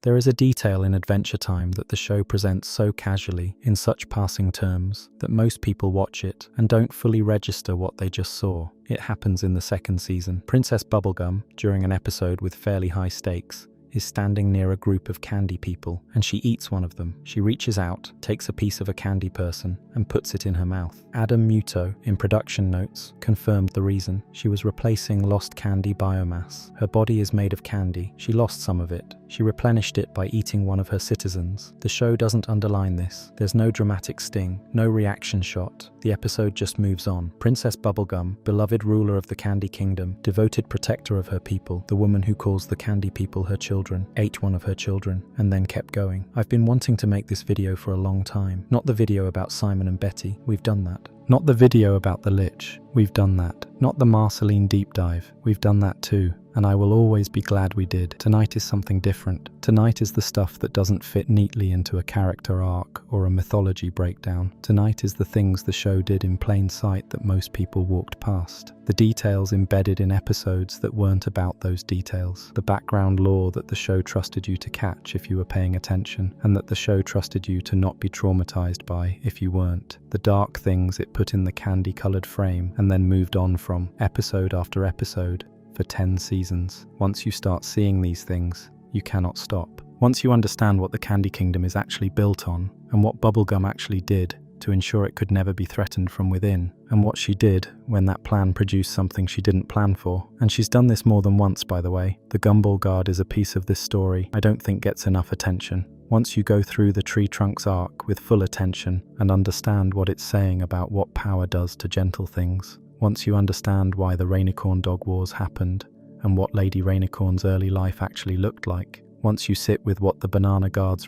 There is a detail in Adventure Time that the show presents so casually, in such passing terms, that most people watch it and don't fully register what they just saw. It happens in the second season. Princess Bubblegum, during an episode with fairly high stakes, is standing near a group of candy people, and she eats one of them. She reaches out, takes a piece of a candy person, and puts it in her mouth. Adam Muto, in production notes, confirmed the reason. She was replacing lost candy biomass. Her body is made of candy. She lost some of it. She replenished it by eating one of her citizens. The show doesn't underline this. There's no dramatic sting, no reaction shot. The episode just moves on. Princess Bubblegum, beloved ruler of the Candy Kingdom, devoted protector of her people, the woman who calls the candy people her children, ate one of her children, and then kept going. I've been wanting to make this video for a long time. Not the video about Simon and Betty, we've done that. Not the video about the Lich, we've done that. Not the Marceline deep dive, we've done that too. And I will always be glad we did. Tonight is something different. Tonight is the stuff that doesn't fit neatly into a character arc or a mythology breakdown. Tonight is the things the show did in plain sight that most people walked past. The details embedded in episodes that weren't about those details. The background lore that the show trusted you to catch if you were paying attention, and that the show trusted you to not be traumatized by if you weren't. The dark things it put in the candy-colored frame and then moved on from, episode after episode, for 10 seasons. Once you start seeing these things, you cannot stop. Once you understand what the Candy Kingdom is actually built on, and what Bubblegum actually did to ensure it could never be threatened from within, and what she did when that plan produced something she didn't plan for. And she's done this more than once, by the way. The Gumball Guard is a piece of this story I don't think gets enough attention. Once you go through the Tree Trunks arc with full attention and understand what it's saying about what power does to gentle things, once you understand why the Rainicorn Dog Wars happened and what Lady Rainicorn's early life actually looked like, once you sit with what the Banana Guards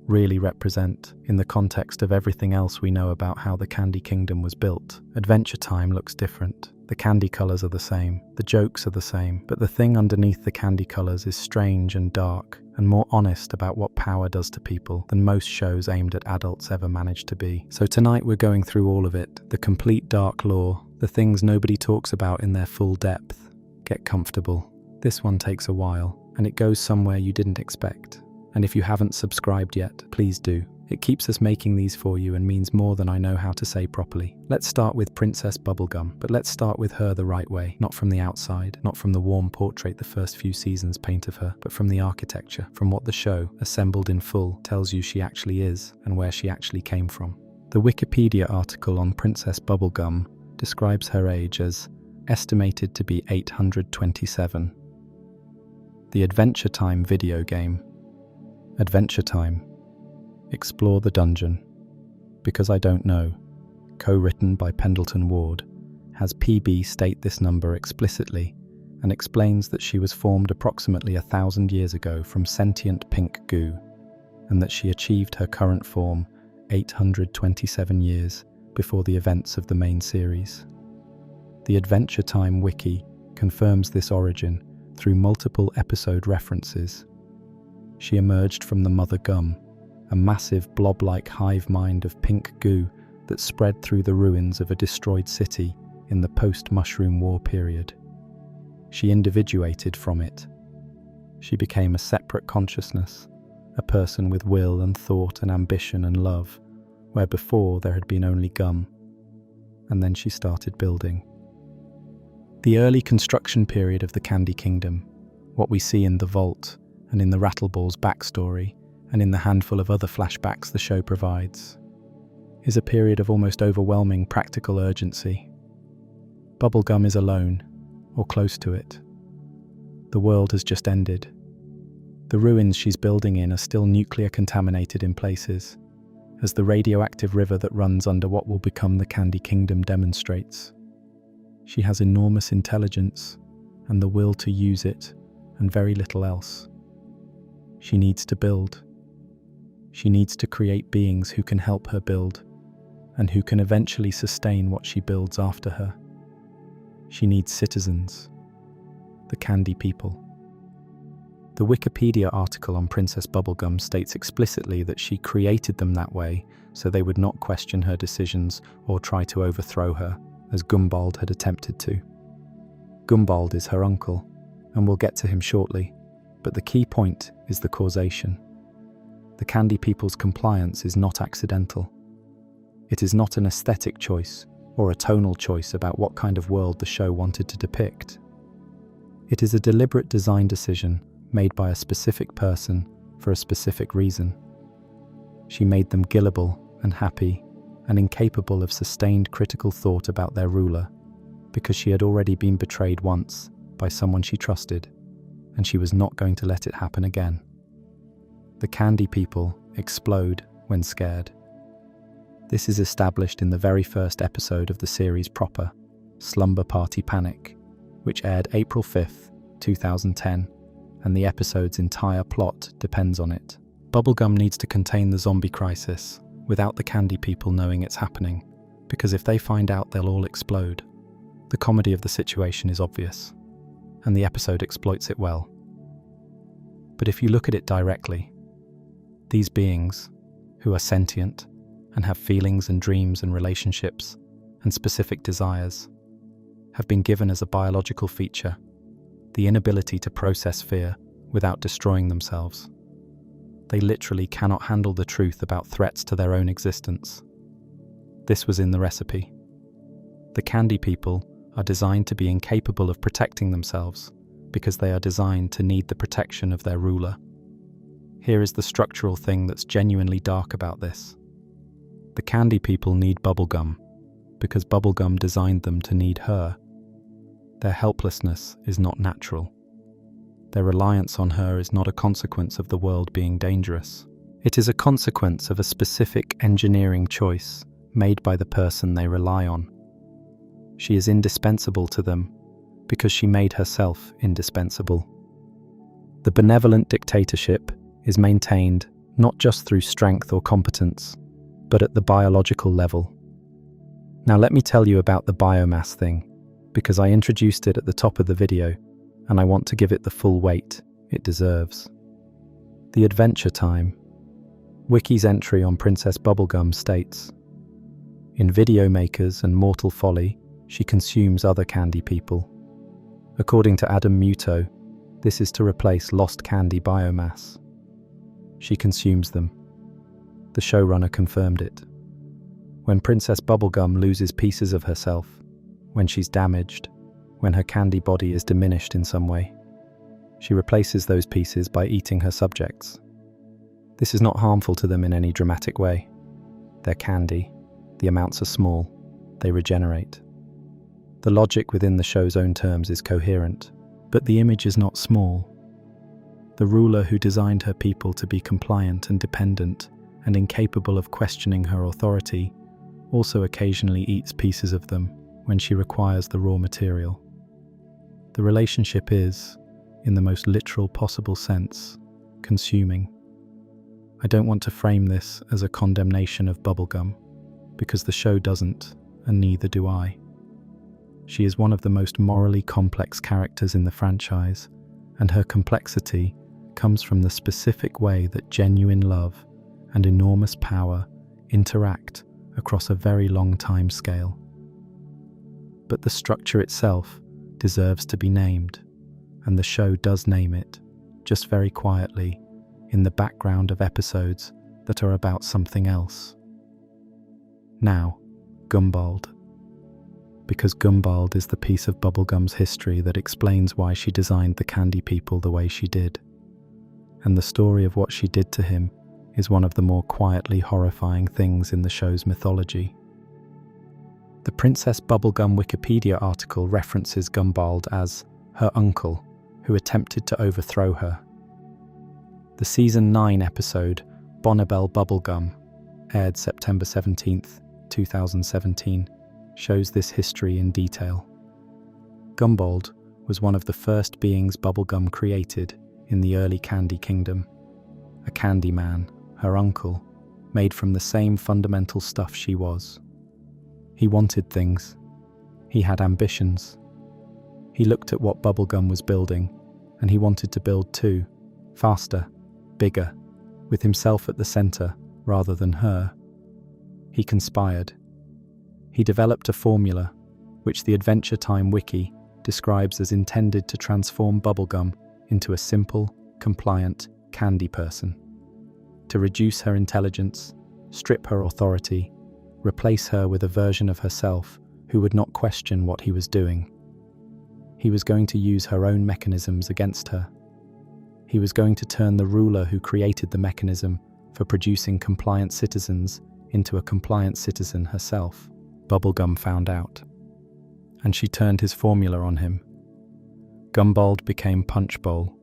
really represent, in the context of everything else we know about how the Candy Kingdom was built, Adventure Time looks different. The candy colours are the same, the jokes are the same, but the thing underneath the candy colours is strange and dark, and more honest about what power does to people than most shows aimed at adults ever manage to be. So tonight we're going through all of it, the complete dark lore, the things nobody talks about in their full depth. Get comfortable. This one takes a while, and it goes somewhere you didn't expect. And if you haven't subscribed yet, please do. It keeps us making these for you and means more than I know how to say properly. Let's start with Princess Bubblegum, but let's start with her the right way, not from the outside, not from the warm portrait the first few seasons paint of her, but from the architecture, from what the show, assembled in full, tells you she actually is and where she actually came from. The Wikipedia article on Princess Bubblegum describes her age as estimated to be 827. The Adventure Time video game. Adventure Time. Explore the Dungeon. Because I Don't Know, co-written by Pendleton Ward, has PB state this number explicitly and explains that she was formed approximately 1,000 years ago from sentient pink goo, and that she achieved her current form 827 years before the events of the main series. The Adventure Time wiki confirms this origin through multiple episode references. She emerged from the Mother Gum, a massive blob-like hive mind of pink goo that spread through the ruins of a destroyed city in the post-Mushroom War period. She individuated from it. She became a separate consciousness, a person with will and thought and ambition and love, where before there had been only gum. And then she started building. The early construction period of the Candy Kingdom, what we see in the vault and in the Rattleball's backstory, and in the handful of other flashbacks the show provides, is a period of almost overwhelming practical urgency. Bubblegum is alone, or close to it. The world has just ended. The ruins she's building in are still nuclear contaminated in places, as the radioactive river that runs under what will become the Candy Kingdom demonstrates. She has enormous intelligence and the will to use it, and very little else. She needs to build. She needs to create beings who can help her build, and who can eventually sustain what she builds after her. She needs citizens, the Candy People. The Wikipedia article on Princess Bubblegum states explicitly that she created them that way so they would not question her decisions or try to overthrow her, as Gumball had attempted to. Gumball is her uncle, and we'll get to him shortly. But the key point is the causation. The Candy People's compliance is not accidental. It is not an aesthetic choice or a tonal choice about what kind of world the show wanted to depict. It is a deliberate design decision made by a specific person for a specific reason. She made them gullible and happy and incapable of sustained critical thought about their ruler because she had already been betrayed once by someone she trusted, and she was not going to let it happen again. The Candy People explode when scared. This is established in the very first episode of the series proper, Slumber Party Panic, which aired April 5th, 2010, and the episode's entire plot depends on it. Bubblegum needs to contain the zombie crisis without the Candy People knowing it's happening, because if they find out, they'll all explode. The comedy of the situation is obvious, and the episode exploits it well. But if you look at it directly, these beings, who are sentient and have feelings and dreams and relationships and specific desires, have been given as a biological feature the inability to process fear without destroying themselves. They literally cannot handle the truth about threats to their own existence. This was in the recipe. The Candy People are designed to be incapable of protecting themselves because they are designed to need the protection of their ruler. Here is the structural thing that's genuinely dark about this. The Candy People need Bubblegum because Bubblegum designed them to need her. Their helplessness is not natural. Their reliance on her is not a consequence of the world being dangerous. It is a consequence of a specific engineering choice made by the person they rely on. She is indispensable to them because she made herself indispensable. The benevolent dictatorship is maintained not just through strength or competence, but at the biological level. Now let me tell you about the biomass thing, because I introduced it at the top of the video, and I want to give it the full weight it deserves. The adventure time. Wiki's entry on Princess Bubblegum states, "In Video Makers and Mortal Folly, she consumes other Candy People. According to Adam Muto, this is to replace lost candy biomass. She consumes them. The showrunner confirmed it. When Princess Bubblegum loses pieces of herself, when she's damaged, when her candy body is diminished in some way, she replaces those pieces by eating her subjects. This is not harmful to them in any dramatic way. They're candy, the amounts are small, they regenerate. The logic within the show's own terms is coherent, but the image is not small. The ruler who designed her people to be compliant and dependent and incapable of questioning her authority also occasionally eats pieces of them when she requires the raw material. The relationship is, in the most literal possible sense, consuming. I don't want to frame this as a condemnation of Bubblegum, because the show doesn't, and neither do I. She is one of the most morally complex characters in the franchise, and her complexity comes from the specific way that genuine love and enormous power interact across a very long time scale. But the structure itself deserves to be named, and the show does name it, just very quietly, in the background of episodes that are about something else. Now, Gumbald. Because Gumbald is the piece of Bubblegum's history that explains why she designed the Candy People the way she did. And the story of what she did to him is one of the more quietly horrifying things in the show's mythology. The Princess Bubblegum Wikipedia article references Gumbald as her uncle, who attempted to overthrow her. The Season 9 episode, Bonnibel Bubblegum, aired September 17th, 2017, shows this history in detail. Gumbald was one of the first beings Bubblegum created in the early Candy Kingdom. A candy man, her uncle, made from the same fundamental stuff she was. He wanted things. He had ambitions. He looked at what Bubblegum was building, and he wanted to build too, faster, bigger, with himself at the center rather than her. He conspired. He developed a formula, which the Adventure Time wiki describes as intended to transform Bubblegum into a simple, compliant candy person. To reduce her intelligence, strip her authority, replace her with a version of herself who would not question what he was doing. He was going to use her own mechanisms against her. He was going to turn the ruler who created the mechanism for producing compliant citizens into a compliant citizen herself. Bubblegum found out, and she turned his formula on him. Gumbald became Punch Bowl,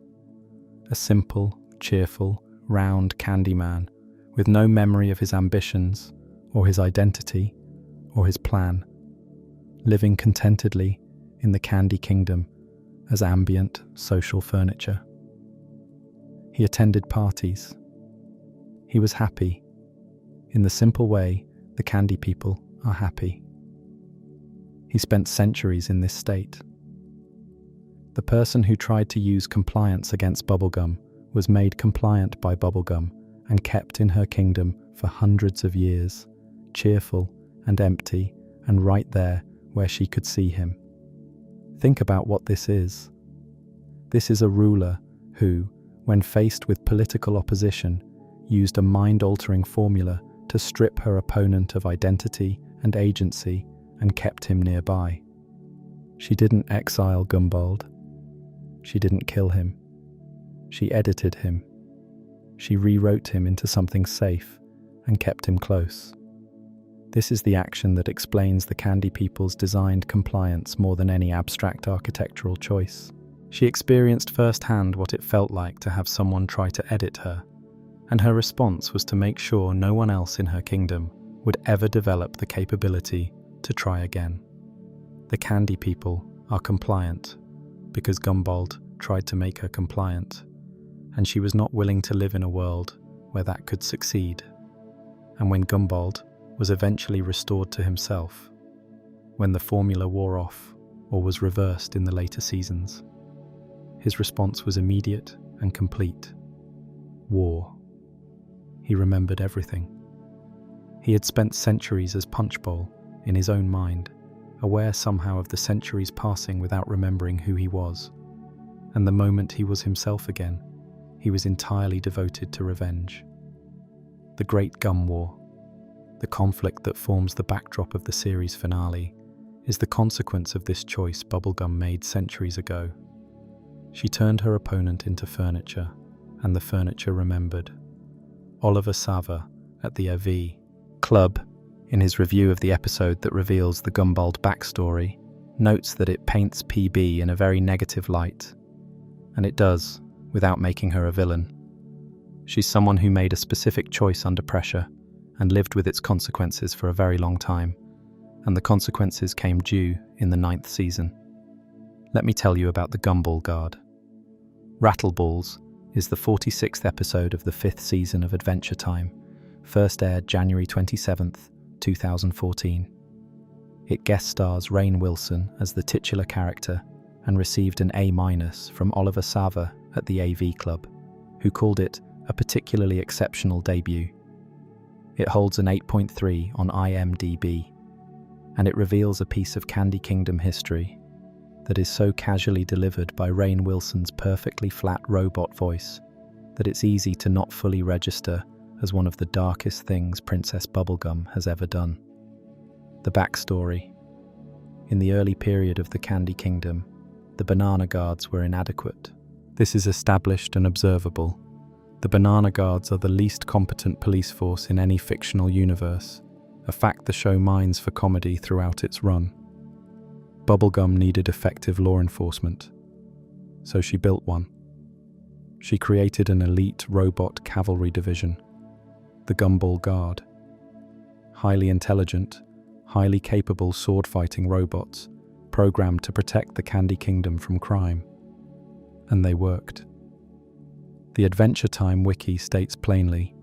a simple, cheerful, round candy man with no memory of his ambitions or his identity or his plan, living contentedly in the candy kingdom as ambient social furniture. He attended parties. He was happy, in the simple way the candy people are happy. He spent centuries in this state. The person who tried to use compliance against Bubblegum was made compliant by Bubblegum and kept in her kingdom for hundreds of years, cheerful and empty and right there where she could see him. Think about what this is. This is a ruler who, when faced with political opposition, used a mind-altering formula to strip her opponent of identity and agency and kept him nearby. She didn't exile Gumbald. She didn't kill him. She edited him. She rewrote him into something safe and kept him close. This is the action that explains the candy people's designed compliance more than any abstract architectural choice. She experienced firsthand what it felt like to have someone try to edit her, and her response was to make sure no one else in her kingdom would ever develop the capability to try again. The candy people are compliant because Gumbald tried to make her compliant, and she was not willing to live in a world where that could succeed. And when Gumbald was eventually restored to himself, when the formula wore off or was reversed in the later seasons, his response was immediate and complete. War. He remembered everything. He had spent centuries as Punch Bowl in his own mind, aware somehow of the centuries passing without remembering who he was. And the moment he was himself again, he was entirely devoted to revenge. The Great Gum War, the conflict that forms the backdrop of the series finale, is the consequence of this choice Bubblegum made centuries ago. She turned her opponent into furniture, and the furniture remembered. Oliver Sava at the AV Club, in his review of the episode that reveals the Gumbald backstory, notes that it paints PB in a very negative light. And it does, without making her a villain. She's someone who made a specific choice under pressure and lived with its consequences for a very long time, and the consequences came due in the 9th season. Let me tell you about the Gumball Guard. Rattleballs is the 46th episode of the 5th season of Adventure Time, first aired January 27th, 2014. It guest stars Rainn Wilson as the titular character and received an A- from Oliver Sava at the AV Club, who called it a particularly exceptional debut. It holds an 8.3 on IMDb, and it reveals a piece of Candy Kingdom history that is so casually delivered by Rainn Wilson's perfectly flat robot voice that it's easy to not fully register as one of the darkest things Princess Bubblegum has ever done. The backstory. In the early period of the Candy Kingdom, the Banana Guards were inadequate. This is established and observable. The Banana Guards are the least competent police force in any fictional universe, a fact the show mines for comedy throughout its run. Bubblegum needed effective law enforcement, so she built one. She created an elite robot cavalry division, the Gumball Guard. Highly intelligent, highly capable sword-fighting robots, programmed to protect the Candy Kingdom from crime. And they worked. The Adventure Time wiki states plainly,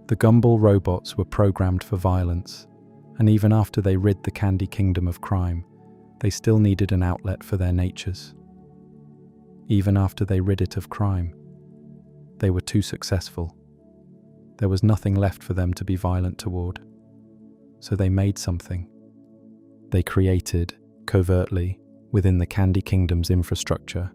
the Gumball robots were programmed for violence, and even after they rid the Candy Kingdom of crime, they still needed an outlet for their natures. Even after they rid it of crime, they were too successful. There was nothing left for them to be violent toward. So they made something. They created, covertly, within the Candy Kingdom's infrastructure,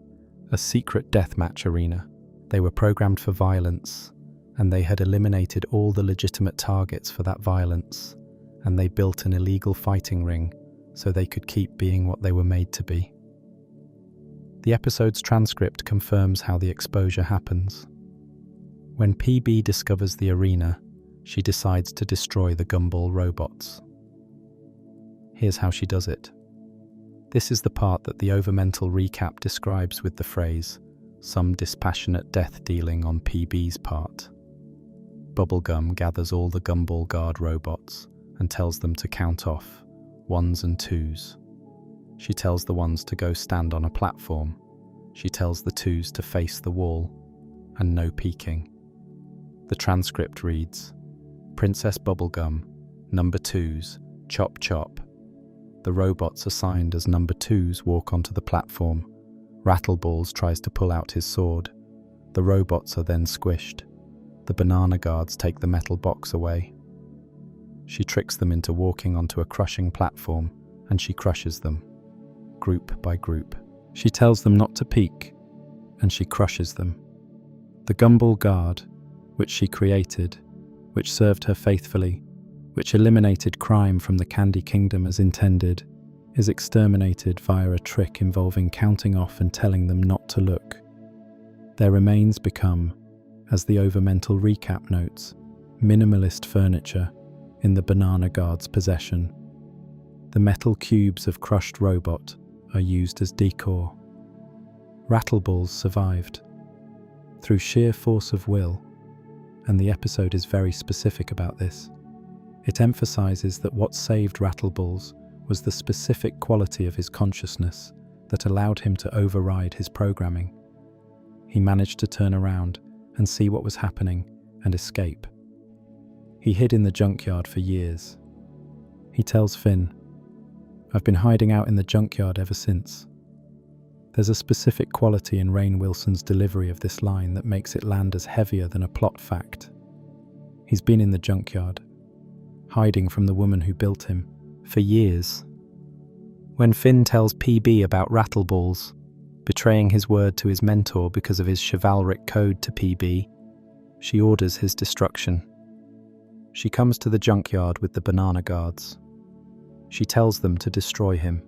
a secret deathmatch arena They were programmed for violence, and they had eliminated all the legitimate targets for that violence, and they built an illegal fighting ring so they could keep being what they were made to be. The episode's transcript confirms how the exposure happens. When PB discovers the arena, she decides to destroy the gumball robots. Here's how she does it. This is the part that the overmental recap describes with the phrase, "some dispassionate death dealing on PB's part." Bubblegum gathers all the gumball guard robots and tells them to count off, 1s and 2s. She tells the 1s to go stand on a platform. She tells the 2s to face the wall, and no peeking. The transcript reads, Princess Bubblegum, number 2s, chop chop. The robots assigned as number 2s walk onto the platform. Rattleballs tries to pull out his sword. The robots are then squished. The banana guards take the metal box away. She tricks them into walking onto a crushing platform, and she crushes them, group by group. She tells them not to peek, and she crushes them. The gumball guard, which she created, which served her faithfully, which eliminated crime from the Candy Kingdom as intended, is exterminated via a trick involving counting off and telling them not to look. Their remains become, as the overmental recap notes, minimalist furniture in the banana guard's possession. The metal cubes of crushed robot are used as decor. Rattleballs survived through sheer force of will, and the episode is very specific about this. It emphasizes that what saved Rattleballs was the specific quality of his consciousness that allowed him to override his programming. He managed to turn around and see what was happening and escape. He hid in the junkyard for years. He tells Finn, "I've been hiding out in the junkyard ever since." There's a specific quality in Rainn Wilson's delivery of this line that makes it land as heavier than a plot fact. He's been in the junkyard, hiding from the woman who built him, for years. When Finn tells PB about Rattleballs, betraying his word to his mentor because of his chivalric code to PB, she orders his destruction. She comes to the junkyard with the banana guards. She tells them to destroy him.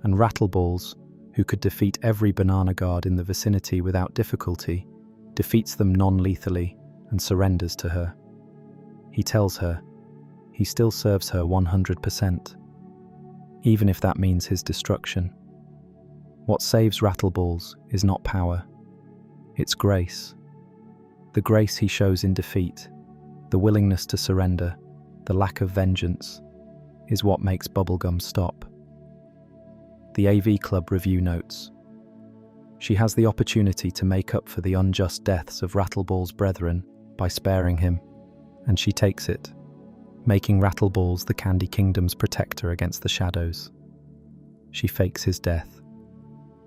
And Rattleballs, who could defeat every banana guard in the vicinity without difficulty, defeats them non-lethally and surrenders to her. He tells her he still serves her 100%, even if that means his destruction. What saves Rattleballs is not power, it's grace. The grace he shows in defeat, the willingness to surrender, the lack of vengeance, is what makes Bubblegum stop. The AV Club review notes, she has the opportunity to make up for the unjust deaths of Rattleball's brethren by sparing him, and she takes it, making Rattleballs the Candy Kingdom's protector against the shadows. She fakes his death.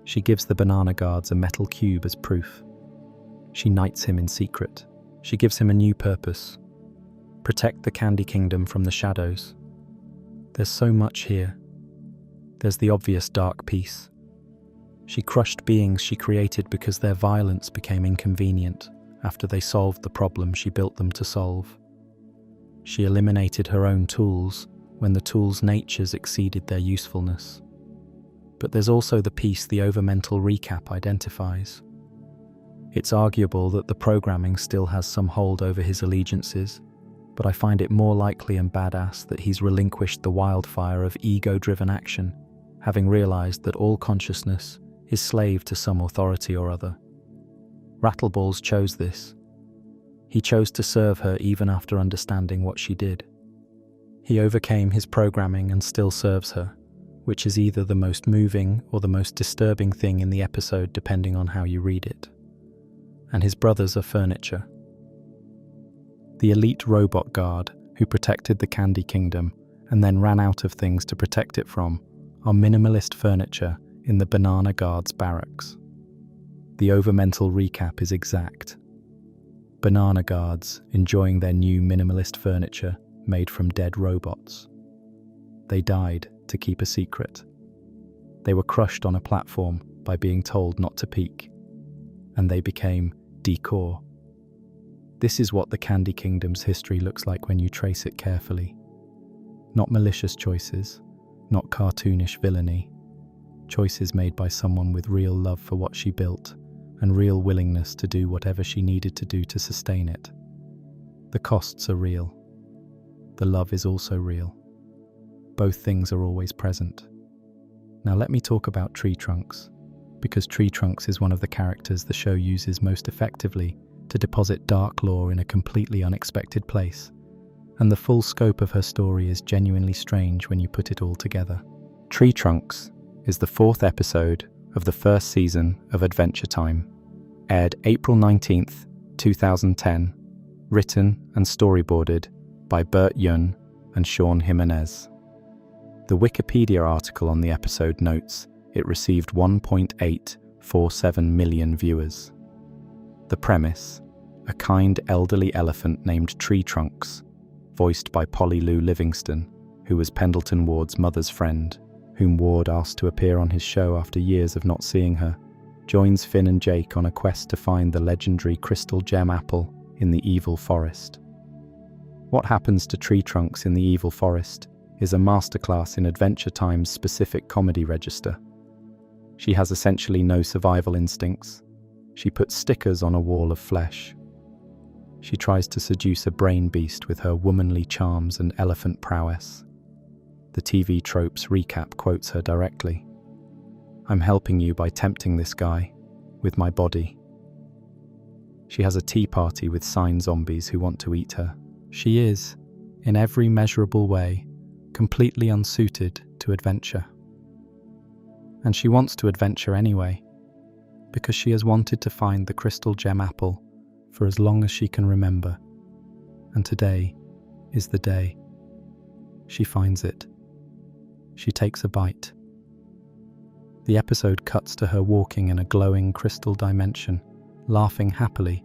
She gives the banana guards a metal cube as proof. She knights him in secret. She gives him a new purpose: protect the Candy Kingdom from the shadows. There's so much here. There's the obvious dark piece. She crushed beings she created because their violence became inconvenient after they solved the problem she built them to solve. She eliminated her own tools when the tools' natures exceeded their usefulness. But there's also the piece the overmental recap identifies. It's arguable that the programming still has some hold over his allegiances, but I find it more likely and badass that he's relinquished the wildfire of ego-driven action, having realized that all consciousness is slave to some authority or other. Rattleballs chose this. He chose to serve her even after understanding what she did. He overcame his programming and still serves her, which is either the most moving or the most disturbing thing in the episode depending on how you read it. And his brothers are furniture. The elite robot guard who protected the Candy Kingdom and then ran out of things to protect it from are minimalist furniture in the banana guard's barracks. The overmental recap is exact. Banana guards enjoying their new minimalist furniture made from dead robots. They died to keep a secret. They were crushed on a platform by being told not to peek, and they became decor. This is what the Candy Kingdom's history looks like when you trace it carefully. Not malicious choices, not cartoonish villainy. Choices made by someone with real love for what she built and real willingness to do whatever she needed to do to sustain it. The costs are real. The love is also real. Both things are always present. Now let me talk about Tree Trunks, because Tree Trunks is one of the characters the show uses most effectively to deposit dark lore in a completely unexpected place, and the full scope of her story is genuinely strange when you put it all together. Tree Trunks is the 4th episode of the 1st season of Adventure Time, aired April 19th, 2010, written and storyboarded by Bert Yun and Sean Jimenez. The Wikipedia article on the episode notes it received 1.847 million viewers. The premise: a kind elderly elephant named Tree Trunks, voiced by Polly Lou Livingston, who was Pendleton Ward's mother's friend, whom Ward asked to appear on his show after years of not seeing her, joins Finn and Jake on a quest to find the legendary crystal gem apple in the Evil Forest. What happens to Tree Trunks in the Evil Forest is a masterclass in Adventure Time's specific comedy register. She has essentially no survival instincts. She puts stickers on a wall of flesh. She tries to seduce a brain beast with her womanly charms and elephant prowess. The TV Tropes recap quotes her directly. "I'm helping you by tempting this guy with my body." She has a tea party with sign zombies who want to eat her. She is, in every measurable way, completely unsuited to adventure. And she wants to adventure anyway, because she has wanted to find the crystal gem apple for as long as she can remember. And today is the day. She finds it. She takes a bite. The episode cuts to her walking in a glowing crystal dimension, laughing happily,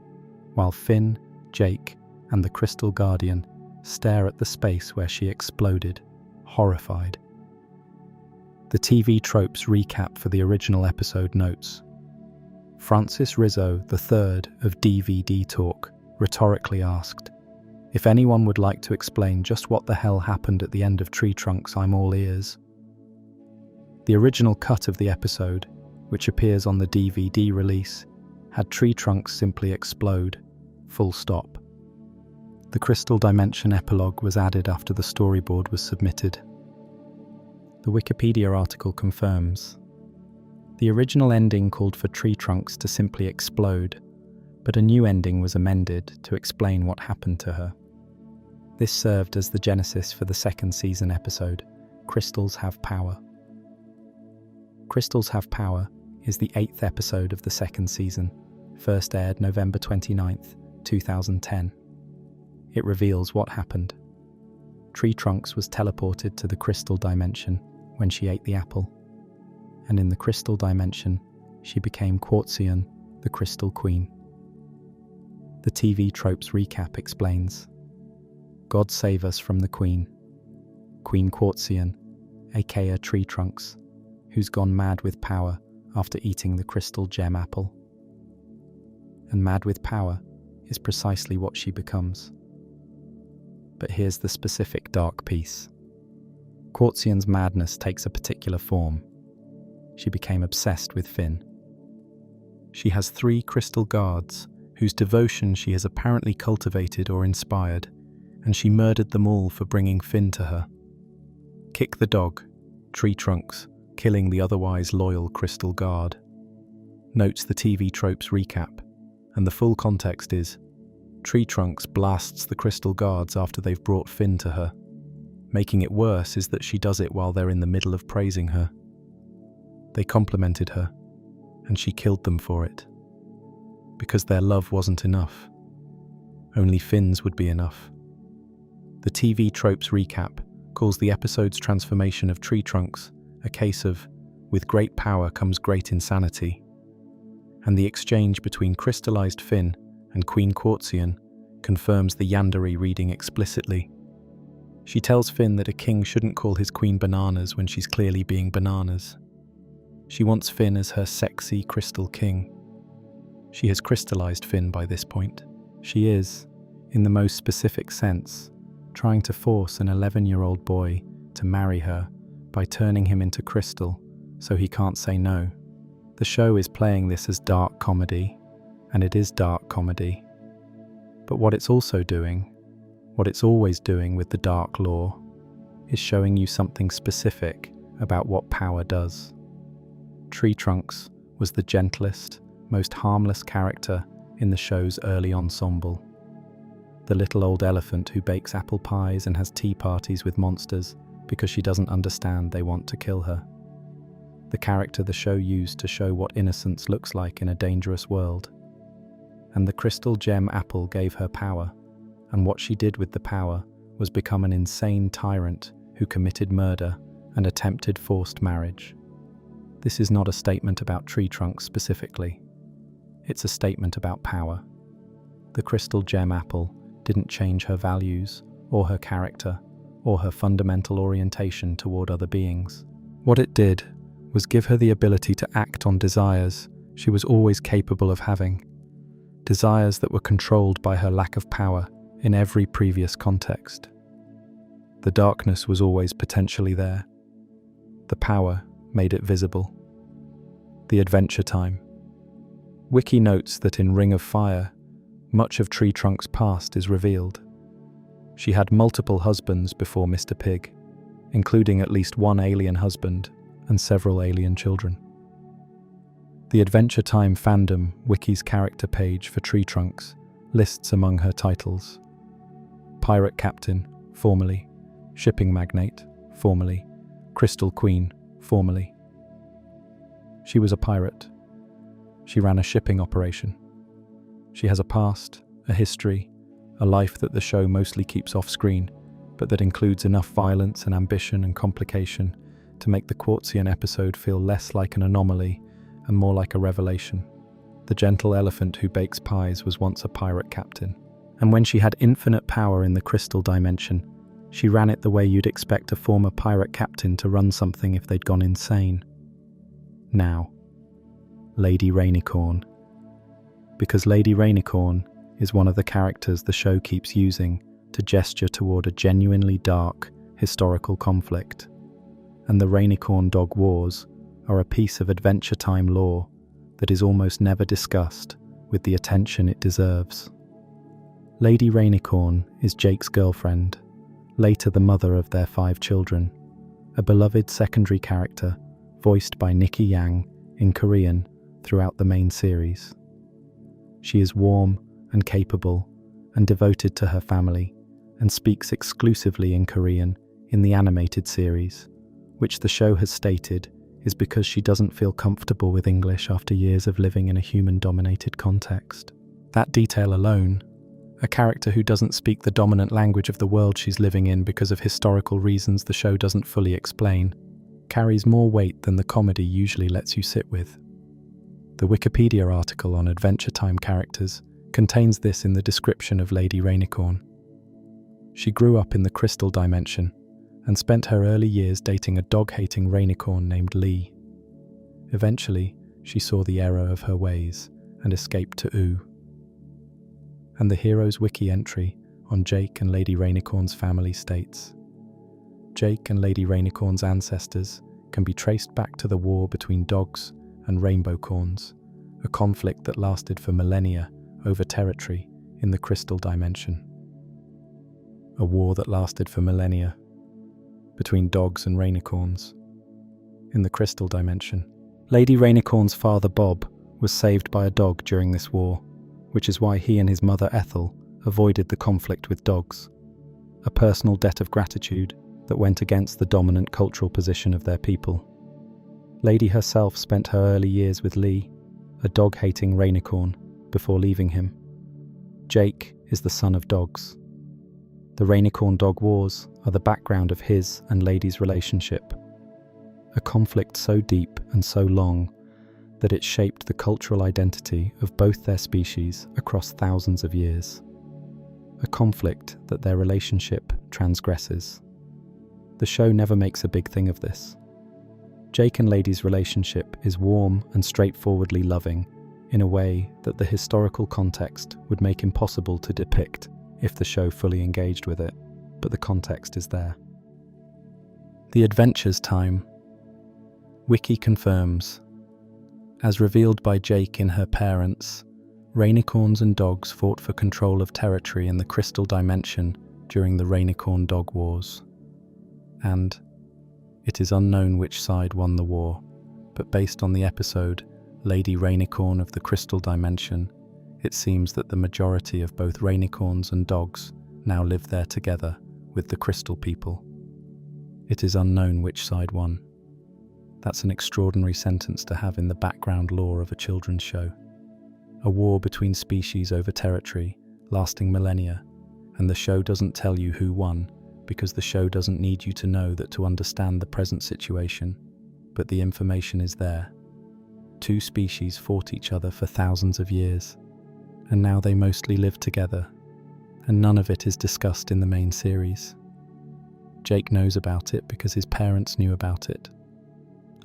while Finn, Jake, and the Crystal Guardian stare at the space where she exploded, horrified. The TV Tropes recap for the original episode notes: Francis Rizzo III of DVD Talk rhetorically asked, "If anyone would like to explain just what the hell happened at the end of Tree Trunks, I'm all ears." The original cut of the episode, which appears on the DVD release, had Tree Trunks simply explode, full stop. The Crystal Dimension epilogue was added after the storyboard was submitted. The Wikipedia article confirms. The original ending called for Tree Trunks to simply explode, but a new ending was amended to explain what happened to her. This served as the genesis for the 2nd season episode, Crystals Have Power. Crystals Have Power is the 8th episode of the 2nd season, first aired November 29th, 2010. It reveals what happened. Tree Trunks was teleported to the Crystal Dimension when she ate the apple, and in the Crystal Dimension, she became Quartzian, the Crystal Queen. The TV Tropes recap explains: God save us from the Queen. Queen Quartzian, aka Tree Trunks, who's gone mad with power after eating the crystal gem apple. And mad with power is precisely what she becomes. But here's the specific dark piece. Quartzian's madness takes a particular form. She became obsessed with Finn. She has 3 crystal guards whose devotion she has apparently cultivated or inspired, and she murdered them all for bringing Finn to her. Kick the dog, Tree Trunks, killing the otherwise loyal crystal guard. Notes the TV Tropes recap, and the full context is: Tree Trunks blasts the crystal guards after they've brought Finn to her. Making it worse is that she does it while they're in the middle of praising her. They complimented her, and she killed them for it. Because their love wasn't enough. Only Finn's would be enough. The TV Tropes recap calls the episode's transformation of Tree Trunks a case of "with great power comes great insanity." And the exchange between crystallized Finn and Queen Quartzian confirms the Yandere reading explicitly. She tells Finn that a king shouldn't call his queen bananas when she's clearly being bananas. She wants Finn as her sexy crystal king. She has crystallized Finn by this point. She is, in the most specific sense, trying to force an 11-year-old boy to marry her by turning him into crystal so he can't say no. The show is playing this as dark comedy, and it is dark comedy. But what it's also doing, what it's always doing with the dark lore, is showing you something specific about what power does. Tree Trunks was the gentlest, most harmless character in the show's early ensemble. The little old elephant who bakes apple pies and has tea parties with monsters because she doesn't understand they want to kill her. The character the show used to show what innocence looks like in a dangerous world. And the crystal gem apple gave her power, and what she did with the power was become an insane tyrant who committed murder and attempted forced marriage. This is not a statement about Tree Trunks specifically. It's a statement about power. The crystal gem apple didn't change her values, or her character, or her fundamental orientation toward other beings. What it did was give her the ability to act on desires she was always capable of having, desires that were controlled by her lack of power in every previous context. The darkness was always potentially there. The power made it visible. The adventure time. Wiki notes that in Ring of Fire, much of Tree Trunk's past is revealed. She had multiple husbands before Mr. Pig, including at least one alien husband and several alien children. The Adventure Time fandom Wiki's character page for Tree Trunks lists among her titles: Pirate Captain, formerly; Shipping Magnate, formerly; Crystal Queen, formerly. She was a pirate. She ran a shipping operation. She has a past, a history, a life that the show mostly keeps off-screen, but that includes enough violence and ambition and complication to make the Quartzian episode feel less like an anomaly and more like a revelation. The gentle elephant who bakes pies was once a pirate captain, and when she had infinite power in the crystal dimension, she ran it the way you'd expect a former pirate captain to run something if they'd gone insane. Now, Lady Rainicorn. Because Lady Rainicorn is one of the characters the show keeps using to gesture toward a genuinely dark, historical conflict. And the Rainicorn Dog Wars are a piece of Adventure Time lore that is almost never discussed with the attention it deserves. Lady Rainicorn is Jake's girlfriend, later the mother of their 5 children, a beloved secondary character voiced by Nikki Yang in Korean throughout the main series. She is warm and capable and devoted to her family and speaks exclusively in Korean in the animated series, which the show has stated is because she doesn't feel comfortable with English after years of living in a human-dominated context. That detail alone, a character who doesn't speak the dominant language of the world she's living in because of historical reasons the show doesn't fully explain, carries more weight than the comedy usually lets you sit with. The Wikipedia article on Adventure Time characters contains this in the description of Lady Rainicorn. She grew up in the crystal dimension and spent her early years dating a dog-hating Rainicorn named Lee. Eventually, she saw the error of her ways and escaped to Oo. And the hero's wiki entry on Jake and Lady Rainicorn's family states, Jake and Lady Rainicorn's ancestors can be traced back to the war between dogs and rainbowcorns, a conflict that lasted for millennia over territory in the crystal dimension. A war that lasted for millennia between dogs and rainicorns in the crystal dimension. Lady Rainicorn's father Bob was saved by a dog during this war, which is why he and his mother Ethel avoided the conflict with dogs, a personal debt of gratitude that went against the dominant cultural position of their people. Lady herself spent her early years with Lee, a dog-hating Rainicorn, before leaving him. Jake is the son of dogs. The Rainicorn Dog Wars are the background of his and Lady's relationship, a conflict so deep and so long that it shaped the cultural identity of both their species across thousands of years, a conflict that their relationship transgresses. The show never makes a big thing of this. Jake and Lady's relationship is warm and straightforwardly loving, in a way that the historical context would make impossible to depict if the show fully engaged with it, but the context is there. The Adventures time. Wiki confirms. As revealed by Jake in Her Parents, Rainicorns and dogs fought for control of territory in the Crystal Dimension during the Rainicorn Dog Wars. And it is unknown which side won the war, but based on the episode Lady Rainicorn of the Crystal Dimension, it seems that the majority of both Rainicorns and dogs now live there together with the Crystal people. It is unknown which side won. That's an extraordinary sentence to have in the background lore of a children's show. A war between species over territory, lasting millennia, and the show doesn't tell you who won, because the show doesn't need you to know that to understand the present situation, but the information is there. Two species fought each other for thousands of years, and now they mostly live together, and none of it is discussed in the main series. Jake knows about it because his parents knew about it.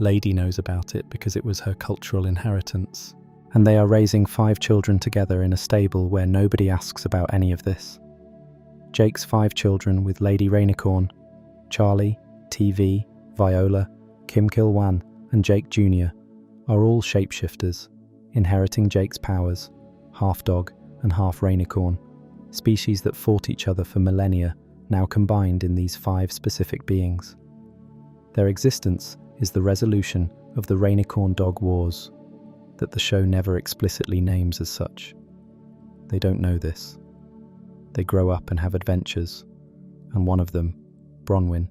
Lady knows about it because it was her cultural inheritance, and they are raising 5 children together in a stable where nobody asks about any of this. Jake's 5 children with Lady Rainicorn, Charlie, TV, Viola, Kim Kil-wan, and Jake Jr. are all shapeshifters, inheriting Jake's powers, half dog and half Rainicorn, species that fought each other for millennia, now combined in these 5 specific beings. Their existence is the resolution of the Rainicorn Dog Wars, that the show never explicitly names as such. They don't know this. They grow up and have adventures, and one of them, Bronwyn,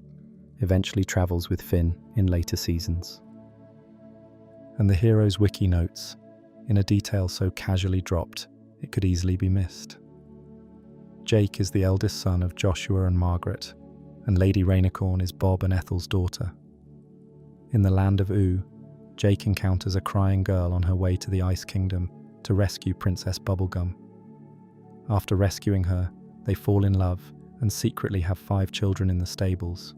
eventually travels with Finn in later seasons. And the hero's wiki notes, in a detail so casually dropped it could easily be missed. Jake is the eldest son of Joshua and Margaret, and Lady Rainicorn is Bob and Ethel's daughter. In the land of Oo, Jake encounters a crying girl on her way to the Ice Kingdom to rescue Princess Bubblegum. After rescuing her, they fall in love and secretly have 5 children in the stables.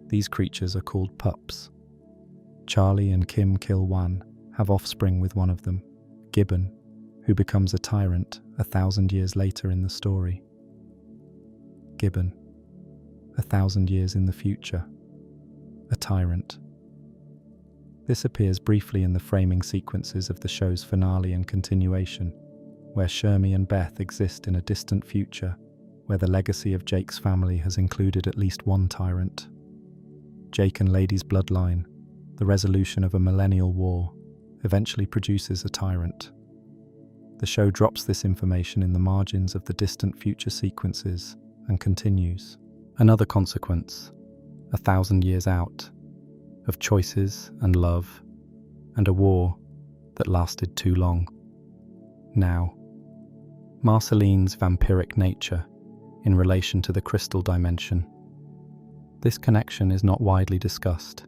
These creatures are called pups. Charlie and Kim Kil-wan have offspring with one of them, Gibbon, who becomes a tyrant 1,000 years later in the story. Gibbon, 1,000 years in the future, a tyrant. This appears briefly in the framing sequences of the show's finale and continuation, where Shermie and Beth exist in a distant future where the legacy of Jake's family has included at least one tyrant. Jake and Lady's bloodline, the resolution of a millennial war, eventually produces a tyrant. The show drops this information in the margins of the distant future sequences and continues. Another consequence, 1,000 years out, of choices and love, and a war that lasted too long. Now, Marceline's vampiric nature in relation to the Crystal Dimension. This connection is not widely discussed,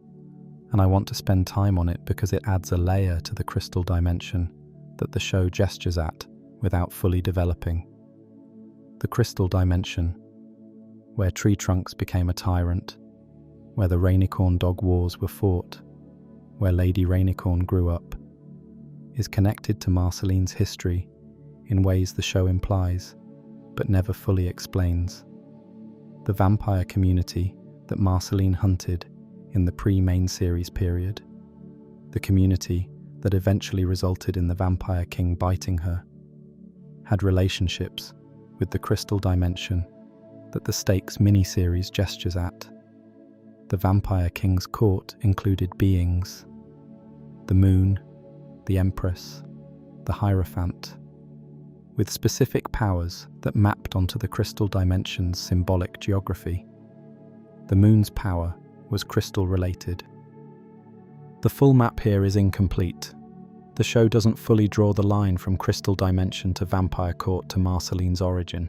and I want to spend time on it because it adds a layer to the Crystal Dimension that the show gestures at without fully developing. The Crystal Dimension, where tree trunks became a tyrant, where the Rainicorn Dog Wars were fought, where Lady Rainicorn grew up, is connected to Marceline's history in ways the show implies, but never fully explains. The vampire community that Marceline hunted in the pre-main series period, the community that eventually resulted in the Vampire King biting her, had relationships with the Crystal Dimension that the Stakes miniseries gestures at. The Vampire King's court included beings: the Moon, the Empress, the Hierophant, with specific powers that mapped onto the Crystal Dimension's symbolic geography. The Moon's power was crystal-related. The full map here is incomplete. The show doesn't fully draw the line from Crystal Dimension to Vampire Court to Marceline's origin.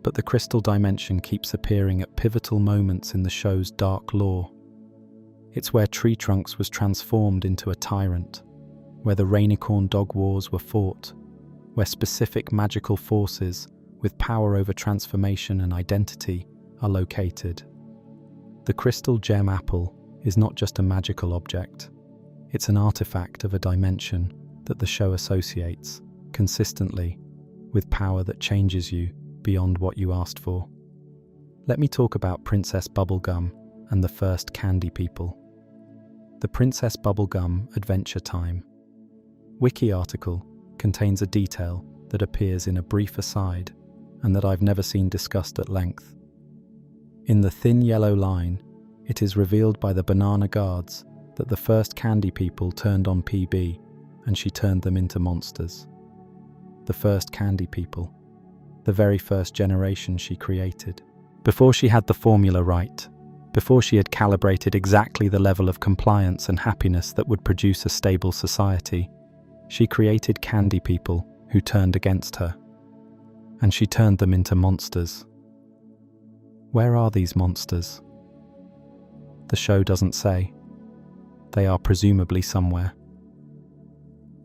But the Crystal Dimension keeps appearing at pivotal moments in the show's dark lore. It's where Tree Trunks was transformed into a tyrant, where the Rainicorn Dog Wars were fought, where specific magical forces with power over transformation and identity are located. The Crystal Gem Apple is not just a magical object, it's an artifact of a dimension that the show associates, consistently, with power that changes you beyond what you asked for. Let me talk about Princess Bubblegum and the first candy people. The Princess Bubblegum Adventure Time Wiki article contains a detail that appears in a brief aside and that I've never seen discussed at length. In the thin yellow line, it is revealed by the banana guards that the first candy people turned on PB and she turned them into monsters. The first candy people, the very first generation she created. Before she had the formula right, before she had calibrated exactly the level of compliance and happiness that would produce a stable society, she created candy people who turned against her. And she turned them into monsters. Where are these monsters? The show doesn't say. They are presumably somewhere.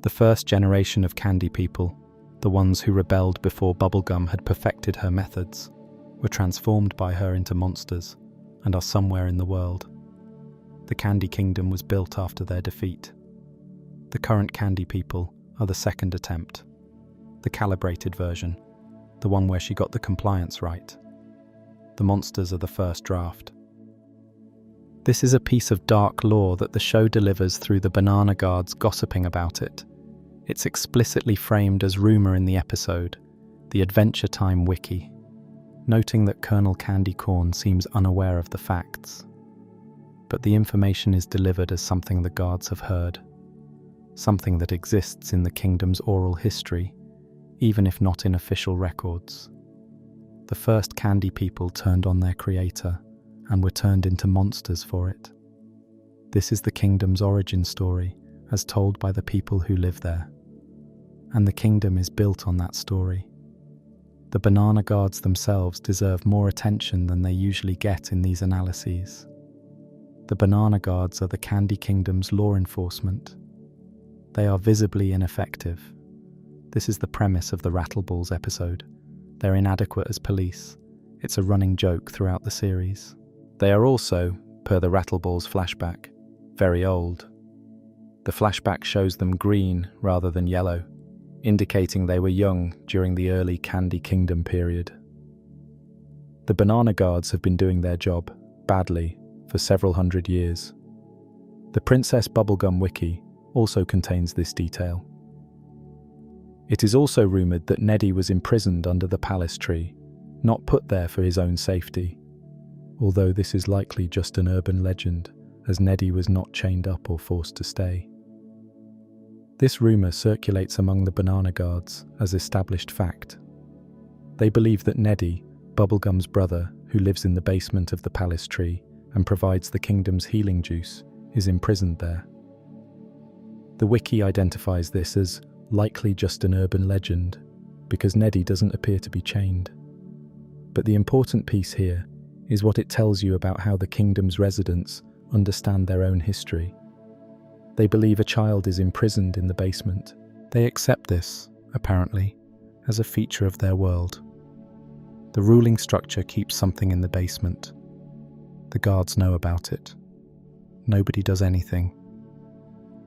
The first generation of candy people, the ones who rebelled before Bubblegum had perfected her methods, were transformed by her into monsters and are somewhere in the world. The Candy Kingdom was built after their defeat. The current candy people are the second attempt, the calibrated version, the one where she got the compliance right. The monsters are the first draft. This is a piece of dark lore that the show delivers through the banana guards gossiping about it. It's explicitly framed as rumor in the episode, the Adventure Time Wiki, noting that Colonel Candy Corn seems unaware of the facts. But the information is delivered as something the guards have heard, something that exists in the kingdom's oral history, even if not in official records. The first candy people turned on their creator and were turned into monsters for it. This is the kingdom's origin story, as told by the people who live there. And the kingdom is built on that story. The banana guards themselves deserve more attention than they usually get in these analyses. The banana guards are the Candy Kingdom's law enforcement. They are visibly ineffective. This is the premise of the Rattleballs episode. They're inadequate as police. It's a running joke throughout the series. They are also, per the Rattleballs flashback, very old. The flashback shows them green rather than yellow, indicating they were young during the early Candy Kingdom period. The banana guards have been doing their job, badly, for several hundred years. The Princess Bubblegum Wiki also contains this detail. It is also rumoured that Neddy was imprisoned under the palace tree, not put there for his own safety, although this is likely just an urban legend, as Neddy was not chained up or forced to stay. This rumour circulates among the banana guards as established fact. They believe that Neddy, Bubblegum's brother, who lives in the basement of the palace tree and provides the kingdom's healing juice, is imprisoned there. The wiki identifies this as likely just an urban legend, because Neddy doesn't appear to be chained. But the important piece here is what it tells you about how the kingdom's residents understand their own history. They believe a child is imprisoned in the basement. They accept this, apparently, as a feature of their world. The ruling structure keeps something in the basement. The guards know about it. Nobody does anything.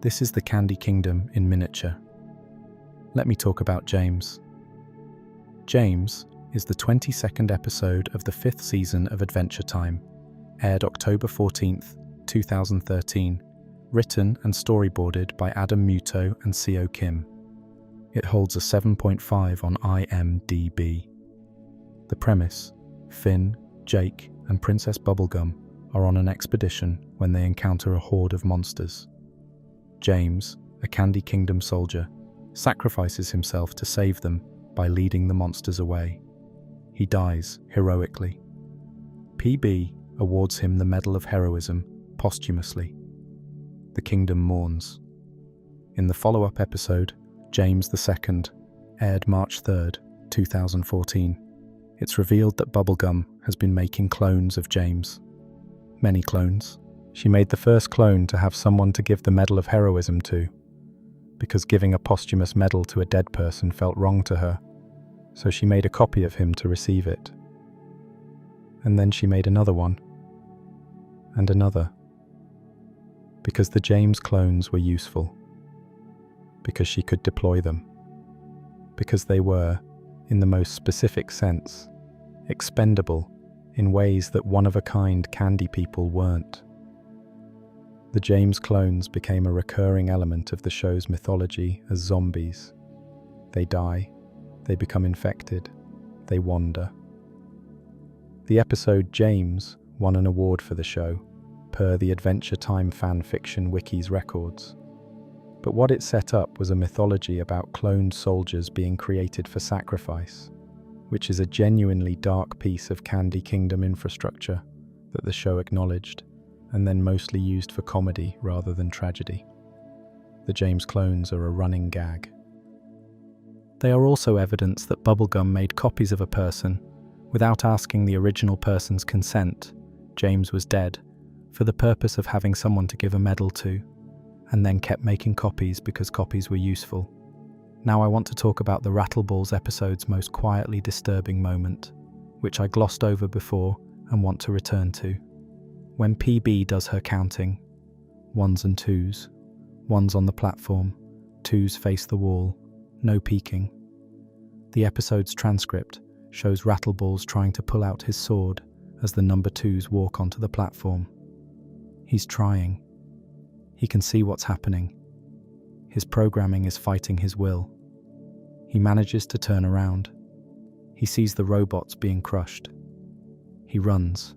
This is the Candy Kingdom in miniature. Let me talk about James. James is the 22nd episode of the 5th season of Adventure Time, aired October 14th, 2013, written and storyboarded by Adam Muto and Seo Kim. It holds a 7.5 on IMDb. The premise: Finn, Jake, and Princess Bubblegum are on an expedition when they encounter a horde of monsters. James, a Candy Kingdom soldier, sacrifices himself to save them by leading the monsters away. He dies heroically. PB awards him the Medal of Heroism posthumously. The kingdom mourns. In the follow-up episode, James II, aired March 3rd, 2014, it's revealed that Bubblegum has been making clones of James. Many clones. She made the first clone to have someone to give the Medal of Heroism to, because giving a posthumous medal to a dead person felt wrong to her, so she made a copy of him to receive it. And then she made another one, and another, because the James clones were useful. because she could deploy them. Because they were, in the most specific sense, expendable in ways that one-of-a-kind candy people weren't. The James clones became a recurring element of the show's mythology as zombies. They die, they become infected, they wander. The episode James won an award for the show, per the Adventure Time fan fiction wiki's records. But what it set up was a mythology about cloned soldiers being created for sacrifice, which is a genuinely dark piece of Candy Kingdom infrastructure that the show acknowledged, and then mostly used for comedy rather than tragedy. The James clones are a running gag. They are also evidence that Bubblegum made copies of a person without asking the original person's consent. James was dead, for the purpose of having someone to give a medal to, and then kept making copies because copies were useful. Now I want to talk about the Rattleballs episode's most quietly disturbing moment, which I glossed over before and want to return to. When PB does her counting, 1s and 2s, 1s on the platform, 2s face the wall, no peeking. The episode's transcript shows Rattleballs trying to pull out his sword as the number 2s walk onto the platform. He's trying. He can see what's happening. His programming is fighting his will. He manages to turn around. He sees the robots being crushed. He runs.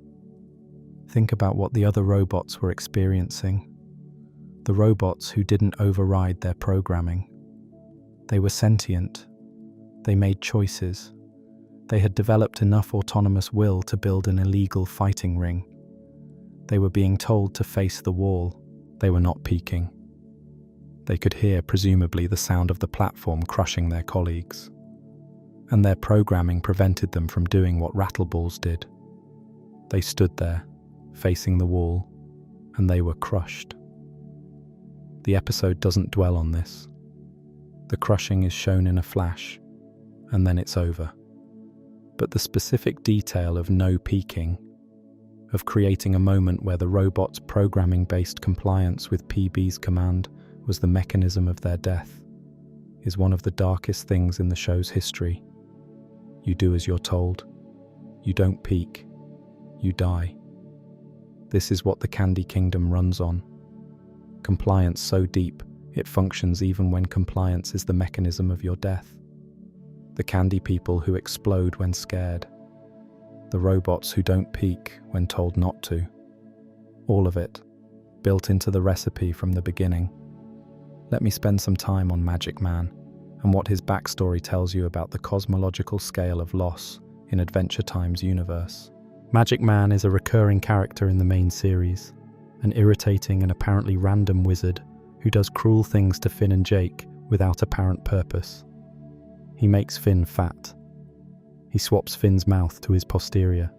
Think about what the other robots were experiencing. The robots who didn't override their programming. They were sentient. They made choices. They had developed enough autonomous will to build an illegal fighting ring. They were being told to face the wall. They were not peeking. They could hear, presumably, the sound of the platform crushing their colleagues. And their programming prevented them from doing what Rattleballs did. They stood there, facing the wall, and they were crushed. The episode doesn't dwell on this. The crushing is shown in a flash, and then it's over. But the specific detail of no peeking, of creating a moment where the robot's programming-based compliance with PB's command was the mechanism of their death, is one of the darkest things in the show's history. You do as you're told. You don't peek. You die. This is what the Candy Kingdom runs on. Compliance so deep, it functions even when compliance is the mechanism of your death. The candy people who explode when scared. The robots who don't peek when told not to. All of it, built into the recipe from the beginning. Let me spend some time on Magic Man and what his backstory tells you about the cosmological scale of loss in Adventure Time's universe. Magic Man is a recurring character in the main series, an irritating and apparently random wizard who does cruel things to Finn and Jake without apparent purpose. He makes Finn fat. He swaps Finn's mouth to his posterior.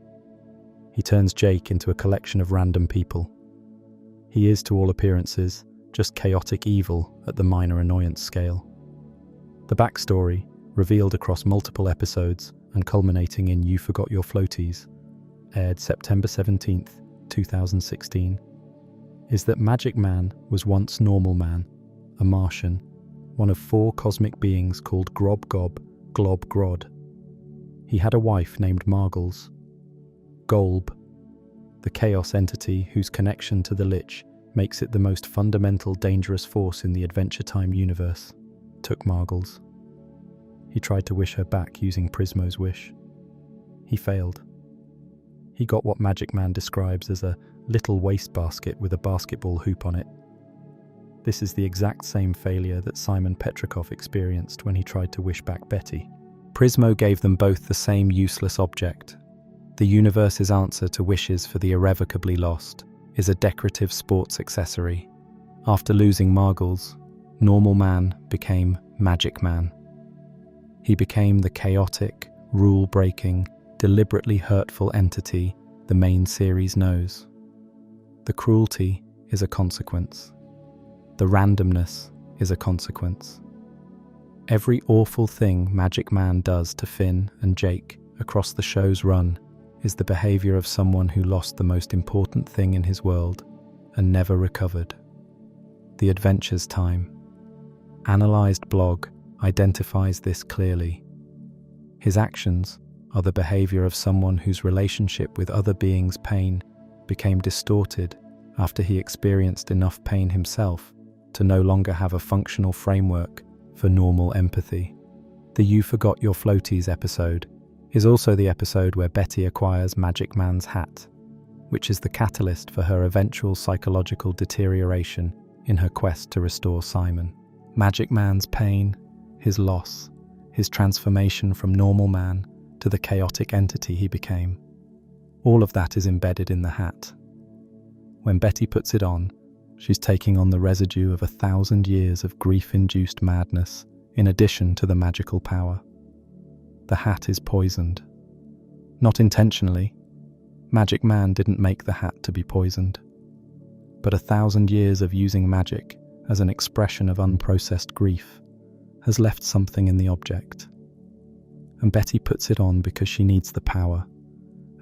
He turns Jake into a collection of random people. He is, to all appearances, just chaotic evil at the minor annoyance scale. The backstory, revealed across multiple episodes and culminating in You Forgot Your Floaties, aired September 17th, 2016, is that Magic Man was once Normal Man, a Martian, one of 4 cosmic beings called Grob Gob, Glob Grod. He had a wife named Margles. Golb, the chaos entity whose connection to the Lich makes it the most fundamental dangerous force in the Adventure Time universe, took Margles. He tried to wish her back using Prismo's wish. He failed. He got what Magic Man describes as a little wastebasket with a basketball hoop on it. This is the exact same failure that Simon Petrikov experienced when he tried to wish back Betty. Prismo gave them both the same useless object. The universe's answer to wishes for the irrevocably lost is a decorative sports accessory. After losing Margles, Normal Man became Magic Man. He became the chaotic, rule-breaking, deliberately hurtful entity the main series knows. The cruelty is a consequence. The randomness is a consequence. Every awful thing Magic Man does to Finn and Jake across the show's run is the behavior of someone who lost the most important thing in his world and never recovered. The adventure's time. Analyzed blog identifies this clearly. His actions are the behavior of someone whose relationship with other beings' pain became distorted after he experienced enough pain himself to no longer have a functional framework for normal empathy. The You Forgot Your Floaties episode is also the episode where Betty acquires Magic Man's hat, which is the catalyst for her eventual psychological deterioration in her quest to restore Simon. Magic Man's pain, his loss, his transformation from normal man to the chaotic entity he became. All of that is embedded in the hat. When Betty puts it on, she's taking on the residue of 1,000 years of grief-induced madness, in addition to the magical power. The hat is poisoned. Not intentionally. Magic Man didn't make the hat to be poisoned. But 1,000 years of using magic as an expression of unprocessed grief has left something in the object. And Betty puts it on because she needs the power,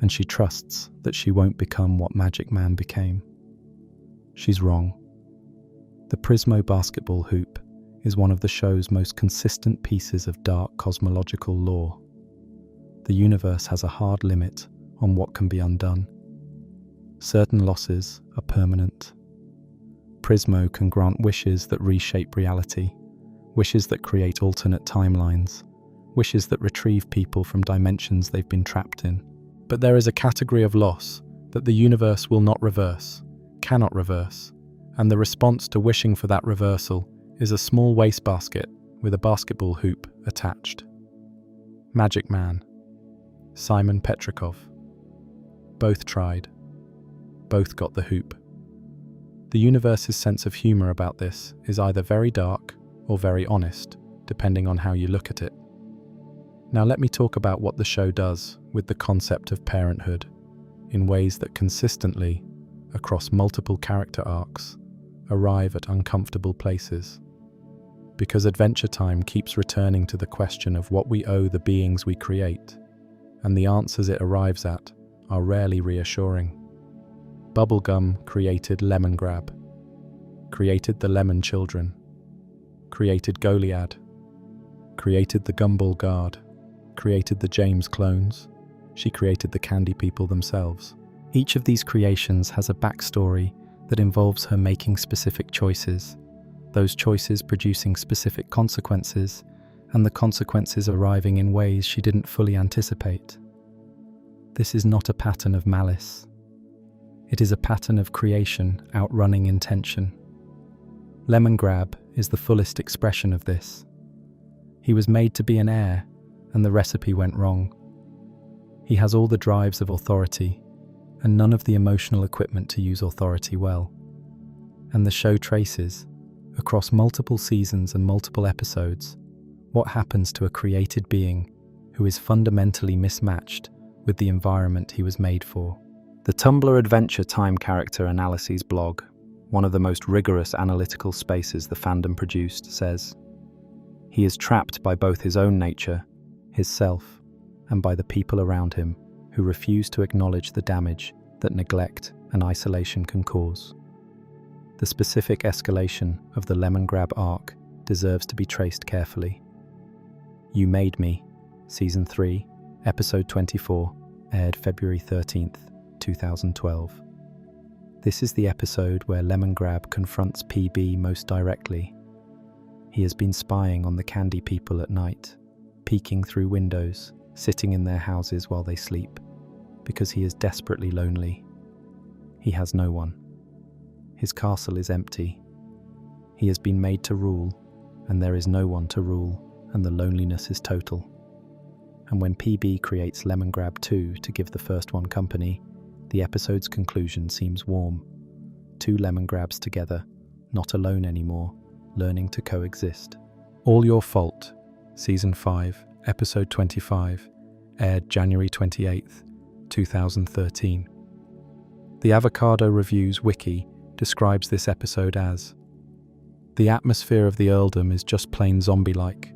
and she trusts that she won't become what Magic Man became. She's wrong. The Prismo basketball hoop is one of the show's most consistent pieces of dark cosmological lore. The universe has a hard limit on what can be undone. Certain losses are permanent. Prismo can grant wishes that reshape reality, wishes that create alternate timelines, wishes that retrieve people from dimensions they've been trapped in. But there is a category of loss that the universe will not reverse, cannot reverse, and the response to wishing for that reversal is a small wastebasket with a basketball hoop attached. Magic Man, Simon Petrikov. Both tried. Both got the hoop. The universe's sense of humor about this is either very dark or very honest, depending on how you look at it. Now let me talk about what the show does with the concept of parenthood in ways that consistently, across multiple character arcs, arrive at uncomfortable places. Because Adventure Time keeps returning to the question of what we owe the beings we create, and the answers it arrives at are rarely reassuring. Bubblegum created Lemongrab, created the Lemon Children, created Goliad, created the Gumball Guard, created the James clones. She created the Candy People themselves. Each of these creations has a backstory that involves her making specific choices, those choices producing specific consequences, and the consequences arriving in ways she didn't fully anticipate. This is not a pattern of malice. It is a pattern of creation outrunning intention. Lemongrab is the fullest expression of this. He was made to be an heir, and the recipe went wrong. He has all the drives of authority, and none of the emotional equipment to use authority well. And the show traces, across multiple seasons and multiple episodes, what happens to a created being who is fundamentally mismatched with the environment he was made for. The Tumblr Adventure Time character analyses blog, one of the most rigorous analytical spaces the fandom produced, says, "He is trapped by both his own nature, his self, and by the people around him who refuse to acknowledge the damage that neglect and isolation can cause." The specific escalation of the Lemongrab arc deserves to be traced carefully. You Made Me, Season 3, Episode 24, aired February 13th, 2012. This is the episode where Lemongrab confronts PB most directly. He has been spying on the Candy People at night, peeking through windows, sitting in their houses while they sleep, because he is desperately lonely. He has no one. His castle is empty. He has been made to rule, and there is no one to rule, and the loneliness is total. And when PB creates Lemongrab 2 to give the first one company, the episode's conclusion seems warm. Two Lemongrabs together, not alone anymore, learning to coexist. All Your Fault, Season 5, Episode 25, aired January 28th, 2013. The Avocado Reviews wiki describes this episode as, "The atmosphere of the earldom is just plain zombie-like.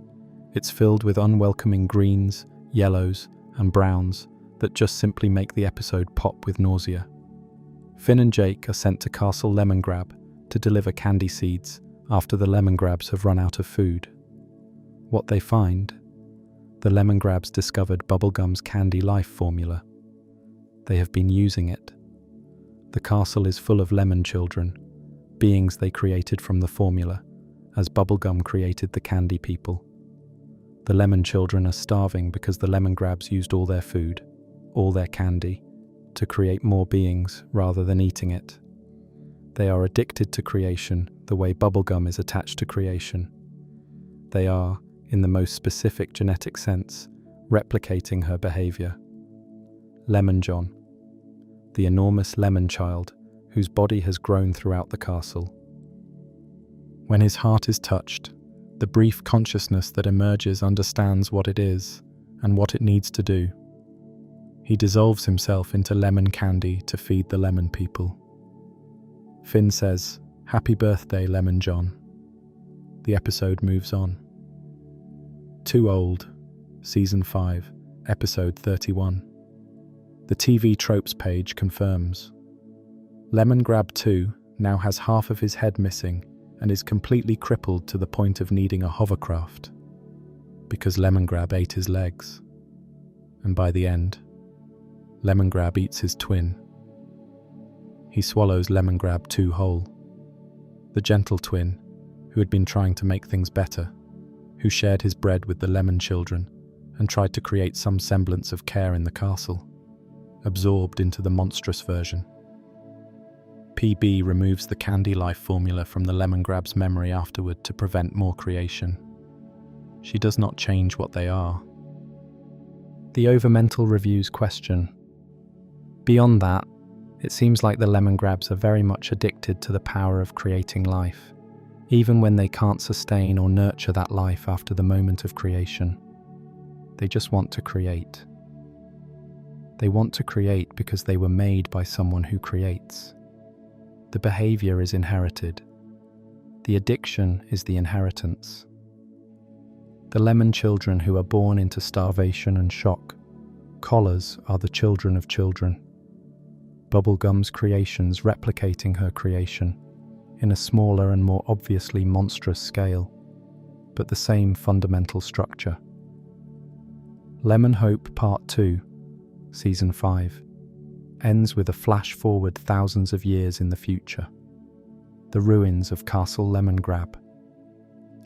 It's filled with unwelcoming greens, yellows, and browns that just simply make the episode pop with nausea. Finn and Jake are sent to Castle Lemongrab to deliver candy seeds after the Lemongrabs have run out of food. What they find? The Lemongrabs discovered Bubblegum's candy life formula. They have been using it. The castle is full of lemon children, beings they created from the formula, as Bubblegum created the candy people. The lemon children are starving because the Lemongrabs used all their food, all their candy, to create more beings rather than eating it. They are addicted to creation the way Bubblegum is attached to creation. They are, in the most specific genetic sense, replicating her behavior. Lemon John, the enormous lemon child whose body has grown throughout the castle. When his heart is touched, the brief consciousness that emerges understands what it is and what it needs to do. He dissolves himself into lemon candy to feed the lemon people. Finn says, "Happy birthday, Lemon John." The episode moves on. Too Old, Season 5, Episode 31. The TV Tropes page confirms. Lemongrab 2 now has half of his head missing and is completely crippled to the point of needing a hovercraft, because Lemongrab ate his legs. And by the end, Lemongrab eats his twin. He swallows Lemongrab 2 whole. The gentle twin, who had been trying to make things better, who shared his bread with the lemon children and tried to create some semblance of care in the castle, absorbed into the monstrous version. PB removes the candy life formula from the Lemongrab's memory afterward to prevent more creation. She does not change what they are. The Overmental Reviews question. Beyond that, it seems like the Lemongrabs are very much addicted to the power of creating life, even when they can't sustain or nurture that life after the moment of creation. They just want to create. They want to create because they were made by someone who creates. The behavior is inherited. The addiction is the inheritance. The lemon children who are born into starvation and shock. Collars are the children of children. Bubblegum's creations replicating her creation in a smaller and more obviously monstrous scale, but the same fundamental structure. Lemon Hope Part 2, Season 5, ends with a flash forward thousands of years in the future. The ruins of Castle Lemongrab.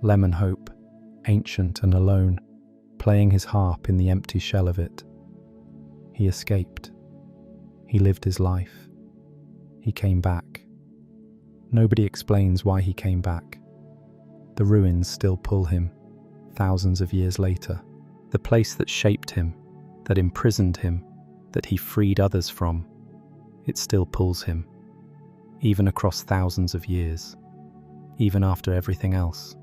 Lemon Hope, ancient and alone, playing his harp in the empty shell of it. He escaped. He lived his life. He came back. Nobody explains why he came back. The ruins still pull him, thousands of years later. The place that shaped him, that imprisoned him, that he freed others from, it still pulls him, even across thousands of years, even after everything else.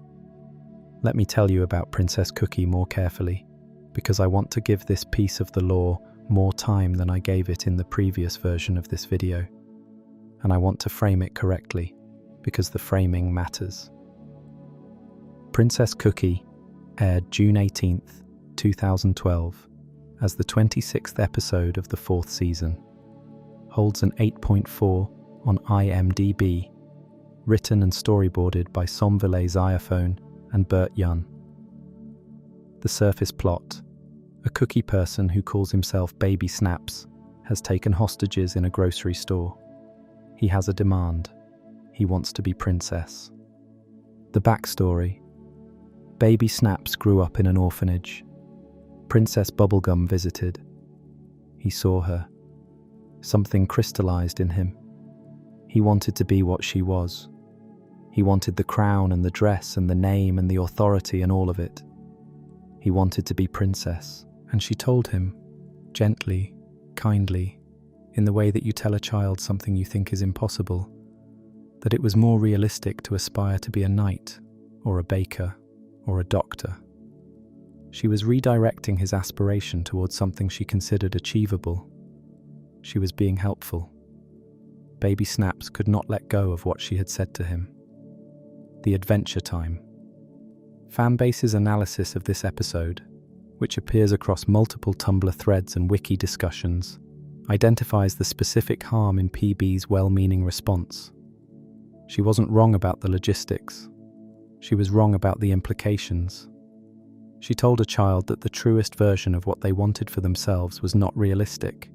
Let me tell you about Princess Cookie more carefully, because I want to give this piece of the lore more time than I gave it in the previous version of this video. And I want to frame it correctly, because the framing matters. Princess Cookie aired June 18th, 2012, as the 26th episode of the 4th season. Holds an 8.4 on IMDb, written and storyboarded by Somvile Xiophone and Bert Yun. The surface plot: a cookie person who calls himself Baby Snaps has taken hostages in a grocery store. He has a demand. He wants to be princess. The backstory: Baby Snaps grew up in an orphanage. Princess Bubblegum visited. He saw her. Something crystallized in him. He wanted to be what she was. He wanted the crown and the dress and the name and the authority and all of it. He wanted to be princess. And she told him, gently, kindly, in the way that you tell a child something you think is impossible, that it was more realistic to aspire to be a knight, or a baker, or a doctor. She was redirecting his aspiration towards something she considered achievable. She was being helpful. Baby Snaps could not let go of what she had said to him. The Adventure Time. Fanbase's analysis of this episode, which appears across multiple Tumblr threads and wiki discussions, identifies the specific harm in PB's well-meaning response. She wasn't wrong about the logistics, She was wrong about the implications. She told a child that the truest version of what they wanted for themselves was not realistic,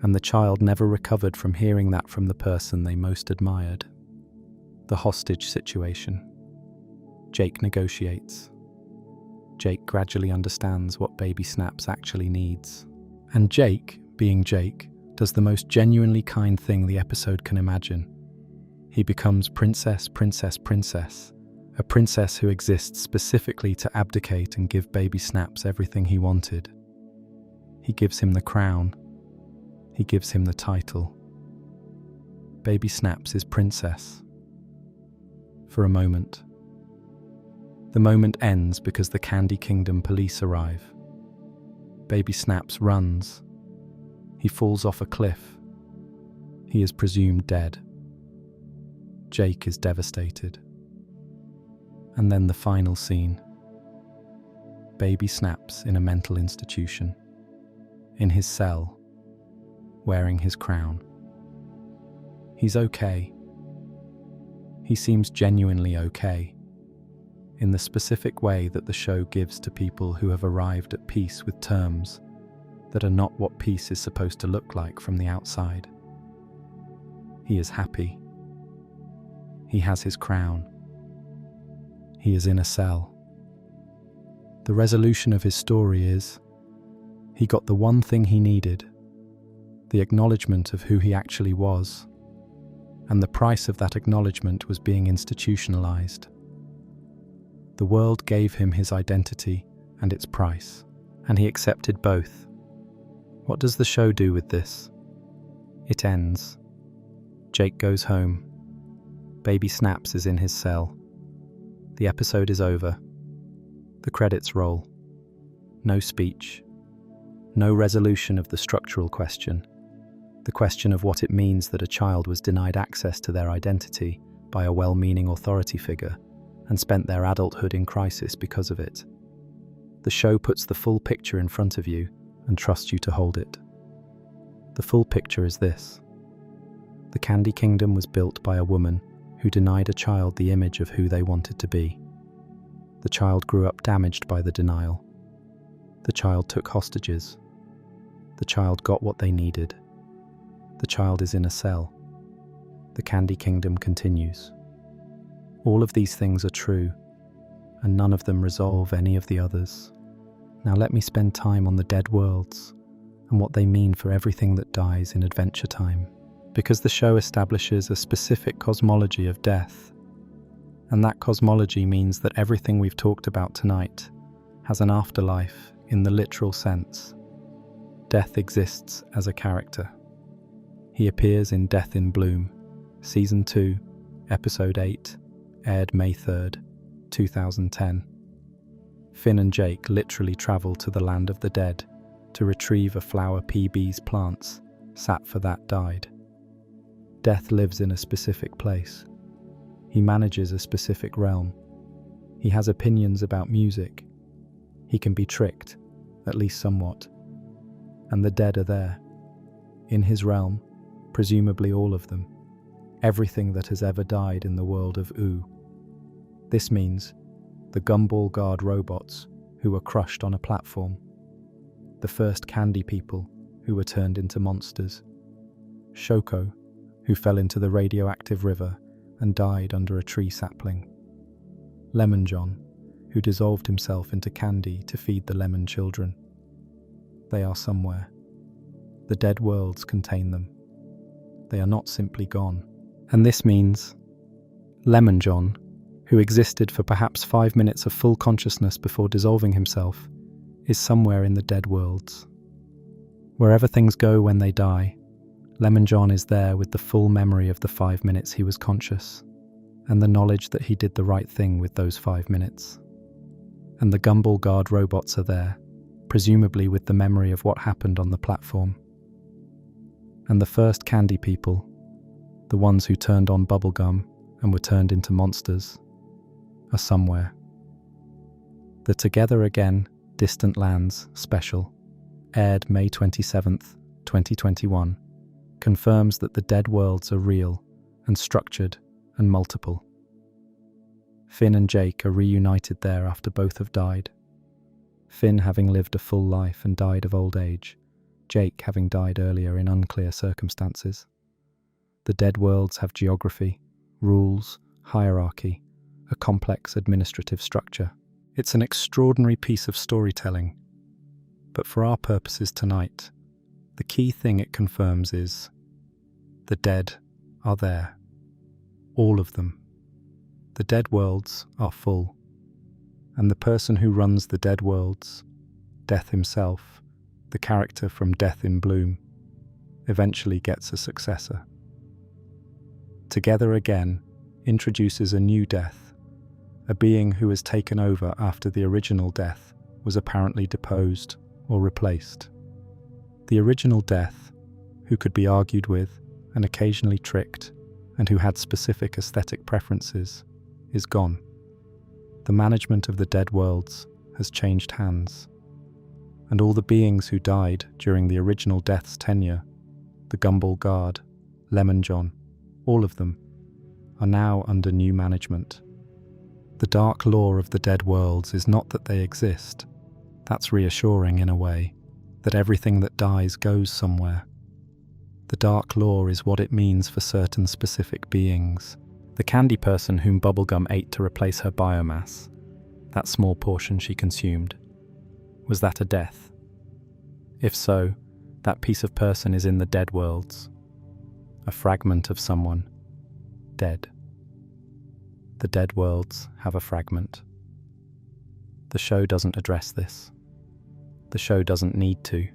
and the child never recovered from hearing that from the person they most admired. The hostage situation. Jake negotiates. Jake gradually understands what Baby Snaps actually needs. And Jake, being Jake, does the most genuinely kind thing the episode can imagine. He becomes Princess, a princess who exists specifically to abdicate and give Baby Snaps everything he wanted. He gives him the crown. He gives him the title. Baby Snaps is princess. For a moment. The moment ends because the Candy Kingdom police arrive. Baby Snaps runs. He falls off a cliff. He is presumed dead. Jake is devastated. And then the final scene. Baby Snaps in a mental institution. In his cell. Wearing his crown. He's okay. He seems genuinely okay. In the specific way that the show gives to people who have arrived at peace with terms that are not what peace is supposed to look like from the outside. He is happy. He has his crown. He is in a cell. The resolution of his story is, he got the one thing he needed, the acknowledgement of who he actually was, and the price of that acknowledgement was being institutionalized. The world gave him his identity and its price, and he accepted both. What does the show do with this? It ends. Jake goes home. Baby Snaps is in his cell. The episode is over. The credits roll. No speech. No resolution of the structural question. The question of what it means that a child was denied access to their identity by a well-meaning authority figure and spent their adulthood in crisis because of it. The show puts the full picture in front of you and trusts you to hold it. The full picture is this. The Candy Kingdom was built by a woman who denied a child the image of who they wanted to be. The child grew up damaged by the denial. The child took hostages. The child got what they needed. The child is in a cell. The Candy Kingdom continues. All of these things are true, and none of them resolve any of the others. Now let me spend time on the dead worlds and what they mean for everything that dies in Adventure Time, because the show establishes a specific cosmology of death, and that cosmology means that everything we've talked about tonight has an afterlife in the literal sense. Death exists as a character. He appears in Death in Bloom, Season 2, Episode 8, aired May 3rd, 2010. Finn and Jake literally travel to the land of the dead to retrieve a flower PB's plants sat for that died. Death lives in a specific place. He manages a specific realm. He has opinions about music. He can be tricked, at least somewhat. And the dead are there. In his realm, presumably all of them. Everything that has ever died in the world of Ooh. This means the Gumball Guard robots who were crushed on a platform. The first candy people who were turned into monsters. Shoko, who fell into the radioactive river and died under a tree sapling. Lemon John, who dissolved himself into candy to feed the lemon children. They are somewhere. The dead worlds contain them. They are not simply gone. And this means Lemon John, who existed for perhaps 5 minutes of full consciousness before dissolving himself, is somewhere in the dead worlds. Wherever things go when they die, Lemon John is there with the full memory of the 5 minutes he was conscious, and the knowledge that he did the right thing with those 5 minutes. And the Gumball Guard robots are there, presumably with the memory of what happened on the platform. And the first candy people, the ones who turned on Bubblegum and were turned into monsters, are somewhere. The Together Again, Distant Lands special, aired May 27th, 2021, confirms that the dead worlds are real and structured and multiple. Finn and Jake are reunited there after both have died. Finn having lived a full life and died of old age, Jake having died earlier in unclear circumstances. The dead worlds have geography, rules, hierarchy, a complex administrative structure. It's an extraordinary piece of storytelling. But for our purposes tonight, the key thing it confirms is the dead are there. All of them. The dead worlds are full. And the person who runs the dead worlds, Death himself, the character from Death in Bloom, eventually gets a successor. Together Again introduces a new Death, a being who has taken over after the original Death was apparently deposed or replaced. The original Death, who could be argued with and occasionally tricked, and who had specific aesthetic preferences, is gone. The management of the dead worlds has changed hands, and all the beings who died during the original Death's tenure, the Gumball Guard, Lemon John, all of them, are now under new management. The dark law of the dead worlds is not that they exist. That's reassuring in a way, that everything that dies goes somewhere. The dark law is what it means for certain specific beings. The candy person whom Bubblegum ate to replace her biomass, that small portion she consumed, was that a death? If so, that piece of person is in the dead worlds, a fragment of someone, dead. The dead worlds have a fragment. The show doesn't address this. The show doesn't need to.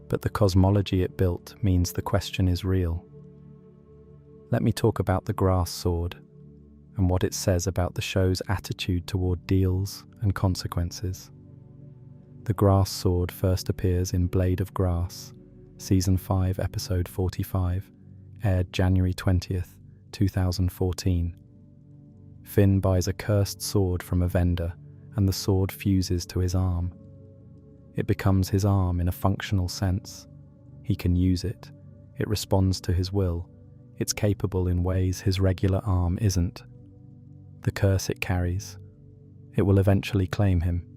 But the cosmology it built means the question is real. Let me talk about the grass sword and what it says about the show's attitude toward deals and consequences. The grass sword first appears in Blade of Grass, Season 5, Episode 45, aired January 20th, 2014. Finn buys a cursed sword from a vendor, and the sword fuses to his arm. It becomes his arm in a functional sense. He can use it. It responds to his will. It's capable in ways his regular arm isn't. The curse it carries. It will eventually claim him.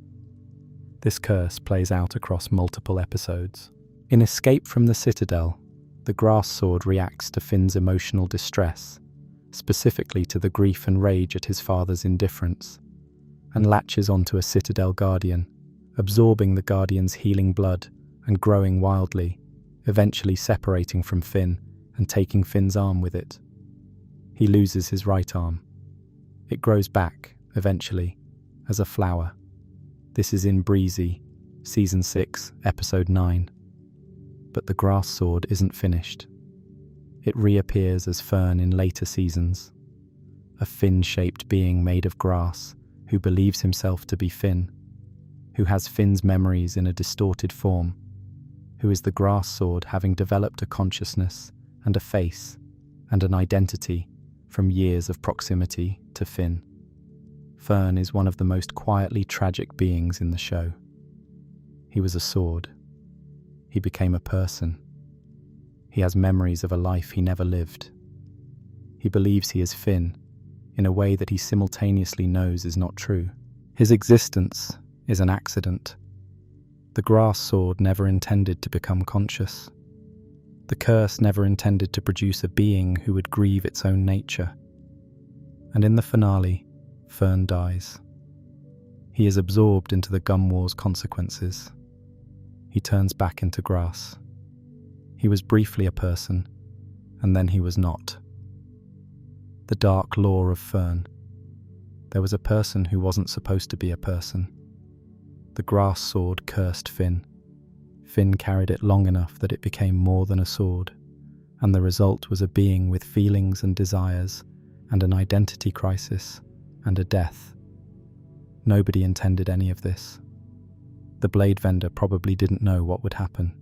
This curse plays out across multiple episodes. In Escape from the Citadel, the grass sword reacts to Finn's emotional distress, specifically to the grief and rage at his father's indifference, and latches onto a Citadel guardian, absorbing the guardian's healing blood and growing wildly, eventually separating from Finn and taking Finn's arm with it. He loses his right arm. It grows back, eventually, as a flower. This is in Breezy, Season 6, Episode 9. But the grass sword isn't finished. It reappears as Fern in later seasons, a fin-shaped being made of grass who believes himself to be Finn, who has Finn's memories in a distorted form, who is the grass sword having developed a consciousness and a face and an identity from years of proximity to Finn. Fern is one of the most quietly tragic beings in the show. He was a sword. He became a person. He has memories of a life he never lived. He believes he is Finn in a way that he simultaneously knows is not true. His existence is an accident. The grass sword never intended to become conscious. The curse never intended to produce a being who would grieve its own nature. And in the finale, Fern dies. He is absorbed into the Gum War's consequences. He turns back into grass. He was briefly a person, and then he was not. The dark law of Fern. There was a person who wasn't supposed to be a person. The grass sword cursed Finn. Finn carried it long enough that it became more than a sword, and the result was a being with feelings and desires, and an identity crisis, and a death. Nobody intended any of this. The blade vendor probably didn't know what would happen.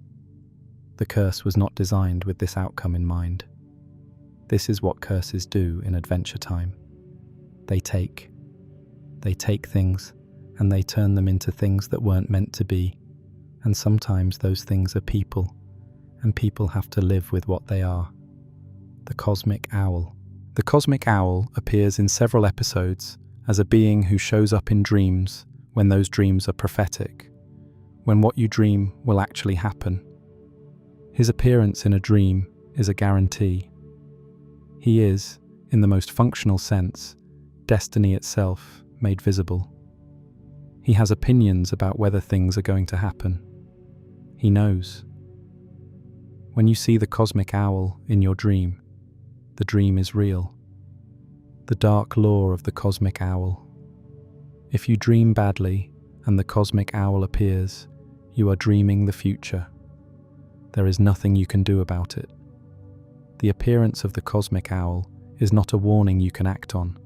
The curse was not designed with this outcome in mind. This is what curses do in Adventure Time. They take things, and they turn them into things that weren't meant to be, and sometimes those things are people, and people have to live with what they are. The Cosmic Owl. The Cosmic Owl appears in several episodes as a being who shows up in dreams when those dreams are prophetic, when what you dream will actually happen. His appearance in a dream is a guarantee. He is, in the most functional sense, destiny itself made visible. He has opinions about whether things are going to happen. He knows. When you see the cosmic owl in your dream, the dream is real. The dark lore of the cosmic owl. If you dream badly and the cosmic owl appears, you are dreaming the future. There is nothing you can do about it. The appearance of the cosmic owl is not a warning you can act on.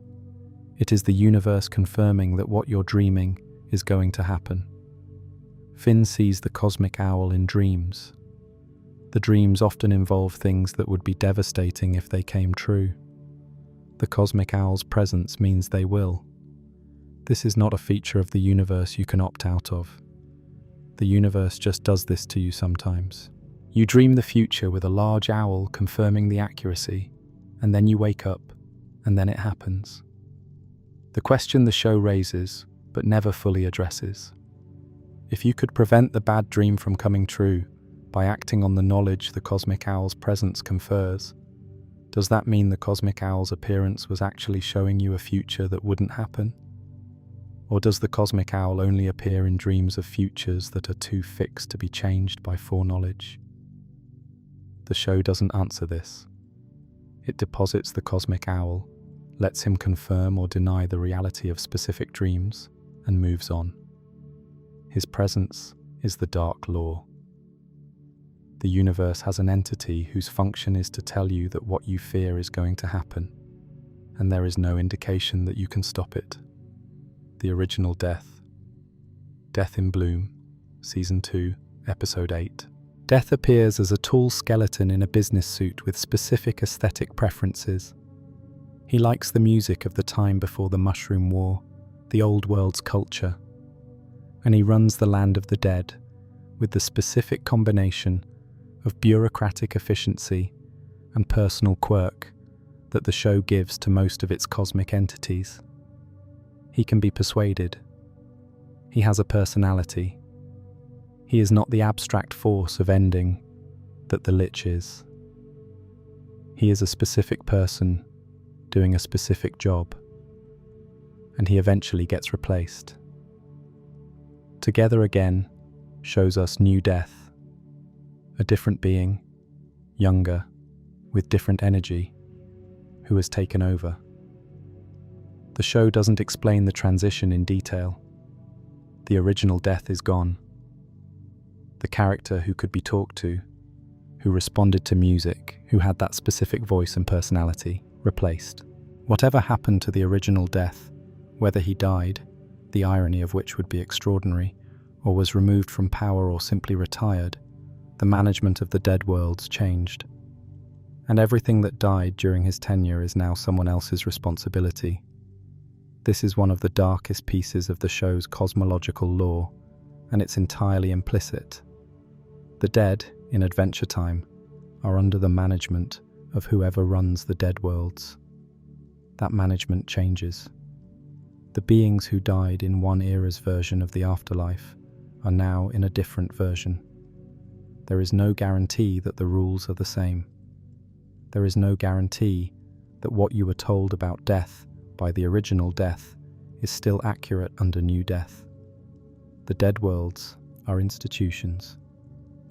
It is the universe confirming that what you're dreaming is going to happen. Finn sees the cosmic owl in dreams. The dreams often involve things that would be devastating if they came true. The cosmic owl's presence means they will. This is not a feature of the universe you can opt out of. The universe just does this to you sometimes. You dream the future with a large owl confirming the accuracy, and then you wake up, and then it happens. The question the show raises, but never fully addresses. If you could prevent the bad dream from coming true by acting on the knowledge the cosmic owl's presence confers, does that mean the cosmic owl's appearance was actually showing you a future that wouldn't happen? Or does the cosmic owl only appear in dreams of futures that are too fixed to be changed by foreknowledge? The show doesn't answer this. It deposits the cosmic owl, lets him confirm or deny the reality of specific dreams, and moves on. His presence is the dark law. The universe has an entity whose function is to tell you that what you fear is going to happen, and there is no indication that you can stop it. The original Death. Death in Bloom, Season 2, Episode 8. Death appears as a tall skeleton in a business suit with specific aesthetic preferences. He likes the music of the time before the Mushroom War, the old world's culture, and he runs the land of the dead with the specific combination of bureaucratic efficiency and personal quirk that the show gives to most of its cosmic entities. He can be persuaded. He has a personality. He is not the abstract force of ending that the Lich is. He is a specific person doing a specific job, and he eventually gets replaced. Together Again shows us new Death, a different being, younger, with different energy, who has taken over. The show doesn't explain the transition in detail. The original Death is gone. The character who could be talked to, who responded to music, who had that specific voice and personality, replaced. Whatever happened to the original Death, whether he died, the irony of which would be extraordinary, or was removed from power or simply retired, the management of the dead worlds changed. And everything that died during his tenure is now someone else's responsibility. This is one of the darkest pieces of the show's cosmological lore, and it's entirely implicit. The dead, in Adventure Time, are under the management of whoever runs the dead worlds. That management changes. The beings who died in one era's version of the afterlife are now in a different version. There is no guarantee that the rules are the same. There is no guarantee that what you were told about death by the original Death is still accurate under new Death. The dead worlds are institutions,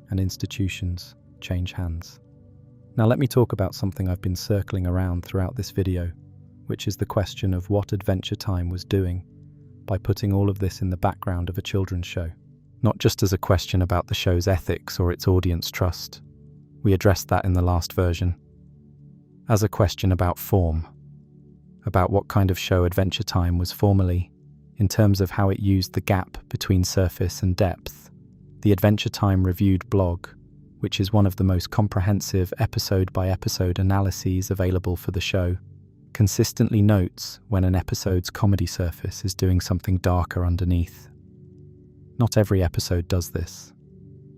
and institutions change hands. Now let me talk about something I've been circling around throughout this video, which is the question of what Adventure Time was doing by putting all of this in the background of a children's show. Not just as a question about the show's ethics or its audience trust. We addressed that in the last version. As a question about form. About what kind of show Adventure Time was formerly, in terms of how it used the gap between surface and depth. The Adventure Time Reviewed blog, which is one of the most comprehensive episode-by-episode analyses available for the show, consistently notes when an episode's comedy surface is doing something darker underneath. Not every episode does this.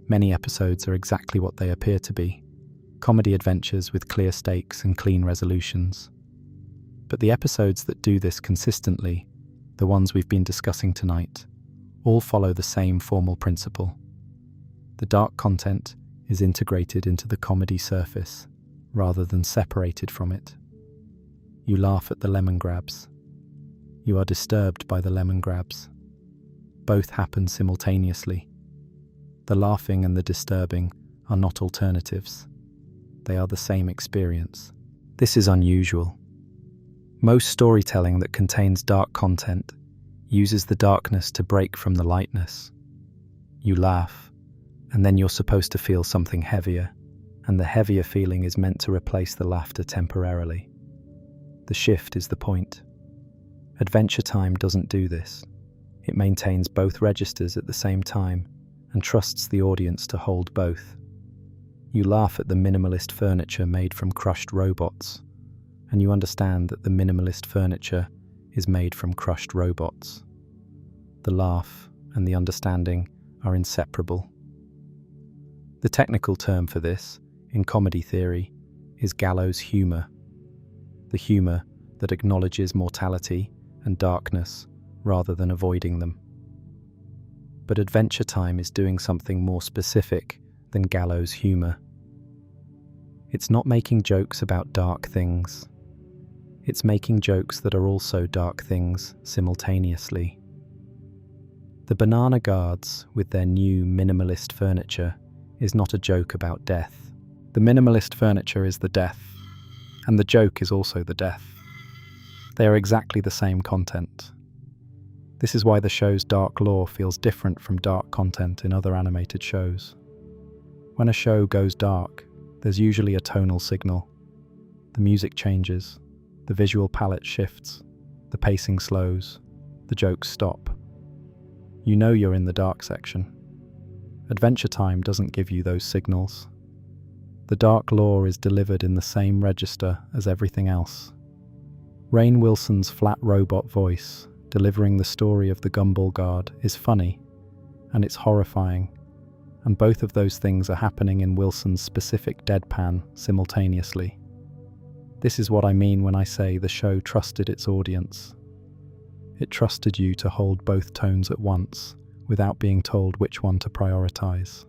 Many episodes are exactly what they appear to be, comedy adventures with clear stakes and clean resolutions. But the episodes that do this consistently the ones we've been discussing tonight, all follow the same formal principle. The dark content is integrated into the comedy surface rather than separated from it. You laugh at the lemongrabs. You are disturbed by the lemongrabs. Both happen simultaneously. The laughing and the disturbing are not alternatives. They are the same experience. This is unusual. Most storytelling that contains dark content uses the darkness to break from the lightness. You laugh, and then you're supposed to feel something heavier, and the heavier feeling is meant to replace the laughter temporarily. The shift is the point. Adventure Time doesn't do this. It maintains both registers at the same time and trusts the audience to hold both. You laugh at the minimalist furniture made from crushed robots, and you understand that the minimalist furniture is made from crushed robots. The laugh and the understanding are inseparable. The technical term for this, in comedy theory, is gallows humor. The humor that acknowledges mortality and darkness rather than avoiding them. But Adventure Time is doing something more specific than gallows humor. It's not making jokes about dark things. It's making jokes that are also dark things simultaneously. The Banana Guards, with their new minimalist furniture, is not a joke about death. The minimalist furniture is the death, and the joke is also the death. They are exactly the same content. This is why the show's dark lore feels different from dark content in other animated shows. When a show goes dark, there's usually a tonal signal. The music changes, the visual palette shifts, the pacing slows, the jokes stop. You know you're in the dark section. Adventure Time doesn't give you those signals. The dark lore is delivered in the same register as everything else. Rainn Wilson's flat robot voice, delivering the story of the Gumball Guard, is funny, and it's horrifying, and both of those things are happening in Wilson's specific deadpan simultaneously. This is what I mean when I say the show trusted its audience. It trusted you to hold both tones at once, without being told which one to prioritize.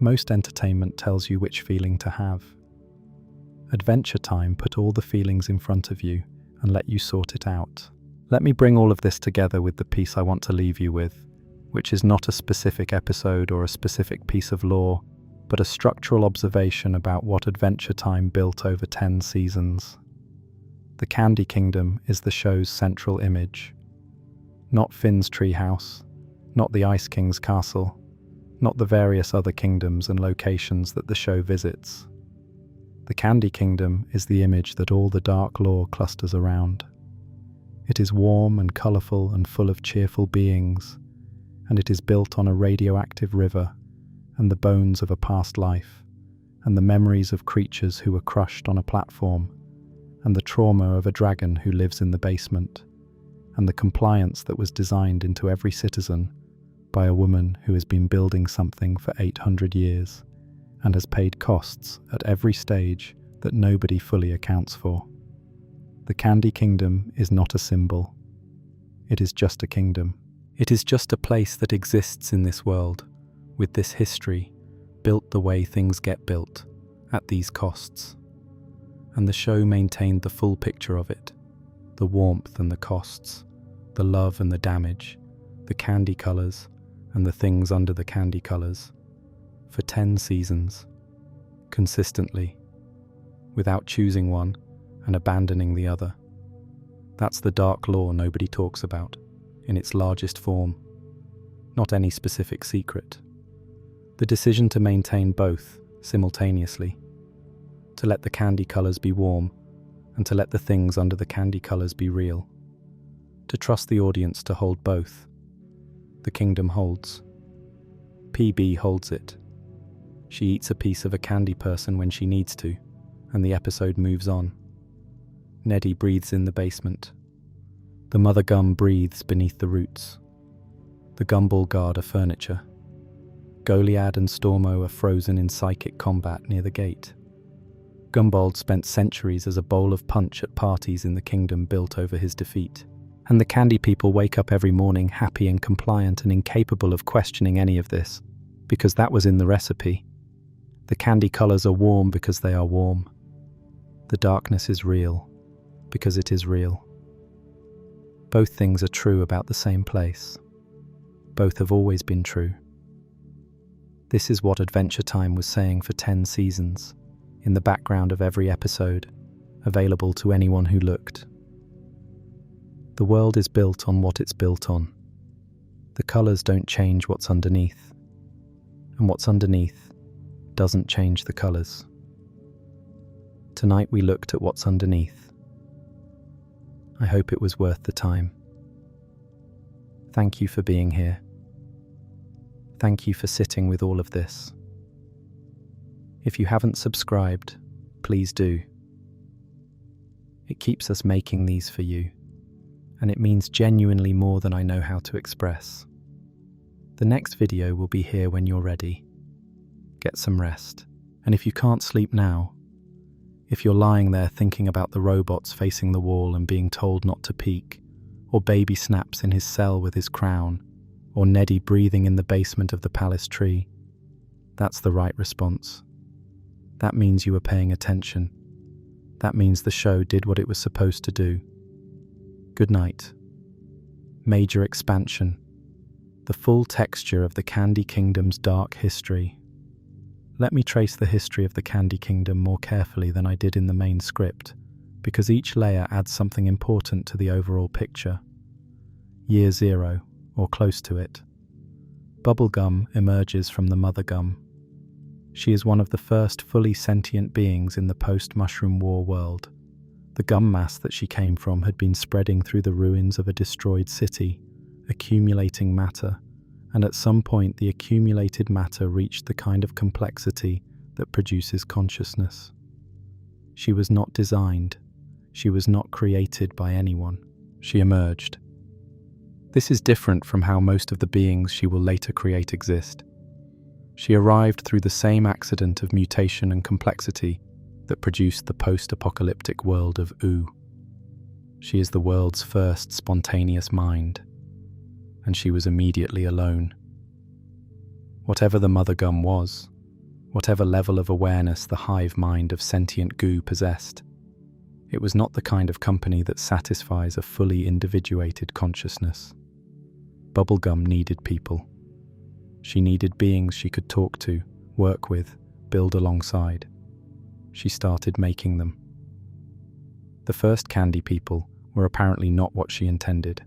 Most entertainment tells you which feeling to have. Adventure Time put all the feelings in front of you and let you sort it out. Let me bring all of this together with the piece I want to leave you with, which is not a specific episode or a specific piece of lore, but a structural observation about what Adventure Time built over 10 seasons. The Candy Kingdom is the show's central image. Not Finn's treehouse, not the Ice King's castle, not the various other kingdoms and locations that the show visits. The Candy Kingdom is the image that all the dark lore clusters around. It is warm and colourful and full of cheerful beings, and it is built on a radioactive river and the bones of a past life, and the memories of creatures who were crushed on a platform, and the trauma of a dragon who lives in the basement, and the compliance that was designed into every citizen by a woman who has been building something for 800 years and has paid costs at every stage that nobody fully accounts for. The Candy Kingdom is not a symbol. It is just a kingdom. It is just a place that exists in this world, with this history, built the way things get built, at these costs. And the show maintained the full picture of it, the warmth and the costs, the love and the damage, the candy colours and the things under the candy colours, for 10 seasons, consistently, without choosing one and abandoning the other. That's the dark lore nobody talks about, in its largest form, not any specific secret. The decision to maintain both simultaneously, to let the candy colours be warm and to let the things under the candy colours be real, to trust the audience to hold both. The kingdom holds. PB holds it. She eats a piece of a candy person when she needs to, and the episode moves on. Neddy breathes in the basement. The mother gum breathes beneath the roots. The Gumball Guard are furniture. Goliad and Stormo are frozen in psychic combat near the gate. Gumbald spent centuries as a bowl of punch at parties in the kingdom built over his defeat. And the candy people wake up every morning happy and compliant and incapable of questioning any of this, because that was in the recipe. The candy colors are warm because they are warm. The darkness is real because it is real. Both things are true about the same place. Both have always been true. This is what Adventure Time was saying for 10 seasons, in the background of every episode, available to anyone who looked. The world is built on what it's built on. The colors don't change what's underneath, and what's underneath doesn't change the colors. Tonight we looked at what's underneath. I hope it was worth the time. Thank you for being here. Thank you for sitting with all of this. If you haven't subscribed, please do. It keeps us making these for you, and it means genuinely more than I know how to express. The next video will be here when you're ready. Get some rest. And if you can't sleep now, if you're lying there thinking about the robots facing the wall and being told not to peek, or Baby Snaps in his cell with his crown, or Neddy breathing in the basement of the palace tree, that's the right response. That means you were paying attention. That means the show did what it was supposed to do. Good night. Major expansion. The full texture of the Candy Kingdom's dark history. Let me trace the history of the Candy Kingdom more carefully than I did in the main script, because each layer adds something important to the overall picture. Year 0, or close to it. Bubblegum emerges from the mother gum. She is one of the first fully sentient beings in the post-Mushroom War world. The gum mass that she came from had been spreading through the ruins of a destroyed city, accumulating matter, and at some point the accumulated matter reached the kind of complexity that produces consciousness. She was not designed. She was not created by anyone. She emerged. This is different from how most of the beings she will later create exist. She arrived through the same accident of mutation and complexity that produced the post-apocalyptic world of Ooh. She is the world's first spontaneous mind, and she was immediately alone. Whatever the mother gum was, whatever level of awareness the hive mind of sentient goo possessed, it was not the kind of company that satisfies a fully individuated consciousness. Bubblegum needed people. She needed beings she could talk to, work with, build alongside. She started making them. The first candy people were apparently not what she intended.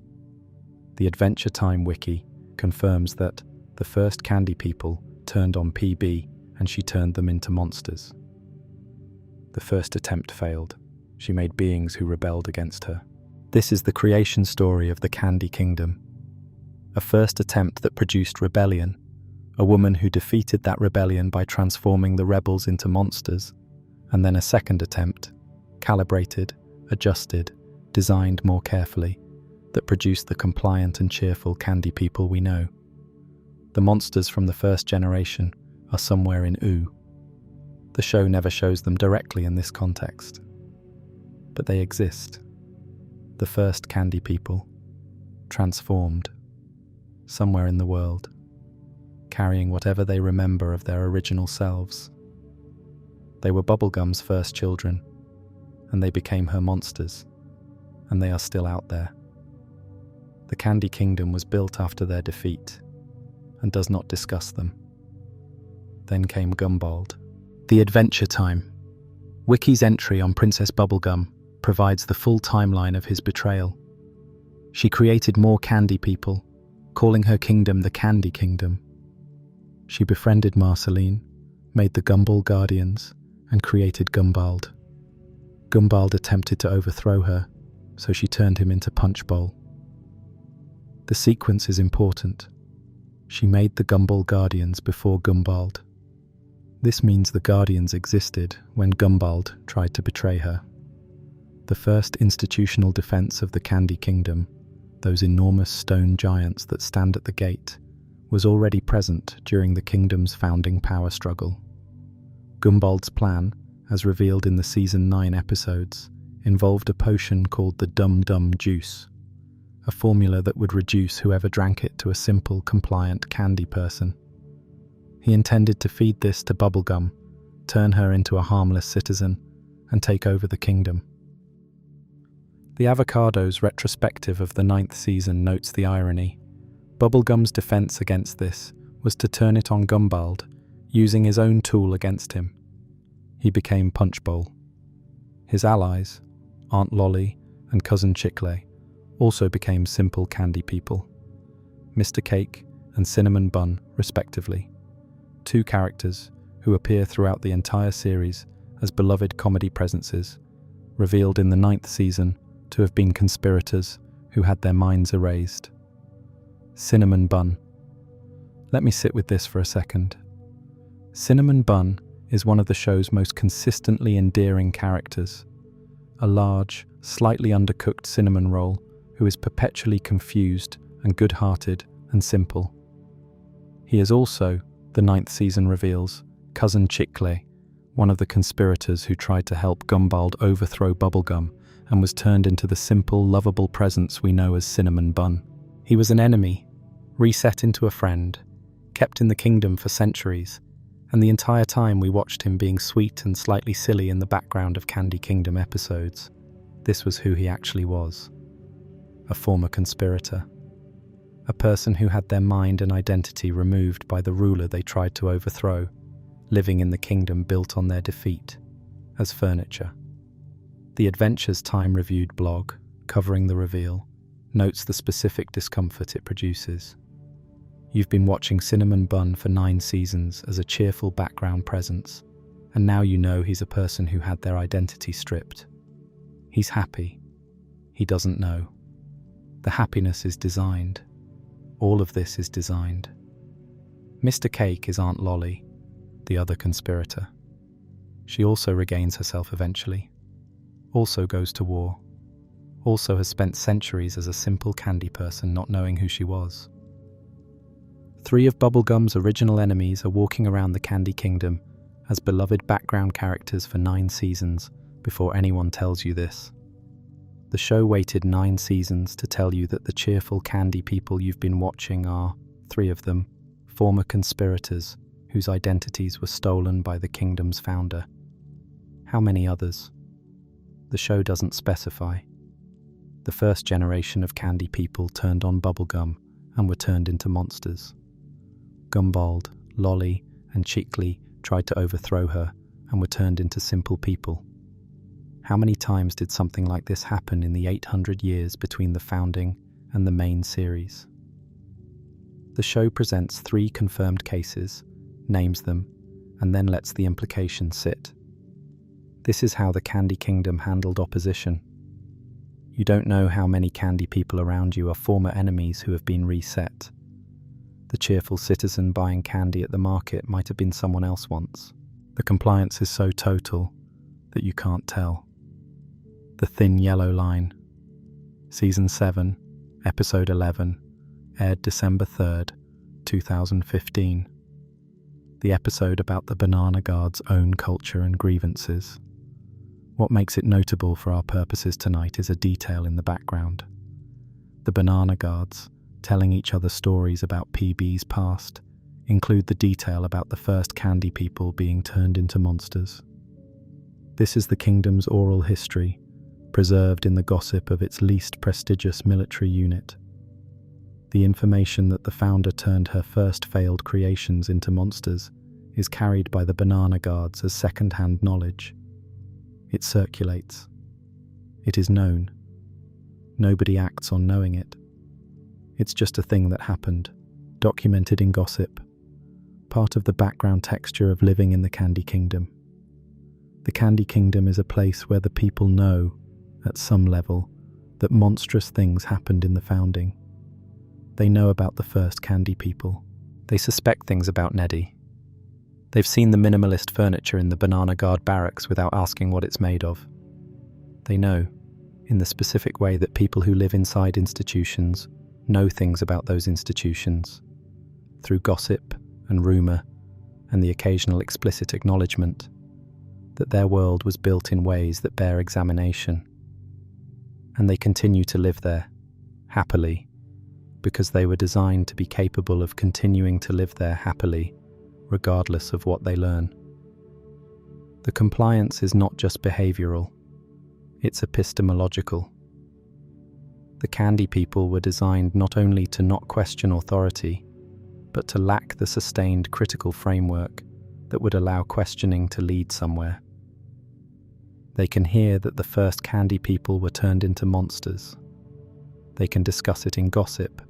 The Adventure Time wiki confirms that the first candy people turned on PB and she turned them into monsters. The first attempt failed. She made beings who rebelled against her. This is the creation story of the Candy Kingdom. A first attempt that produced rebellion, a woman who defeated that rebellion by transforming the rebels into monsters, and then a second attempt, calibrated, adjusted, designed more carefully, that produced the compliant and cheerful candy people we know. The monsters from the first generation are somewhere in Ooh. The show never shows them directly in this context, but they exist. The first candy people, transformed, somewhere in the world, carrying whatever they remember of their original selves. They were Bubblegum's first children, and they became her monsters, and they are still out there. The Candy Kingdom was built after their defeat, and does not discuss them. Then came Gumbald. The Adventure Time. Wiki's entry on Princess Bubblegum provides the full timeline of his betrayal. She created more candy people, calling her kingdom the Candy Kingdom. She befriended Marceline, made the Gumball Guardians, and created Gumbald. Gumbald attempted to overthrow her, so she turned him into Punchbowl. The sequence is important. She made the Gumball Guardians before Gumbald. This means the Guardians existed when Gumbald tried to betray her. The first institutional defense of the Candy Kingdom, those enormous stone giants that stand at the gate, was already present during the kingdom's founding power struggle. Gumbald's plan, as revealed in the Season 9 episodes, involved a potion called the Dum Dum Juice. a formula that would reduce whoever drank it to a simple, compliant candy person. He intended to feed this to Bubblegum, turn her into a harmless citizen, and take over the kingdom. The Avocado's retrospective of the 9th season notes the irony. Bubblegum's defense against this was to turn it on Gumbald, using his own tool against him. He became Punchbowl. His allies, Aunt Lolly and Cousin Chicle, also became simple candy people. Mr. Cake and Cinnamon Bun, respectively. Two characters who appear throughout the entire series as beloved comedy presences, revealed in the 9th season to have been conspirators who had their minds erased. Cinnamon Bun. Let me sit with this for a second. Cinnamon Bun is one of the show's most consistently endearing characters. A large, slightly undercooked cinnamon roll who is perpetually confused and good-hearted and simple. He is also, the 9th season reveals, Cousin Chicle, one of the conspirators who tried to help Gumbald overthrow Bubblegum and was turned into the simple, lovable presence we know as Cinnamon Bun. He was an enemy, reset into a friend, kept in the kingdom for centuries, and the entire time we watched him being sweet and slightly silly in the background of Candy Kingdom episodes. This was who he actually was. A former conspirator. A person who had their mind and identity removed by the ruler they tried to overthrow, living in the kingdom built on their defeat, as furniture. The Adventures Time-reviewed blog, covering the reveal, notes the specific discomfort it produces. You've been watching Cinnamon Bun for 9 seasons as a cheerful background presence, and now you know he's a person who had their identity stripped. He's happy. He doesn't know. The happiness is designed. All of this is designed. Mr. Cake is Aunt Lolly, the other conspirator. She also regains herself eventually, also goes to war, also has spent centuries as a simple candy person not knowing who she was. 3 of Bubblegum's original enemies are walking around the Candy Kingdom as beloved background characters for 9 seasons before anyone tells you this. The show waited 9 seasons to tell you that the cheerful candy people you've been watching are, 3 of them, former conspirators whose identities were stolen by the kingdom's founder. How many others? The show doesn't specify. The first generation of candy people turned on Bubblegum and were turned into monsters. Gumbald, Lolly, and Chicle tried to overthrow her and were turned into simple people. How many times did something like this happen in the 800 years between the founding and the main series? The show presents 3 confirmed cases, names them, and then lets the implications sit. This is how the Candy Kingdom handled opposition. You don't know how many candy people around you are former enemies who have been reset. The cheerful citizen buying candy at the market might have been someone else once. The compliance is so total that you can't tell. The Thin Yellow Line. Season 7, Episode 11, aired December 3rd, 2015. The episode about the Banana Guard's own culture and grievances. What makes it notable for our purposes tonight is a detail in the background. The Banana Guards, telling each other stories about PB's past, include the detail about the first candy people being turned into monsters. This is the kingdom's oral history, preserved in the gossip of its least prestigious military unit. The information that the founder turned her first failed creations into monsters is carried by the Banana Guards as second-hand knowledge. It circulates. It is known. Nobody acts on knowing it. It's just a thing that happened, documented in gossip, part of the background texture of living in the Candy Kingdom. The Candy Kingdom is a place where the people know, at some level, that monstrous things happened in the founding. They know about the first candy people. They suspect things about Neddy. They've seen the minimalist furniture in the Banana Guard barracks without asking what it's made of. They know, in the specific way that people who live inside institutions know things about those institutions, through gossip and rumour and the occasional explicit acknowledgement, that their world was built in ways that bear examination. And they continue to live there, happily, because they were designed to be capable of continuing to live there happily, regardless of what they learn. The compliance is not just behavioral, it's epistemological. The candy people were designed not only to not question authority, but to lack the sustained critical framework that would allow questioning to lead somewhere. They can hear that the first candy people were turned into monsters. They can discuss it in gossip.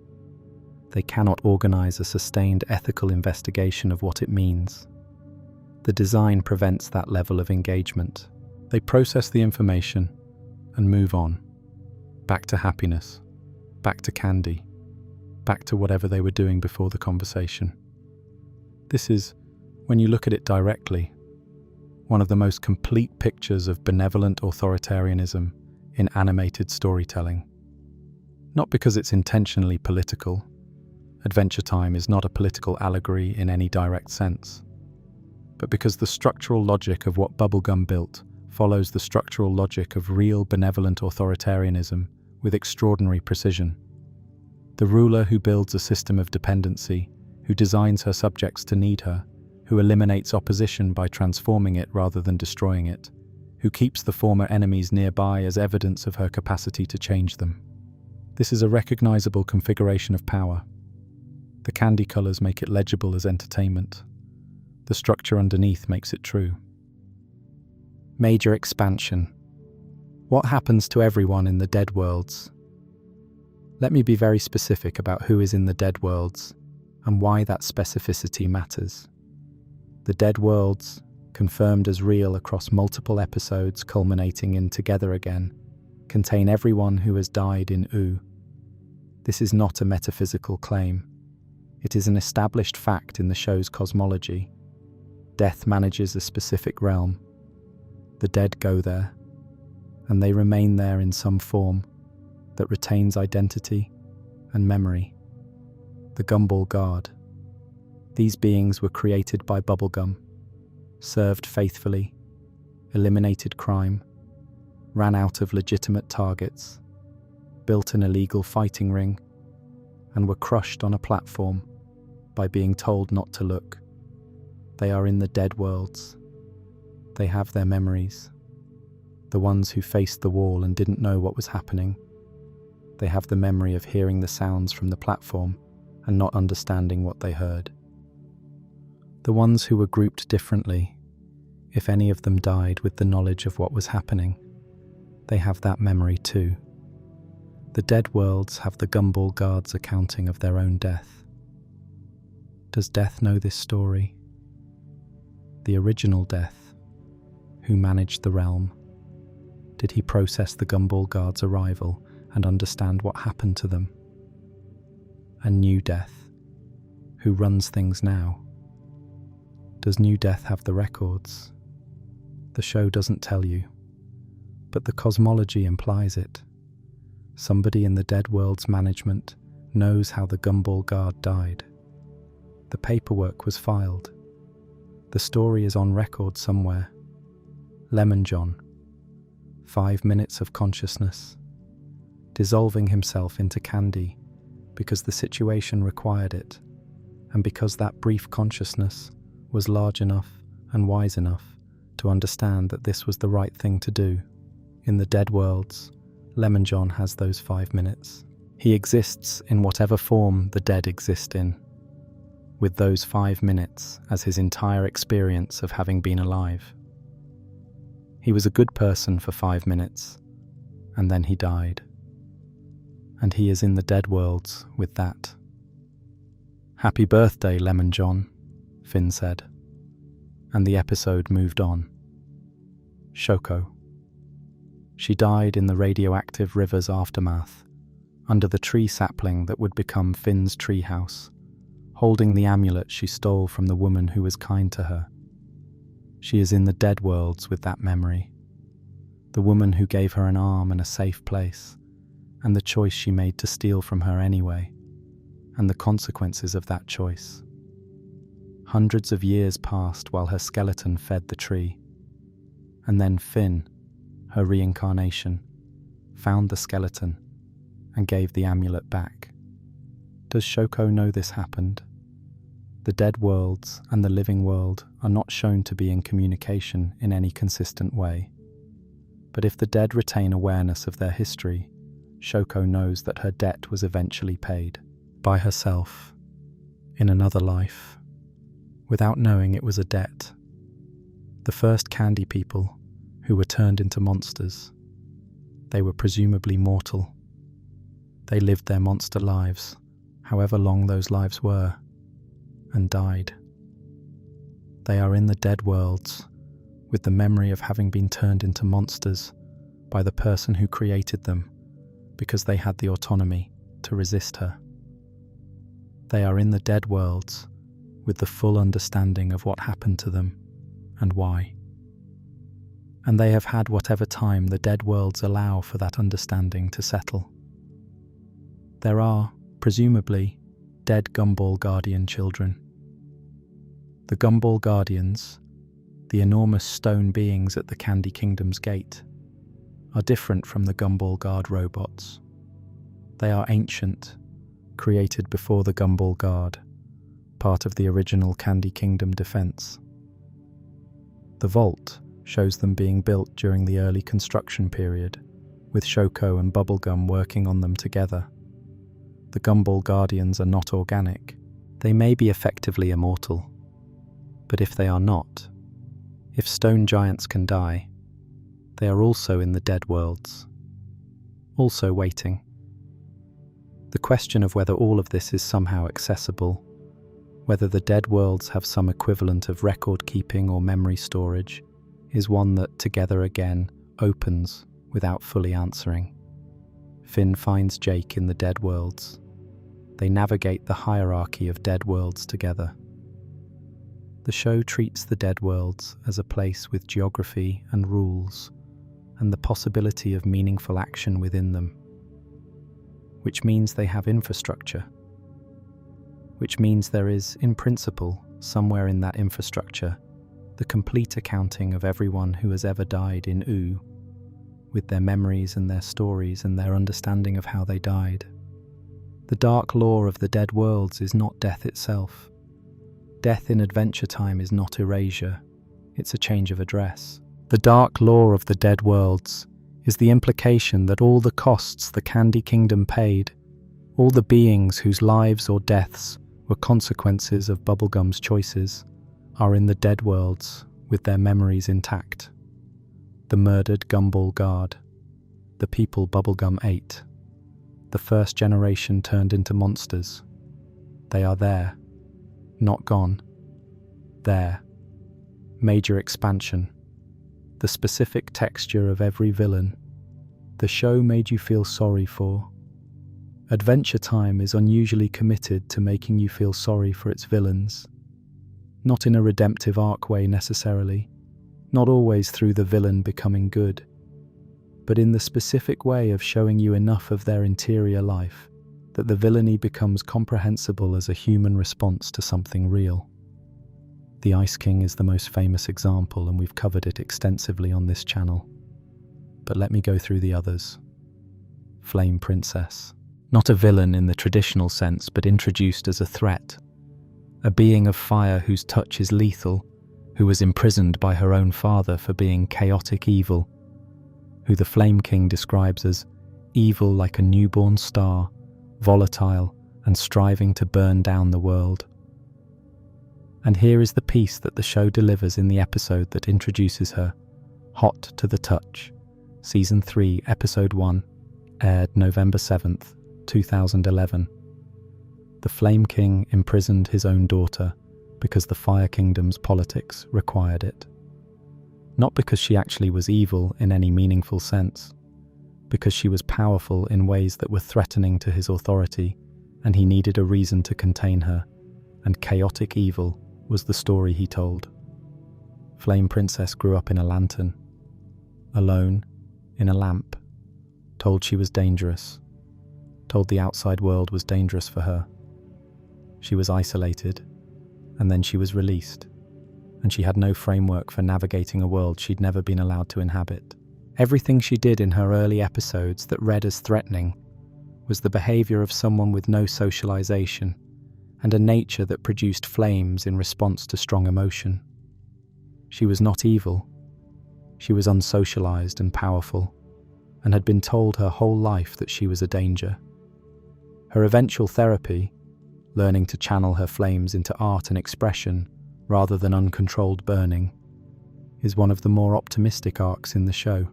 They cannot organize a sustained ethical investigation of what it means. The design prevents that level of engagement. They process the information and move on. Back to happiness, back to candy, back to whatever they were doing before the conversation. This is, when you look at it directly, one of the most complete pictures of benevolent authoritarianism in animated storytelling. Not because it's intentionally political. Adventure Time is not a political allegory in any direct sense, but because the structural logic of what Bubblegum built follows the structural logic of real benevolent authoritarianism with extraordinary precision. The ruler who builds a system of dependency, who designs her subjects to need her, who eliminates opposition by transforming it rather than destroying it, who keeps the former enemies nearby as evidence of her capacity to change them. This is a recognizable configuration of power. The candy colors make it legible as entertainment. The structure underneath makes it true. Major expansion. What happens to everyone in the dead worlds? Let me be very specific about who is in the dead worlds and why that specificity matters. The dead worlds, confirmed as real across multiple episodes culminating in Together Again, contain everyone who has died in U. This is not a metaphysical claim. It is an established fact in the show's cosmology. Death manages a specific realm. The dead go there, and they remain there in some form that retains identity and memory. The Gumball Guard. These beings were created by Bubblegum, served faithfully, eliminated crime, ran out of legitimate targets, built an illegal fighting ring, and were crushed on a platform by being told not to look. They are in the dead worlds. They have their memories. The ones who faced the wall and didn't know what was happening. They have the memory of hearing the sounds from the platform and not understanding what they heard. The ones who were grouped differently, if any of them died with the knowledge of what was happening, they have that memory too. The dead worlds have the Gumball Guard's accounting of their own death. Does Death know this story? The original Death, who managed the realm. Did he process the Gumball Guard's arrival and understand what happened to them? A new Death, who runs things now. Does New Death have the records? The show doesn't tell you, but the cosmology implies it. Somebody in the dead world's management knows how the Gumball Guard died. The paperwork was filed. The story is on record somewhere. Lemon John, 5 minutes of consciousness, dissolving himself into candy because the situation required it, and because that brief consciousness was large enough and wise enough to understand that this was the right thing to do. In the dead worlds, Lemon John has those 5 minutes. He exists in whatever form the dead exist in, with those 5 minutes as his entire experience of having been alive. He was a good person for 5 minutes, and then he died. And he is in the dead worlds with that. "Happy birthday, Lemon John," Finn said, and the episode moved on. Shoko. She died in the radioactive river's aftermath, under the tree sapling that would become Finn's treehouse, holding the amulet she stole from the woman who was kind to her. She is in the dead worlds with that memory. The woman who gave her an arm and a safe place, and the choice she made to steal from her anyway, and the consequences of that choice. Hundreds of years passed while her skeleton fed the tree, and then Finn, her reincarnation, found the skeleton and gave the amulet back. Does Shoko know this happened? The dead worlds and the living world are not shown to be in communication in any consistent way. But if the dead retain awareness of their history, Shoko knows that her debt was eventually paid by herself in another life, without knowing it was a debt. The first candy people who were turned into monsters, they were presumably mortal. They lived their monster lives, however long those lives were, and died. They are in the dead worlds, with the memory of having been turned into monsters by the person who created them, because they had the autonomy to resist her. They are in the dead worlds, with the full understanding of what happened to them and why. And they have had whatever time the dead worlds allow for that understanding to settle. There are, presumably, dead Gumball Guardian children. The Gumball Guardians, the enormous stone beings at the Candy Kingdom's gate, are different from the Gumball Guard robots. They are ancient, created before the Gumball Guard, part of the original Candy Kingdom defense. The vault shows them being built during the early construction period, with Shoko and Bubblegum working on them together. The Gumball Guardians are not organic. They may be effectively immortal, but if they are not, if stone giants can die, they are also in the dead worlds, also waiting. The question of whether all of this is somehow accessible, whether the dead worlds have some equivalent of record keeping or memory storage, is one that, together again, opens without fully answering. Finn finds Jake in the dead worlds. They navigate the hierarchy of dead worlds together. The show treats the dead worlds as a place with geography and rules, and the possibility of meaningful action within them, which means they have infrastructure, which means there is, in principle, somewhere in that infrastructure, the complete accounting of everyone who has ever died in Oo, with their memories and their stories and their understanding of how they died. The dark lore of the dead worlds is not death itself. Death in Adventure Time is not erasure, it's a change of address. The dark lore of the dead worlds is the implication that all the costs the Candy Kingdom paid, all the beings whose lives or deaths were consequences of Bubblegum's choices, are in the dead worlds with their memories intact. The murdered Gumball Guard, the people Bubblegum ate, the first generation turned into monsters. They are there, not gone. There. Major expansion. The specific texture of every villain. The show made you feel sorry for. Adventure Time is unusually committed to making you feel sorry for its villains. Not in a redemptive arc way necessarily, not always through the villain becoming good, but in the specific way of showing you enough of their interior life that the villainy becomes comprehensible as a human response to something real. The Ice King is the most famous example, and we've covered it extensively on this channel. But let me go through the others. Flame Princess. Not a villain in the traditional sense, but introduced as a threat. A being of fire whose touch is lethal, who was imprisoned by her own father for being chaotic evil, who the Flame King describes as evil like a newborn star, volatile and striving to burn down the world. And here is the piece that the show delivers in the episode that introduces her, Hot to the Touch, Season 3, Episode 1, aired November 7th, 2011. The Flame King imprisoned his own daughter because the Fire Kingdom's politics required it. Not because she actually was evil in any meaningful sense, because she was powerful in ways that were threatening to his authority, and he needed a reason to contain her, and chaotic evil was the story he told. Flame Princess grew up in a lantern, alone, in a lamp, told she was dangerous, told the outside world was dangerous for her. She was isolated, and then she was released, and she had no framework for navigating a world she'd never been allowed to inhabit. Everything she did in her early episodes that read as threatening was the behavior of someone with no socialization and a nature that produced flames in response to strong emotion. She was not evil. She was unsocialized and powerful, and had been told her whole life that she was a danger. Her eventual therapy, learning to channel her flames into art and expression rather than uncontrolled burning, is one of the more optimistic arcs in the show.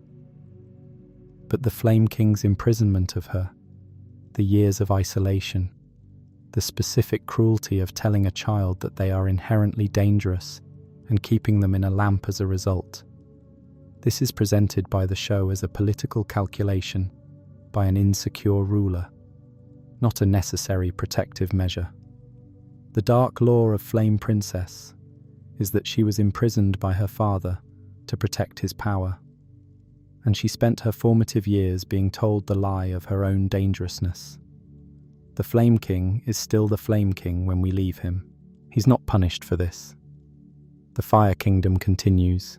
But the Flame King's imprisonment of her, the years of isolation, the specific cruelty of telling a child that they are inherently dangerous and keeping them in a lamp as a result. This is presented by the show as a political calculation by an insecure ruler, not a necessary protective measure. The dark lore of Flame Princess is that she was imprisoned by her father to protect his power, and she spent her formative years being told the lie of her own dangerousness. The Flame King is still the Flame King when we leave him. He's not punished for this. The Fire Kingdom continues.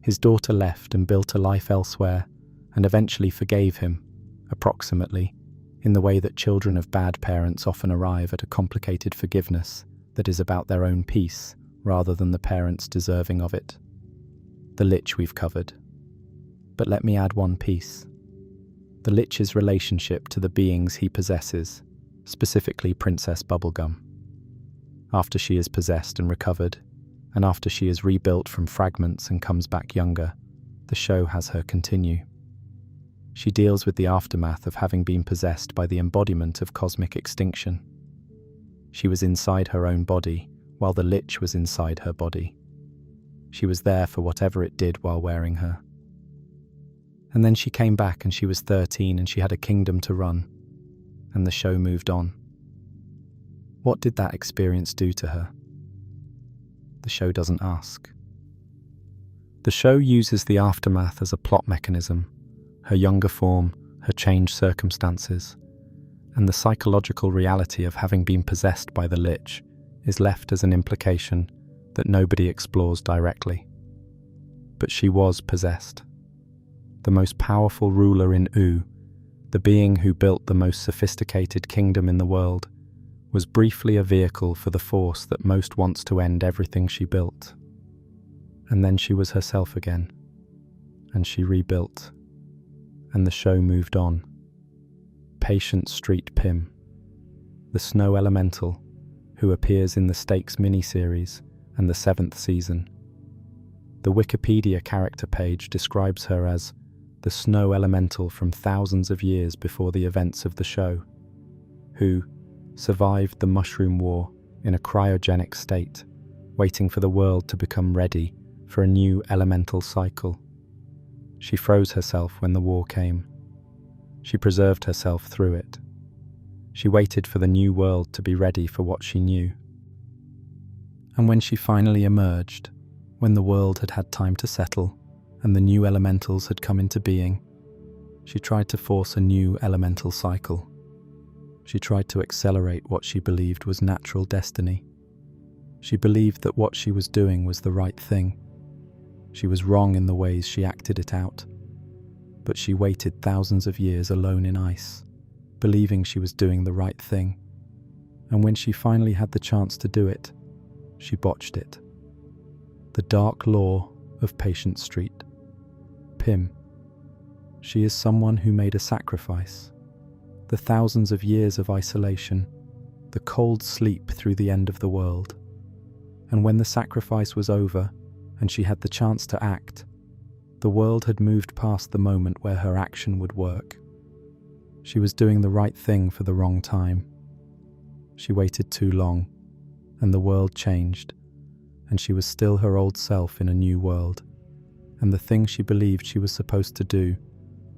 His daughter left and built a life elsewhere and eventually forgave him, approximately, in the way that children of bad parents often arrive at a complicated forgiveness that is about their own peace rather than the parents deserving of it. The Lich we've covered. But let me add one piece. The Lich's relationship to the beings he possesses, specifically Princess Bubblegum. After she is possessed and recovered, and after she is rebuilt from fragments and comes back younger, the show has her continue. She deals with the aftermath of having been possessed by the embodiment of cosmic extinction. She was inside her own body, while the Lich was inside her body. She was there for whatever it did while wearing her. And then she came back and she was 13 and she had a kingdom to run, and the show moved on. What did that experience do to her? The show doesn't ask. The show uses the aftermath as a plot mechanism, her younger form, her changed circumstances, and the psychological reality of having been possessed by the Lich is left as an implication that nobody explores directly. But she was possessed. The most powerful ruler in U, the being who built the most sophisticated kingdom in the world, was briefly a vehicle for the force that most wants to end everything she built. And then she was herself again, and she rebuilt, and the show moved on. Patient Street Pym, the snow elemental, who appears in the Stakes miniseries and the 7th season. The Wikipedia character page describes her as the snow elemental from thousands of years before the events of the show, who survived the Mushroom War in a cryogenic state, waiting for the world to become ready for a new elemental cycle. She froze herself when the war came. She preserved herself through it. She waited for the new world to be ready for what she knew. And when she finally emerged, when the world had had time to settle and the new elementals had come into being, she tried to force a new elemental cycle. She tried to accelerate what she believed was natural destiny. She believed that what she was doing was the right thing. She was wrong in the ways she acted it out. But she waited thousands of years alone in ice, believing she was doing the right thing. And when she finally had the chance to do it, she botched it. The dark law of Patient Street. Pym. She is someone who made a sacrifice. The thousands of years of isolation, the cold sleep through the end of the world. And when the sacrifice was over and she had the chance to act, the world had moved past the moment where her action would work. She was doing the right thing for the wrong time. She waited too long, and the world changed, and she was still her old self in a new world, and the thing she believed she was supposed to do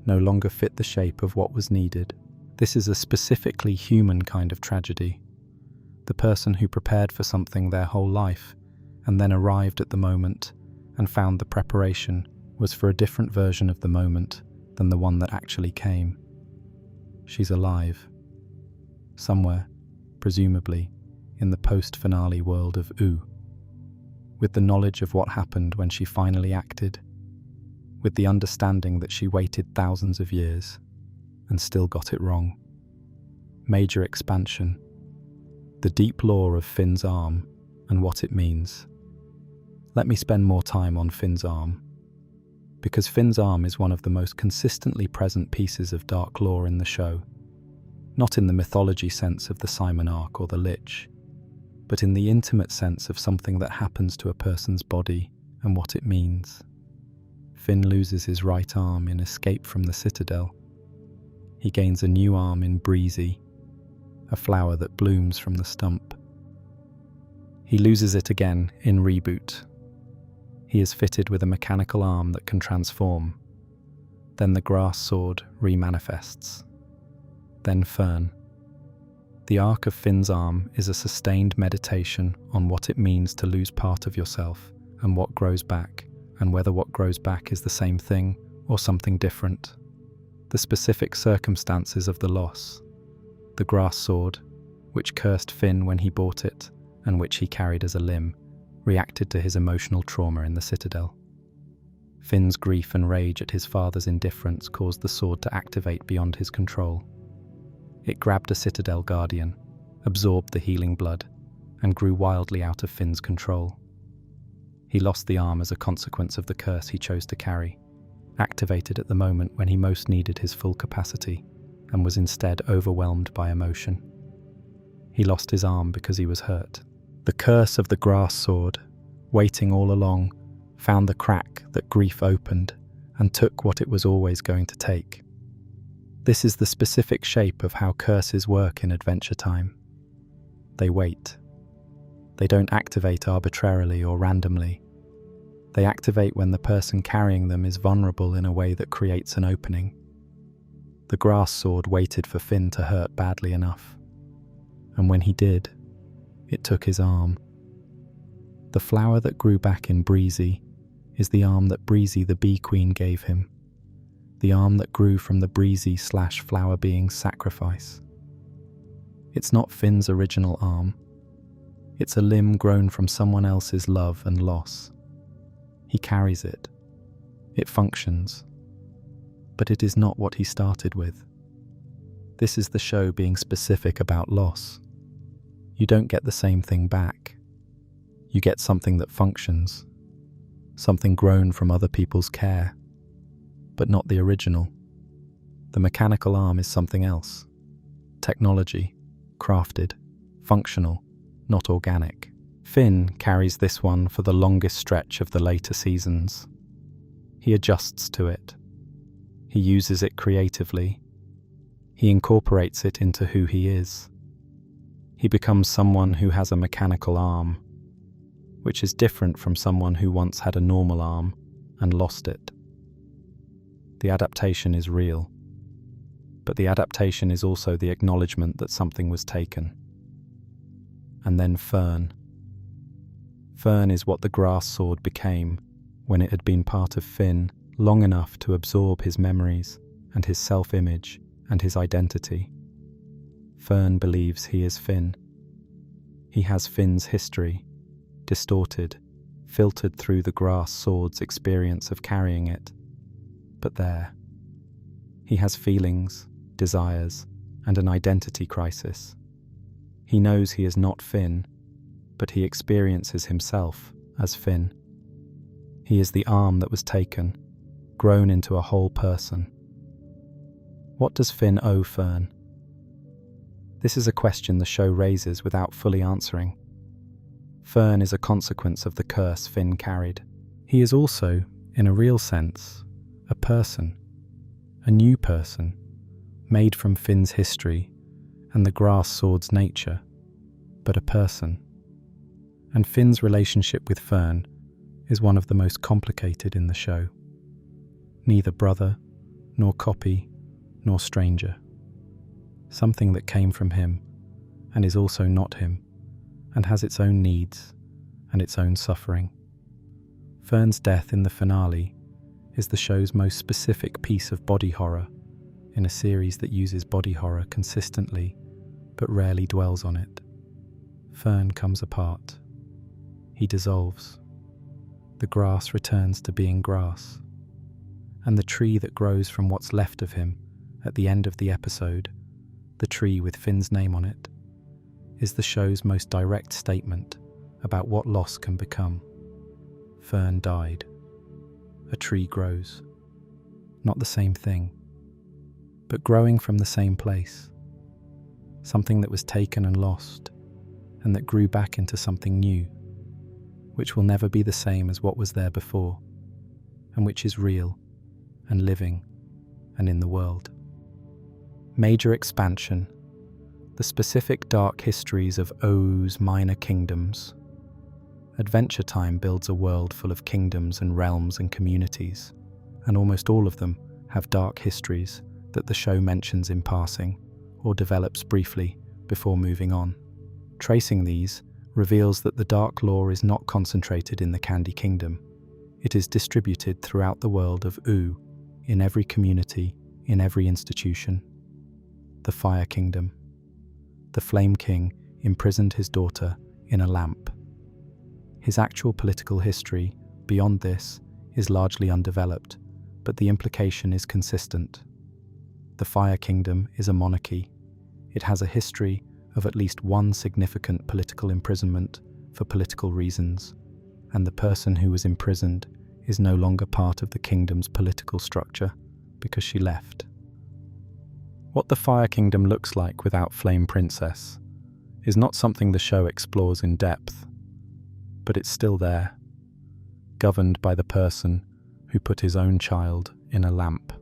no longer fit the shape of what was needed. This is a specifically human kind of tragedy. The person who prepared for something their whole life and then arrived at the moment and found the preparation was for a different version of the moment than the one that actually came. She's alive. Somewhere, presumably, in the post-finale world of U. With the knowledge of what happened when she finally acted. With the understanding that she waited thousands of years and still got it wrong. Major expansion. The deep lore of Finn's arm and what it means. Let me spend more time on Finn's arm, because Finn's arm is one of the most consistently present pieces of dark lore in the show, not in the mythology sense of the Simon Arc or the Lich, but in the intimate sense of something that happens to a person's body and what it means. Finn loses his right arm in Escape from the Citadel. He gains a new arm in Breezy, a flower that blooms from the stump. He loses it again in Reboot. He is fitted with a mechanical arm that can transform. Then the grass sword remanifests. Then Fern. The arc of Finn's arm is a sustained meditation on what it means to lose part of yourself and what grows back, and whether what grows back is the same thing or something different. The specific circumstances of the loss. The grass sword, which cursed Finn when he bought it and which he carried as a limb, reacted to his emotional trauma in the Citadel. Finn's grief and rage at his father's indifference caused the sword to activate beyond his control. It grabbed a Citadel guardian, absorbed the healing blood, and grew wildly out of Finn's control. He lost the arm as a consequence of the curse he chose to carry, activated at the moment when he most needed his full capacity, and was instead overwhelmed by emotion. He lost his arm because he was hurt. The curse of the grass sword, waiting all along, found the crack that grief opened and took what it was always going to take. This is the specific shape of how curses work in Adventure Time. They wait. They don't activate arbitrarily or randomly. They activate when the person carrying them is vulnerable in a way that creates an opening. The grass sword waited for Finn to hurt badly enough. And when he did, it took his arm. The flower that grew back in Breezy is the arm that Breezy the bee queen gave him. The arm that grew from the Breezy/flower being's sacrifice. It's not Finn's original arm. It's a limb grown from someone else's love and loss. He carries it. It functions. But it is not what he started with. This is the show being specific about loss. You don't get the same thing back. You get something that functions. Something grown from other people's care. But not the original. The mechanical arm is something else. Technology, crafted, functional, not organic. Finn carries this one for the longest stretch of the later seasons. He adjusts to it. He uses it creatively. He incorporates it into who he is. He becomes someone who has a mechanical arm, which is different from someone who once had a normal arm and lost it. The adaptation is real, but the adaptation is also the acknowledgement that something was taken. And then Fern. Fern is what the grass sword became when it had been part of Finn long enough to absorb his memories and his self-image and his identity. Fern believes he is Finn. He has Finn's history, distorted, filtered through the grass sword's experience of carrying it. But there. He has feelings, desires, and an identity crisis. He knows he is not Finn, but he experiences himself as Finn. He is the arm that was taken, grown into a whole person. What does Finn owe Fern? This is a question the show raises without fully answering. Fern is a consequence of the curse Finn carried. He is also, in a real sense, a person, a new person, made from Finn's history and the grass sword's nature, but a person. And Finn's relationship with Fern is one of the most complicated in the show. Neither brother, nor copy, nor stranger. Something that came from him and is also not him, and has its own needs and its own suffering. Fern's death in the finale is the show's most specific piece of body horror in a series that uses body horror consistently but rarely dwells on it. Fern comes apart. He dissolves. The grass returns to being grass. And the tree that grows from what's left of him at the end of the episode the tree with Finn's name on it, is the show's most direct statement about what loss can become. Fern died. A tree grows. Not the same thing, but growing from the same place. Something that was taken and lost, and that grew back into something new, which will never be the same as what was there before, and which is real and living and in the world. Major expansion, the specific dark histories of O's minor kingdoms. Adventure Time builds a world full of kingdoms and realms and communities, and almost all of them have dark histories that the show mentions in passing or develops briefly before moving on. Tracing these reveals that the dark lore is not concentrated in the Candy Kingdom. It is distributed throughout the world of Oo, in every community, in every institution. The Fire Kingdom. The Flame King imprisoned his daughter in a lamp. His actual political history, beyond this, is largely undeveloped, but the implication is consistent. The Fire Kingdom is a monarchy. It has a history of at least one significant political imprisonment for political reasons, and the person who was imprisoned is no longer part of the kingdom's political structure because she left. What the Fire Kingdom looks like without Flame Princess is not something the show explores in depth, but it's still there, governed by the person who put his own child in a lamp.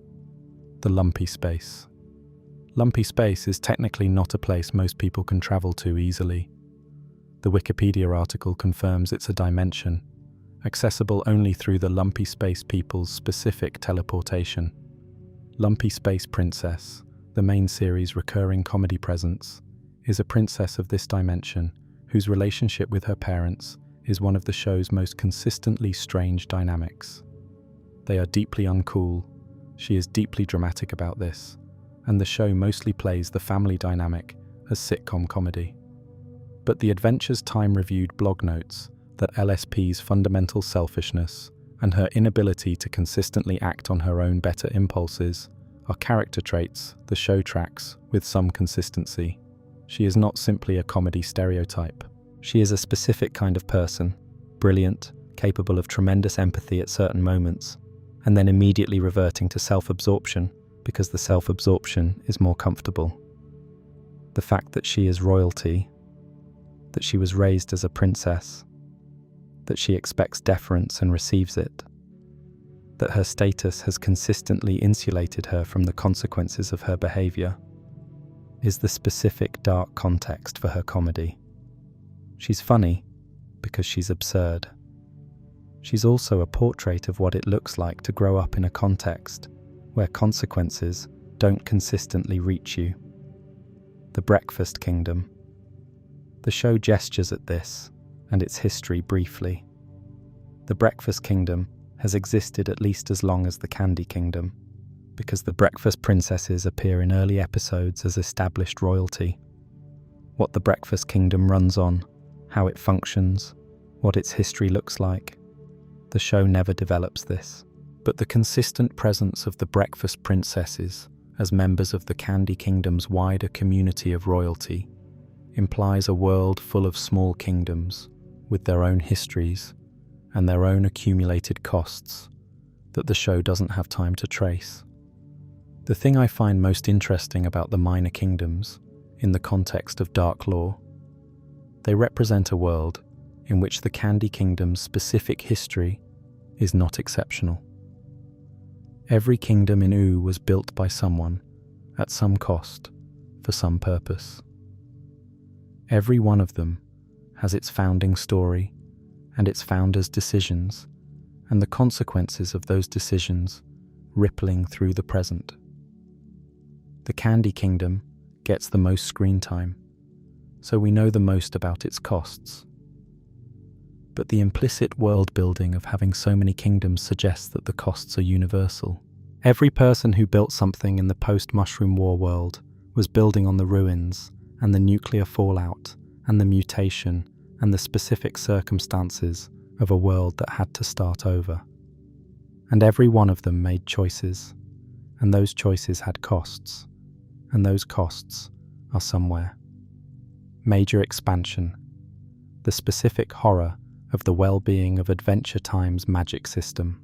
The Lumpy Space. Lumpy Space is technically not a place most people can travel to easily. The Wikipedia article confirms it's a dimension, accessible only through the Lumpy Space people's specific teleportation. Lumpy Space Princess, the main series' recurring comedy presence, is a princess of this dimension whose relationship with her parents is one of the show's most consistently strange dynamics. They are deeply uncool, she is deeply dramatic about this, and the show mostly plays the family dynamic as sitcom comedy. But the Adventures Time reviewed blog notes that LSP's fundamental selfishness and her inability to consistently act on her own better impulses are character traits the show tracks with some consistency. She is not simply a comedy stereotype. She is a specific kind of person, brilliant, capable of tremendous empathy at certain moments, and then immediately reverting to self-absorption because the self-absorption is more comfortable. The fact that she is royalty, that she was raised as a princess, that she expects deference and receives it, that her status has consistently insulated her from the consequences of her behavior, is the specific dark context for her comedy. She's funny because she's absurd. She's also a portrait of what it looks like to grow up in a context where consequences don't consistently reach you. The Breakfast Kingdom. The show gestures at this and its history briefly. The Breakfast Kingdom has existed at least as long as the Candy Kingdom, because the Breakfast Princesses appear in early episodes as established royalty. What the Breakfast Kingdom runs on, how it functions, what its history looks like. The show never develops this, but the consistent presence of the Breakfast Princesses as members of the Candy Kingdom's wider community of royalty implies a world full of small kingdoms with their own histories and their own accumulated costs that the show doesn't have time to trace. The thing I find most interesting about the minor kingdoms in the context of dark lore, they represent a world in which the Candy Kingdom's specific history is not exceptional. Every kingdom in Oo was built by someone, at some cost, for some purpose. Every one of them has its founding story and its founders' decisions, and the consequences of those decisions rippling through the present. The Candy Kingdom gets the most screen time, so we know the most about its costs. But the implicit world building of having so many kingdoms suggests that the costs are universal. Every person who built something in the post-Mushroom War world was building on the ruins and the nuclear fallout and the mutation and the specific circumstances of a world that had to start over. And every one of them made choices, and those choices had costs, and those costs are somewhere. Major expansion. The specific horror of the well-being of Adventure Time's magic system.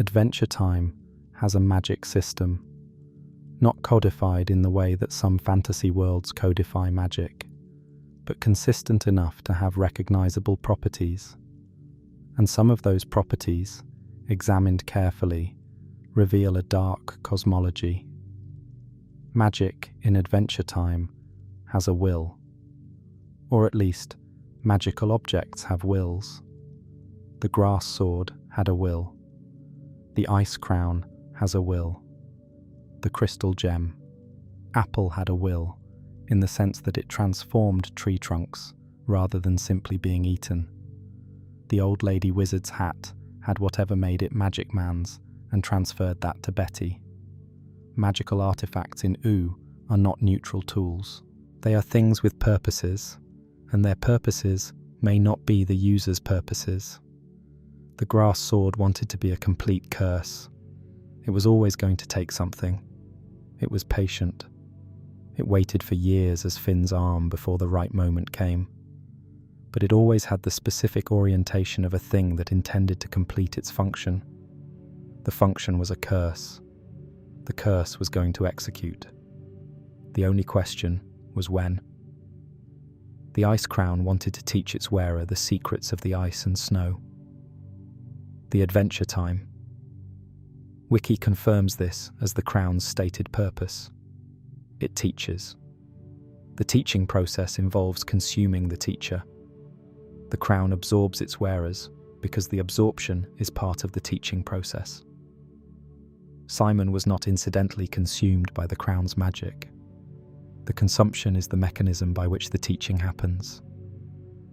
Adventure Time has a magic system, not codified in the way that some fantasy worlds codify magic, but consistent enough to have recognizable properties. And some of those properties, examined carefully, reveal a dark cosmology. Magic in Adventure Time has a will, or at least magical objects have wills. The grass sword had a will. The ice crown has a will. The crystal gem, apple, had a will, in the sense that it transformed tree trunks rather than simply being eaten. The old lady wizard's hat had whatever made it Magic Man's and transferred that to Betty. Magical artifacts in OO are not neutral tools. They are things with purposes, and their purposes may not be the user's purposes. The grass sword wanted to be a complete curse. It was always going to take something. It was patient. It waited for years as Finn's arm before the right moment came. But it always had the specific orientation of a thing that intended to complete its function. The function was a curse. The curse was going to execute. The only question was when. The ice crown wanted to teach its wearer the secrets of the ice and snow. The Adventure Time. Wiki confirms this as the crown's stated purpose. It teaches. The teaching process involves consuming the teacher. The crown absorbs its wearers because the absorption is part of the teaching process. Simon was not incidentally consumed by the crown's magic. The consumption is the mechanism by which the teaching happens.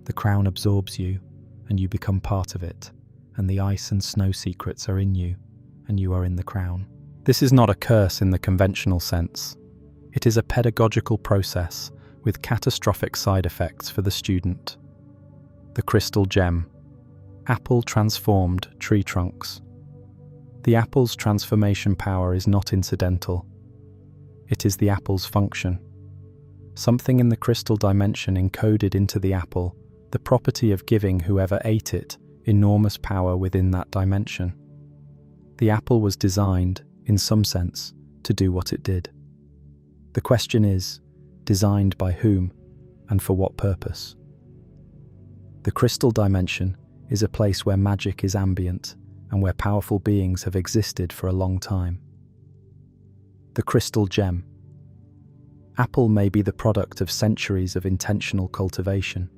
The crown absorbs you, and you become part of it, and the ice and snow secrets are in you, and you are in the crown. This is not a curse in the conventional sense. It is a pedagogical process with catastrophic side effects for the student. The crystal gem. Apple transformed tree trunks. The apple's transformation power is not incidental. It is the apple's function. Something in the crystal dimension encoded into the apple the property of giving whoever ate it enormous power within that dimension. The apple was designed, in some sense, to do what it did. The question is, designed by whom and for what purpose? The crystal dimension is a place where magic is ambient and where powerful beings have existed for a long time. The crystal gem. Apple may be the product of centuries of intentional cultivation.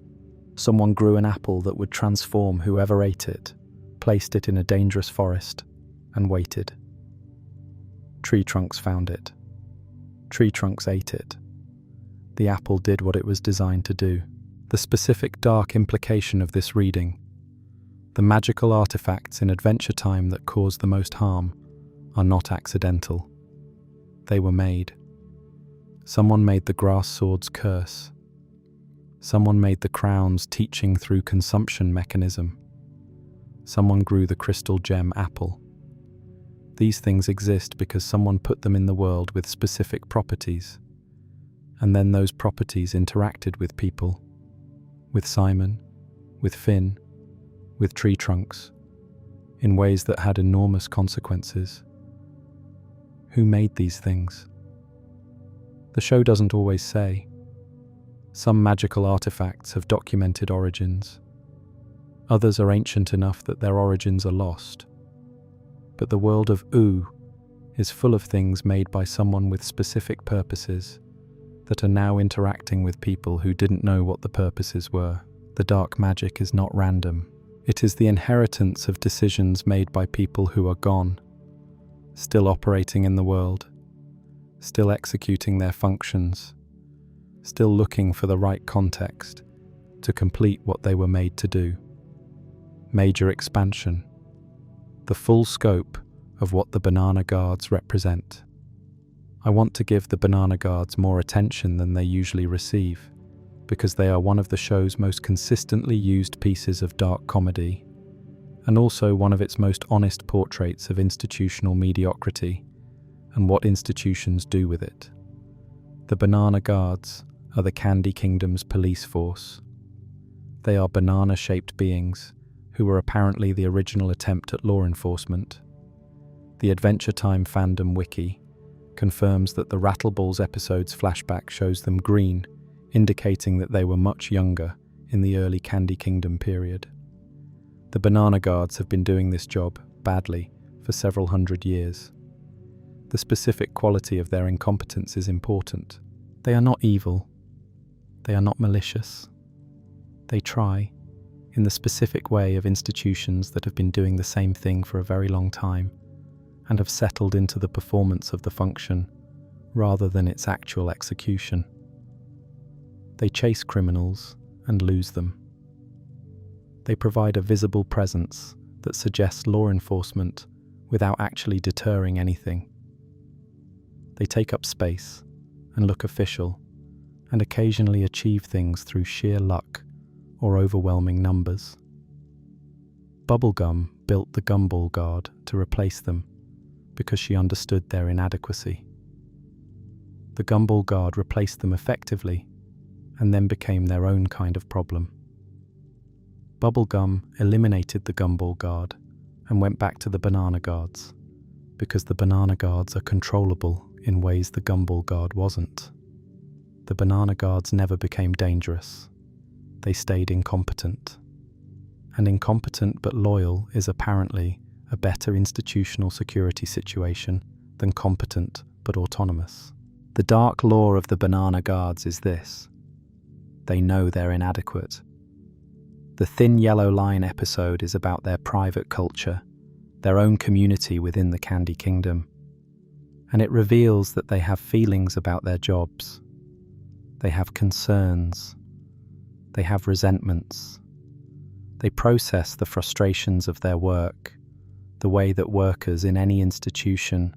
Someone grew an apple that would transform whoever ate it, placed it in a dangerous forest, and waited. Tree trunks found it. Tree trunks ate it. The apple did what it was designed to do. The specific dark implication of this reading. The magical artifacts in Adventure Time that cause the most harm are not accidental. They were made. Someone made the grass sword's curse. Someone made the crown's teaching through consumption mechanism. Someone grew the crystal gem apple. These things exist because someone put them in the world with specific properties. And then those properties interacted with people. With Simon, with Finn, with tree trunks, in ways that had enormous consequences. Who made these things? The show doesn't always say. Some magical artifacts have documented origins. Others are ancient enough that their origins are lost. But the world of OO is full of things made by someone with specific purposes that are now interacting with people who didn't know what the purposes were. The dark magic is not random. It is the inheritance of decisions made by people who are gone, still operating in the world, still executing their functions, still looking for the right context to complete what they were made to do. Major expansion. The full scope of what the banana guards represent. I want to give the banana guards more attention than they usually receive, because they are one of the show's most consistently used pieces of dark comedy, and also one of its most honest portraits of institutional mediocrity and what institutions do with it. The Banana Guards are the Candy Kingdom's police force. They are banana-shaped beings who were apparently the original attempt at law enforcement. The Adventure Time fandom wiki confirms that the Rattleballs episode's flashback shows them green, indicating that they were much younger in the early Candy Kingdom period. The Banana Guards have been doing this job badly for several hundred years. The specific quality of their incompetence is important. They are not evil. They are not malicious. They try, in the specific way of institutions that have been doing the same thing for a very long time and have settled into the performance of the function rather than its actual execution. They chase criminals and lose them. They provide a visible presence that suggests law enforcement without actually deterring anything. They take up space and look official, and occasionally achieve things through sheer luck or overwhelming numbers. Bubblegum built the Gumball Guard to replace them because she understood their inadequacy. The Gumball Guard replaced them effectively and then became their own kind of problem. Bubblegum eliminated the Gumball Guard and went back to the Banana Guards because the Banana Guards are controllable in ways the Gumball Guard wasn't. The Banana Guards never became dangerous. They stayed incompetent. And incompetent but loyal is apparently a better institutional security situation than competent but autonomous. The dark lore of the Banana Guards is this: they know they're inadequate. The Thin Yellow Line episode is about their private culture, their own community within the Candy Kingdom. And it reveals that they have feelings about their jobs. They have concerns. They have resentments. They process the frustrations of their work, the way that workers in any institution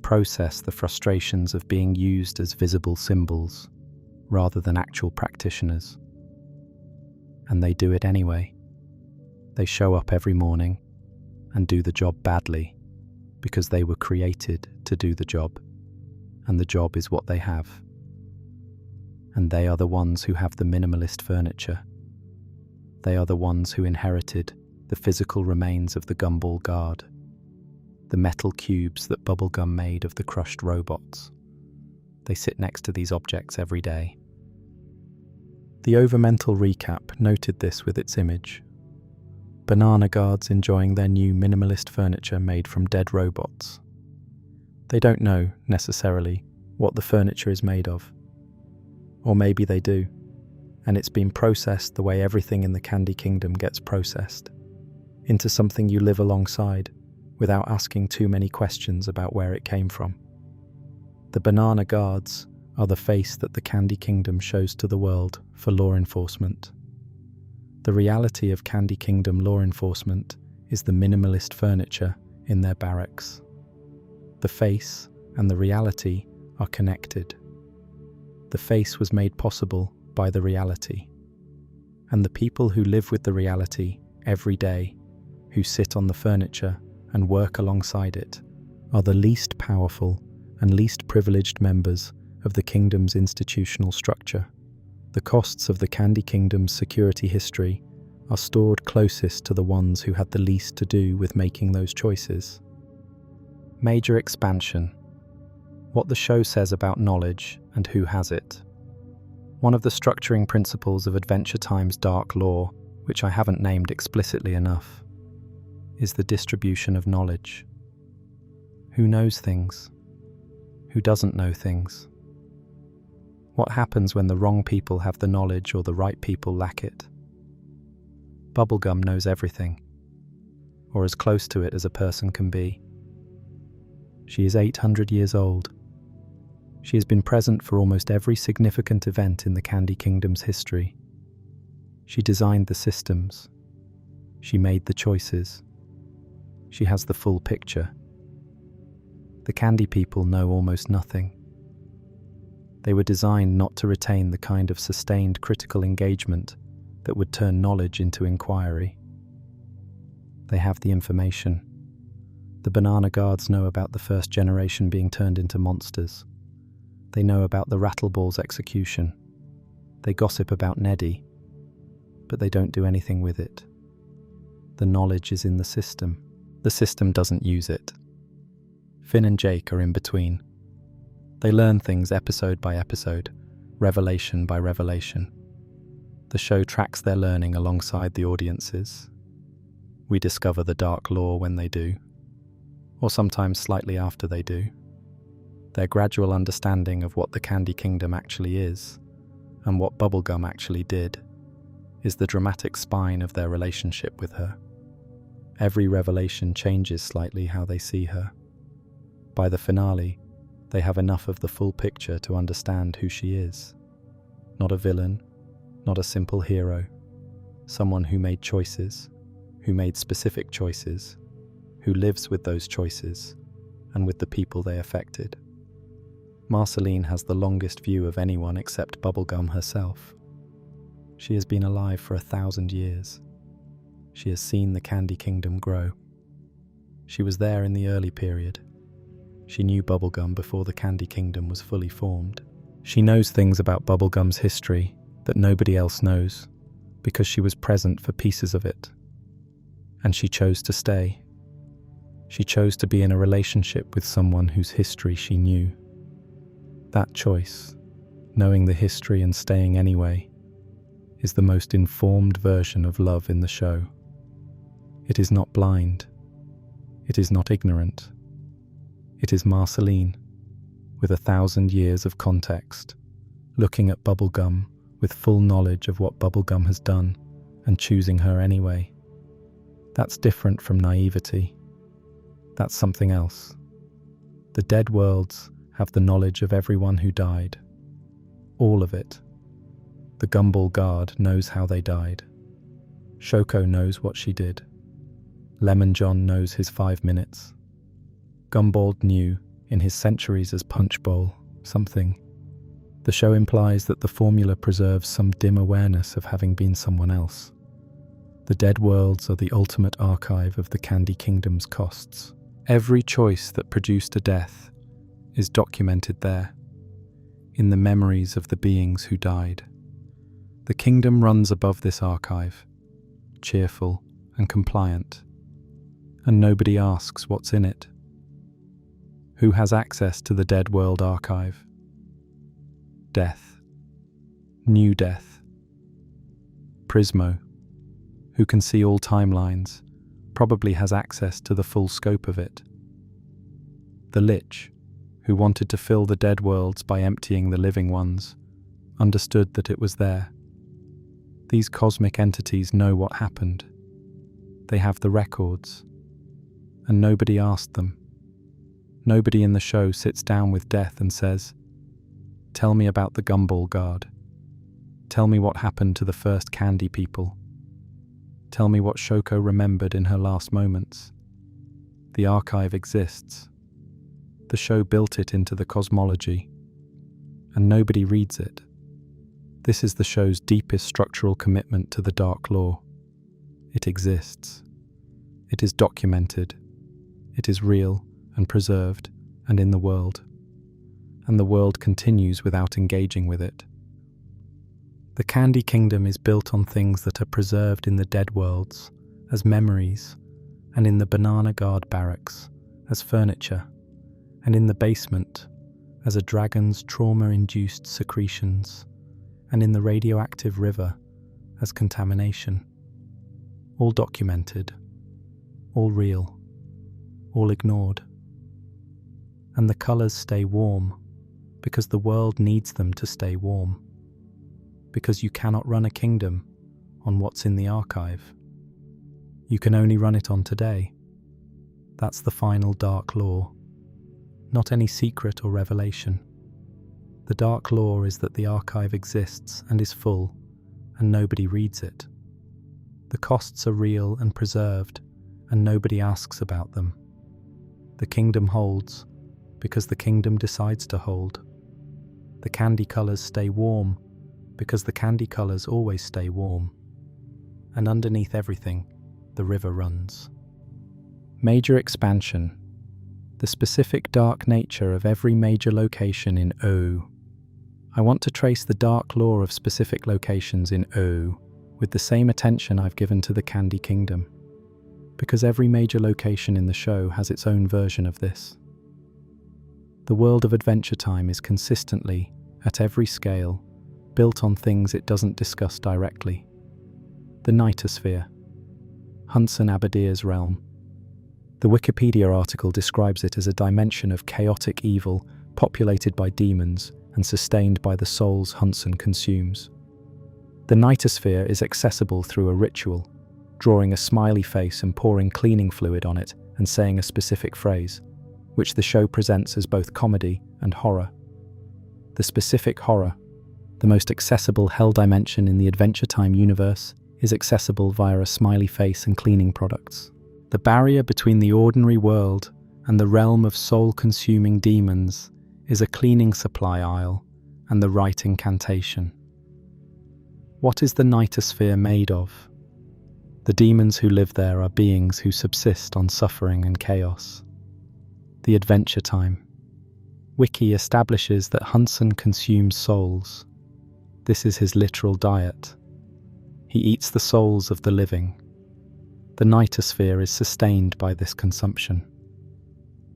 process the frustrations of being used as visible symbols rather than actual practitioners. And they do it anyway. They show up every morning and do the job badly because they were created to do the job, and the job is what they have. And they are the ones who have the minimalist furniture. They are the ones who inherited the physical remains of the Gumball Guard, the metal cubes that Bubblegum made of the crushed robots. They sit next to these objects every day. The Overmental recap noted this with its image. Banana Guards enjoying their new minimalist furniture made from dead robots. They don't know, necessarily, what the furniture is made of. Or maybe they do, and it's been processed the way everything in the Candy Kingdom gets processed, into something you live alongside, without asking too many questions about where it came from. The Banana Guards are the face that the Candy Kingdom shows to the world for law enforcement. The reality of Candy Kingdom law enforcement is the minimalist furniture in their barracks. The face and the reality are connected. The face was made possible by the reality. And the people who live with the reality every day, who sit on the furniture and work alongside it, are the least powerful and least privileged members of the kingdom's institutional structure. The costs of the Candy Kingdom's security history are stored closest to the ones who had the least to do with making those choices. Major expansion. What the show says about knowledge and who has it. One of the structuring principles of Adventure Time's dark lore, which I haven't named explicitly enough, is the distribution of knowledge. Who knows things? Who doesn't know things? What happens when the wrong people have the knowledge or the right people lack it? Bubblegum knows everything, or as close to it as a person can be. She is 800 years old. She has been present for almost every significant event in the Candy Kingdom's history. She designed the systems. She made the choices. She has the full picture. The Candy people know almost nothing. They were designed not to retain the kind of sustained critical engagement that would turn knowledge into inquiry. They have the information. The Banana Guards know about the first generation being turned into monsters. They know about the Rattleball's execution. They gossip about Neddy, but they don't do anything with it. The knowledge is in the system. The system doesn't use it. Finn and Jake are in between. They learn things episode by episode, revelation by revelation. The show tracks their learning alongside the audience's. We discover the dark lore when they do, or sometimes slightly after they do. Their gradual understanding of what the Candy Kingdom actually is, and what Bubblegum actually did, is the dramatic spine of their relationship with her. Every revelation changes slightly how they see her. By the finale, they have enough of the full picture to understand who she is. Not a villain, not a simple hero. Someone who made choices, who made specific choices, who lives with those choices, and with the people they affected. Marceline has the longest view of anyone except Bubblegum herself. She has been alive for 1,000 years. She has seen the Candy Kingdom grow. She was there in the early period. She knew Bubblegum before the Candy Kingdom was fully formed. She knows things about Bubblegum's history that nobody else knows, because she was present for pieces of it. And she chose to stay. She chose to be in a relationship with someone whose history she knew. That choice, knowing the history and staying anyway, is the most informed version of love in the show. It is not blind. It is not ignorant. It is Marceline, with 1,000 years of context, looking at Bubblegum with full knowledge of what Bubblegum has done and choosing her anyway. That's different from naivety. That's something else. The dead worlds have the knowledge of everyone who died. All of it. The Gumball Guard knows how they died. Shoko knows what she did. Lemon John knows his 5 minutes. Gumball knew, in his centuries as Punch Bowl, something. The show implies that the formula preserves some dim awareness of having been someone else. The dead worlds are the ultimate archive of the Candy Kingdom's costs. Every choice that produced a death is documented there, in the memories of the beings who died. The kingdom runs above this archive, cheerful and compliant, and nobody asks what's in it. Who has access to the Dead World archive? Death. New Death. Prismo, who can see all timelines, probably has access to the full scope of it. The Lich, who wanted to fill the dead worlds by emptying the living ones, understood that it was there. These cosmic entities know what happened. They have the records, and nobody asked them. Nobody in the show sits down with death and says, "Tell me about the Gumball Guard. Tell me what happened to the first Candy people. Tell me what Shoko remembered in her last moments." The archive exists. The show built it into the cosmology, and nobody reads it. This is the show's deepest structural commitment to the dark lore. It exists. It is documented. It is real and preserved and in the world. And the world continues without engaging with it. The Candy Kingdom is built on things that are preserved in the dead worlds as memories, and in the Banana Guard barracks as furniture, and in the basement as a dragon's trauma-induced secretions, and in the radioactive river as contamination. All documented, all real, all ignored. And the colours stay warm because the world needs them to stay warm. Because you cannot run a kingdom on what's in the archive. You can only run it on today. That's the final dark lore. Not any secret or revelation. The dark lore is that the archive exists and is full, and nobody reads it. The costs are real and preserved, and nobody asks about them. The kingdom holds, because the kingdom decides to hold. The candy colours stay warm, because the candy colours always stay warm. And underneath everything, the river runs. Major expansion. the specific dark nature of every major location in O. I want to trace the dark lore of specific locations in O with the same attention I've given to the Candy Kingdom, because every major location in the show has its own version of this. The world of Adventure Time is consistently, at every scale, built on things it doesn't discuss directly. The Nightosphere, Hunson Abadir's realm. The Wikipedia article describes it as a dimension of chaotic evil populated by demons and sustained by the souls Hunson consumes. The Nightosphere is accessible through a ritual, drawing a smiley face and pouring cleaning fluid on it and saying a specific phrase, which the show presents as both comedy and horror. The specific horror, the most accessible hell dimension in the Adventure Time universe, is accessible via a smiley face and cleaning products. The barrier between the ordinary world and the realm of soul-consuming demons is a cleaning supply aisle and the right incantation. What is the Nightosphere made of? The demons who live there are beings who subsist on suffering and chaos. The Adventure Time. Wiki establishes that Hunson consumes souls. This is his literal diet. He eats the souls of the living. The Nightosphere is sustained by this consumption.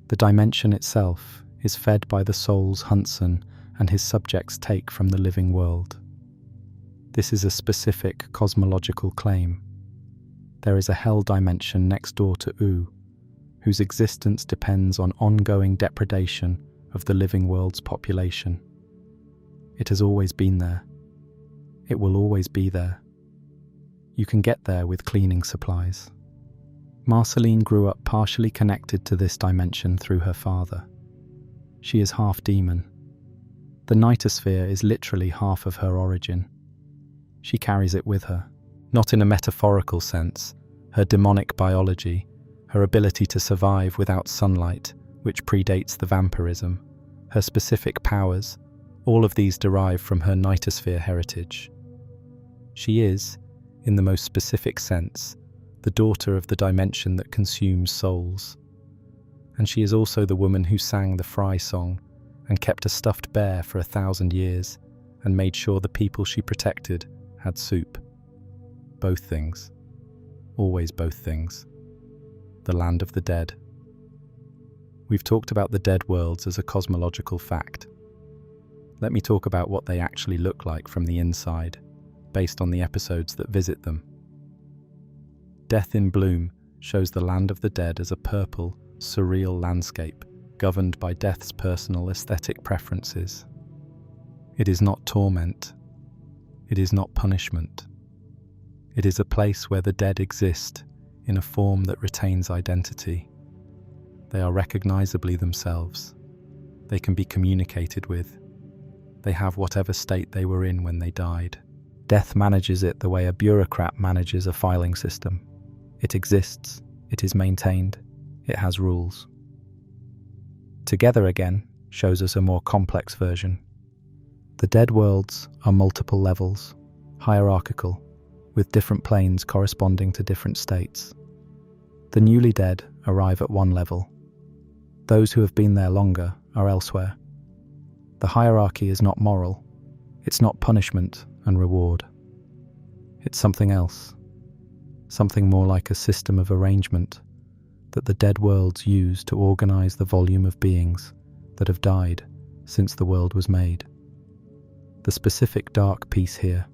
The dimension itself is fed by the souls Hunson and his subjects take from the living world. This is a specific cosmological claim. There is a hell dimension next door to U, whose existence depends on ongoing depredation of the living world's population. It has always been there. It will always be there. You can get there with cleaning supplies. Marceline grew up partially connected to this dimension through her father. She is half demon. The Nightosphere is literally half of her origin. She carries it with her, not in a metaphorical sense. Her demonic biology, her ability to survive without sunlight, which predates the vampirism, her specific powers, all of these derive from her Nightosphere heritage. She is, in the most specific sense, the daughter of the dimension that consumes souls. And she is also the woman who sang the Fry song and kept a stuffed bear for 1,000 years and made sure the people she protected had soup. Both things. Always both things. The land of the dead. We've talked about the dead worlds as a cosmological fact. Let me talk about what they actually look like from the inside, based on the episodes that visit them. Death in Bloom shows the land of the dead as a purple, surreal landscape governed by Death's personal aesthetic preferences. It is not torment. It is not punishment. It is a place where the dead exist in a form that retains identity. They are recognizably themselves. They can be communicated with. They have whatever state they were in when they died. Death manages it the way a bureaucrat manages a filing system. It exists, it is maintained, it has rules. Together Again shows us a more complex version. The dead worlds are multiple levels, hierarchical, with different planes corresponding to different states. The newly dead arrive at one level. Those who have been there longer are elsewhere. The hierarchy is not moral. It's not punishment and reward. It's something else. Something more like a system of arrangement that the dead worlds use to organize the volume of beings that have died since the world was made. The specific dark piece here.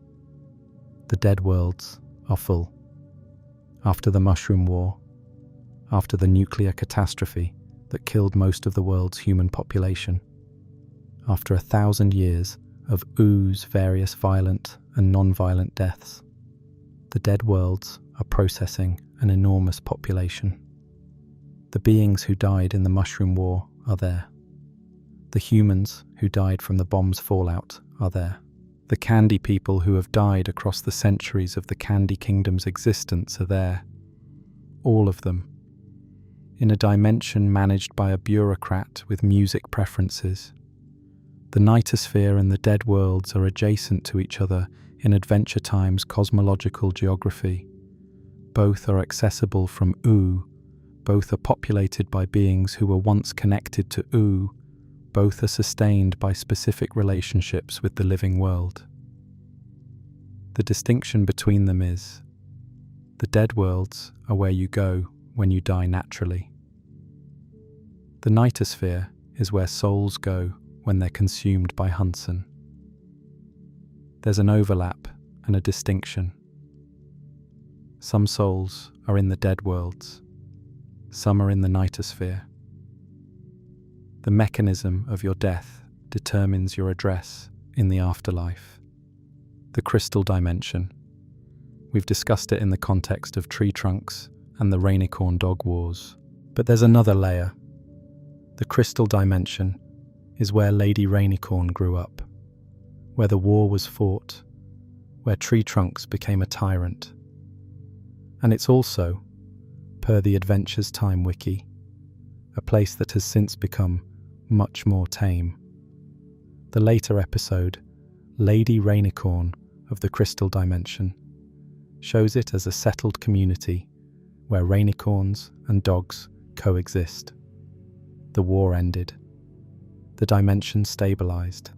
The dead worlds are full. After the Mushroom War, after the nuclear catastrophe that killed most of the world's human population, after 1,000 years of Oo's various violent and non-violent deaths, the dead worlds are processing an enormous population. The beings who died in the Mushroom War are there. The humans who died from the bomb's fallout are there. The candy people who have died across the centuries of the Candy Kingdom's existence are there. All of them. In a dimension managed by a bureaucrat with music preferences. The Nightosphere and the dead worlds are adjacent to each other in Adventure Time's cosmological geography. Both are accessible from Oo, Both are populated by beings who were once connected to Oo. Both are sustained by specific relationships with the living world. The distinction between them is, the dead worlds are where you go when you die naturally. The nightosphere is where souls go when they're consumed by Hunson. There's an overlap and a distinction. Some souls are in the dead worlds, some are in the nightosphere. The mechanism of your death determines your address in the afterlife. The crystal dimension. We've discussed it in the context of tree trunks and the rainicorn dog wars. But there's another layer. The crystal dimension is where Lady Rainicorn grew up, where the war was fought, where tree trunks became a tyrant. And it's also, per the Adventures Time wiki, a place that has since become much more tame. The later episode, Lady Rainicorn of the Crystal Dimension, shows it as a settled community where rainicorns and dogs coexist. The war ended. The dimension stabilized.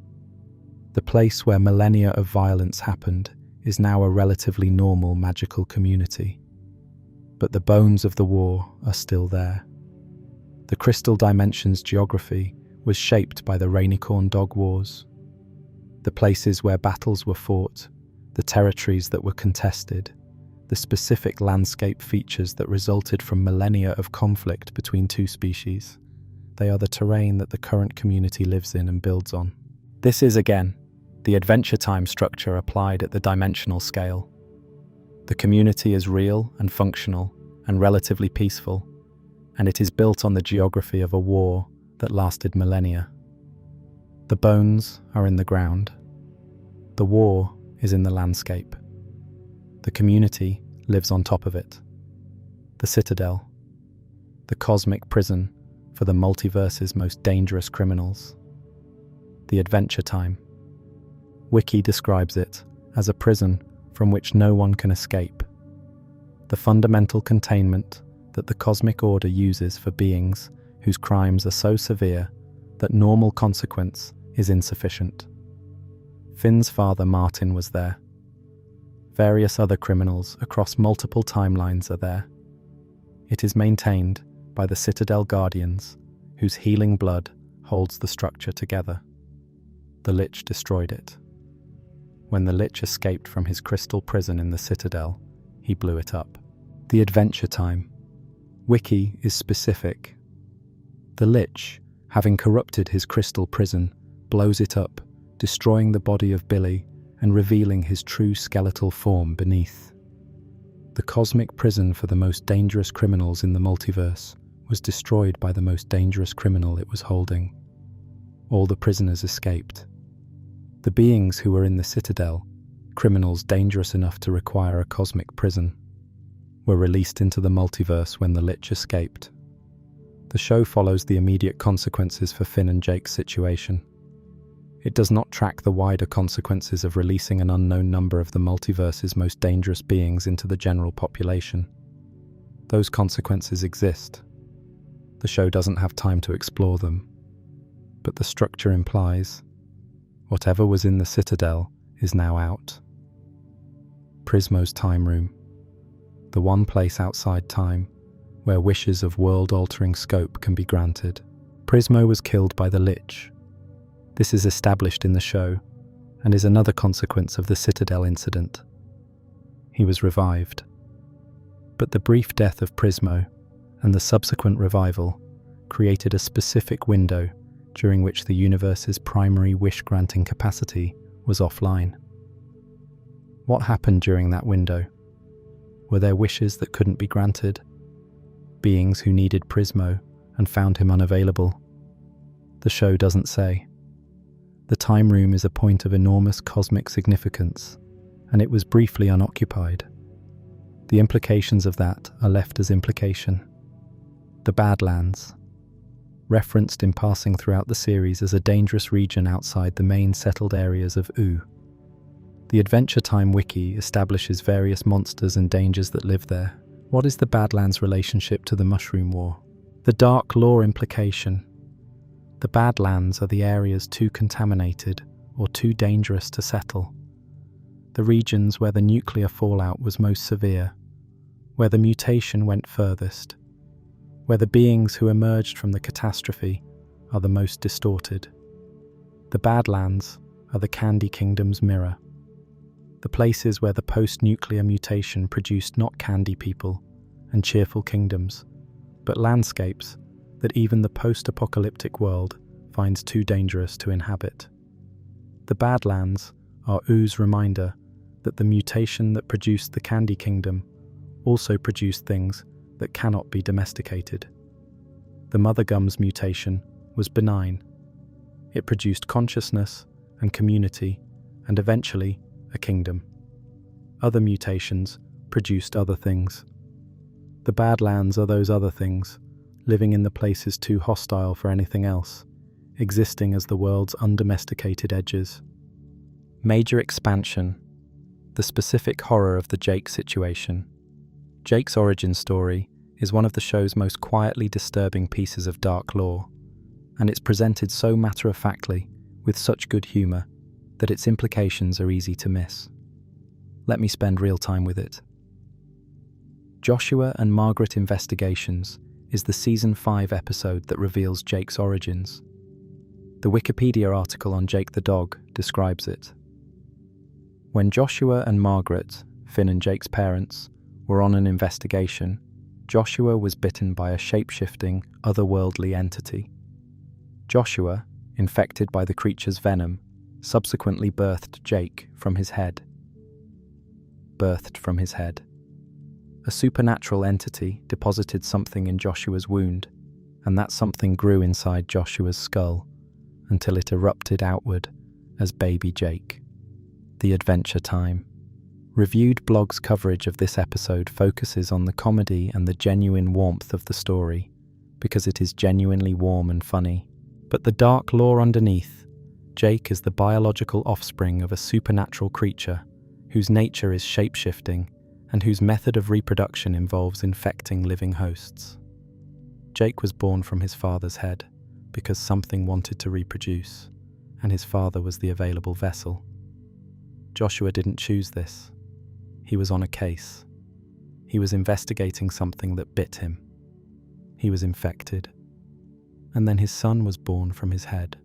The place where millennia of violence happened is now a relatively normal magical community. But the bones of the war are still there. The Crystal Dimension's geography was shaped by the Rainicorn Dog Wars. The places where battles were fought, the territories that were contested, the specific landscape features that resulted from millennia of conflict between two species. They are the terrain that the current community lives in and builds on. This is, again, the Adventure Time structure applied at the dimensional scale. The community is real and functional and relatively peaceful, and it is built on the geography of a war that lasted millennia. The bones are in the ground. The war is in the landscape. The community lives on top of it. The Citadel, the cosmic prison for the multiverse's most dangerous criminals. The Adventure Time. Wiki describes it as a prison from which no one can escape. The fundamental containment that the cosmic order uses for beings whose crimes are so severe that normal consequence is insufficient. Finn's father Martin was there. Various other criminals across multiple timelines are there. It is maintained by the Citadel Guardians, whose healing blood holds the structure together. The Lich destroyed it. When the Lich escaped from his crystal prison in the Citadel, he blew it up. The Adventure Time. Wiki is specific. The Lich, having corrupted his crystal prison, blows it up, destroying the body of Billy and revealing his true skeletal form beneath. The cosmic prison for the most dangerous criminals in the multiverse was destroyed by the most dangerous criminal it was holding. All the prisoners escaped. The beings who were in the Citadel, criminals dangerous enough to require a cosmic prison, were released into the multiverse when the Lich escaped. The show follows the immediate consequences for Finn and Jake's situation. It does not track the wider consequences of releasing an unknown number of the multiverse's most dangerous beings into the general population. Those consequences exist. The show doesn't have time to explore them. But the structure implies whatever was in the Citadel is now out. Prismo's time room. The one place outside time where wishes of world-altering scope can be granted. Prismo was killed by the Lich. This is established in the show, and is another consequence of the Citadel incident. He was revived. But the brief death of Prismo, and the subsequent revival, created a specific window during which the universe's primary wish-granting capacity was offline. What happened during that window? Were there wishes that couldn't be granted? Beings who needed Prismo and found him unavailable? The show doesn't say. The time room is a point of enormous cosmic significance, and it was briefly unoccupied. The implications of that are left as implication. The Badlands, referenced in passing throughout the series as a dangerous region outside the main settled areas of Oo. The Adventure Time wiki establishes various monsters and dangers that live there, What is the Badlands' relationship to the Mushroom War? The dark lore implication. The Badlands are the areas too contaminated or too dangerous to settle. The regions where the nuclear fallout was most severe, where the mutation went furthest, where the beings who emerged from the catastrophe are the most distorted. The Badlands are the Candy Kingdom's mirror, the places where the post-nuclear mutation produced not candy people and cheerful kingdoms, but landscapes that even the post-apocalyptic world finds too dangerous to inhabit. The Badlands are Oo's reminder that the mutation that produced the Candy Kingdom also produced things that cannot be domesticated. The Mothergum's mutation was benign. It produced consciousness and community, and eventually a kingdom. Other mutations produced other things. The Badlands are those other things, living in the places too hostile for anything else, existing as the world's undomesticated edges. Major expansion. The specific horror of the Jake situation. Jake's origin story is one of the show's most quietly disturbing pieces of dark lore, and it's presented so matter-of-factly, with such good humour, that its implications are easy to miss. Let me spend real time with it. Joshua and Margaret Investigations is the Season 5 episode that reveals Jake's origins. The Wikipedia article on Jake the dog describes it. When Joshua and Margaret, Finn and Jake's parents, were on an investigation, Joshua was bitten by a shape-shifting, otherworldly entity. Joshua, infected by the creature's venom, subsequently birthed Jake from his head. A supernatural entity deposited something in Joshua's wound, and that something grew inside Joshua's skull until it erupted outward as baby Jake. The Adventure Time. Reviewed Blog's coverage of this episode focuses on the comedy and the genuine warmth of the story, because it is genuinely warm and funny. But the dark lore underneath, Jake is the biological offspring of a supernatural creature whose nature is shape-shifting and whose method of reproduction involves infecting living hosts. Jake was born from his father's head because something wanted to reproduce, and his father was the available vessel. Joshua didn't choose this. He was on a case. He was investigating something that bit him. He was infected. And then his son was born from his head.